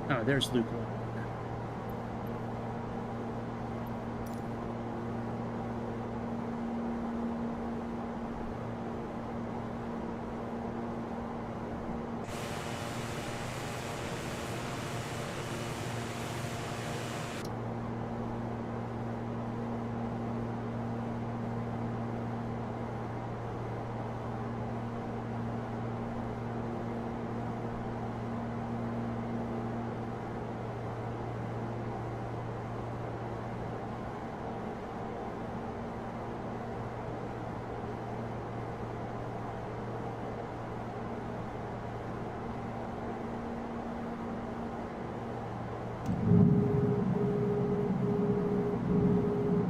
Oh, there's Lukla.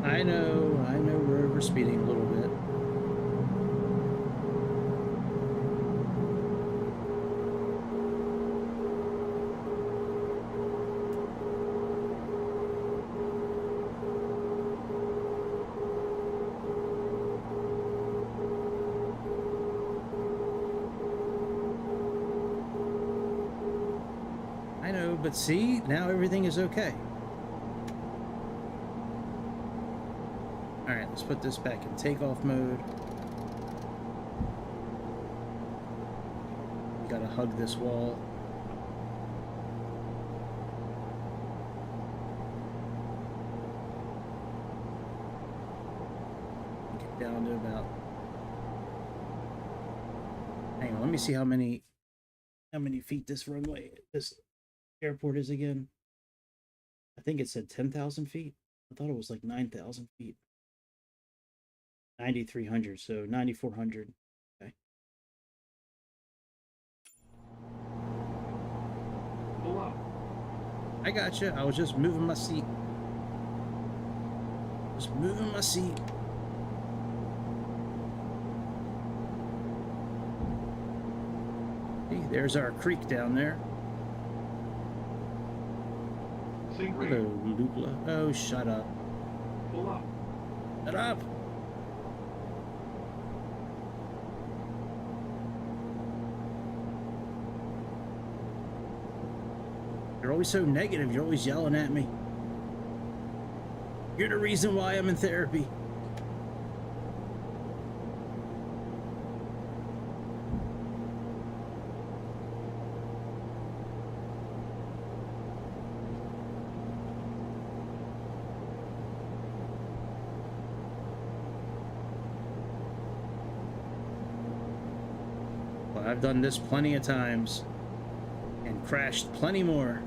I know we're overspeeding a little bit. I know, but see, now everything is okay. Alright, let's put this back in takeoff mode. We gotta hug this wall. Get down to about... Hang on, let me see how many feet this runway, this airport is again. I think it said 10,000 feet. I thought it was like 9,000 feet. 9,300, so 9,400. Okay. Hello. I got you. I was just moving my seat. Just moving my seat. See, there's our creek down there. Hello, Lukla. Oh, shut up. Hello. Shut up. You're always so negative. You're always yelling at me. You're the reason why I'm in therapy. Well, I've done this plenty of times and crashed plenty more.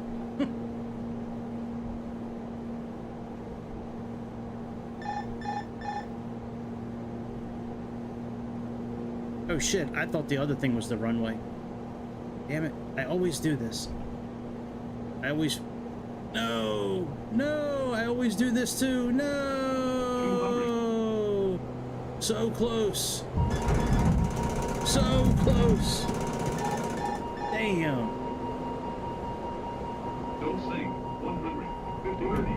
Oh shit, I thought the other thing was the runway. Damn it, I always do this. I always... No! No! I always do this too! No! So close! So close! Damn! Don't sing. 150 ready.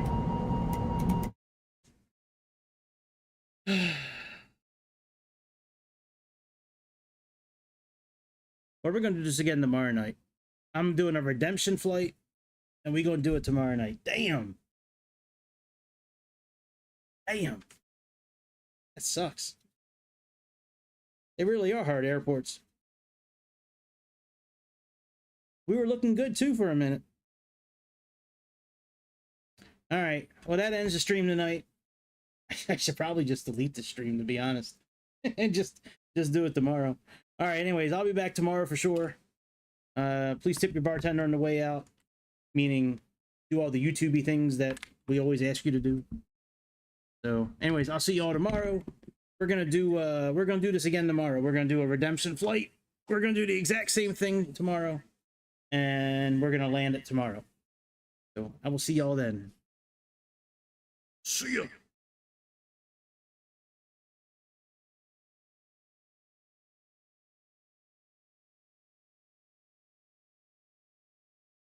Well, we're going to do this again tomorrow night. I'm doing a redemption flight, and we're going to do it tomorrow night. Damn. Damn. That sucks. They really are hard airports. We were looking good, too, for a minute. All right. Well, that ends the stream tonight. I should probably just delete the stream, to be honest. and just do it tomorrow. All right. Anyways, I'll be back tomorrow for sure. Please tip your bartender on the way out, meaning do all the YouTubey things that we always ask you to do. So, anyways, I'll see you all tomorrow. We're gonna do this again tomorrow. We're gonna do a redemption flight. We're gonna do the exact same thing tomorrow, and we're gonna land it tomorrow. So I will see y'all then. See ya.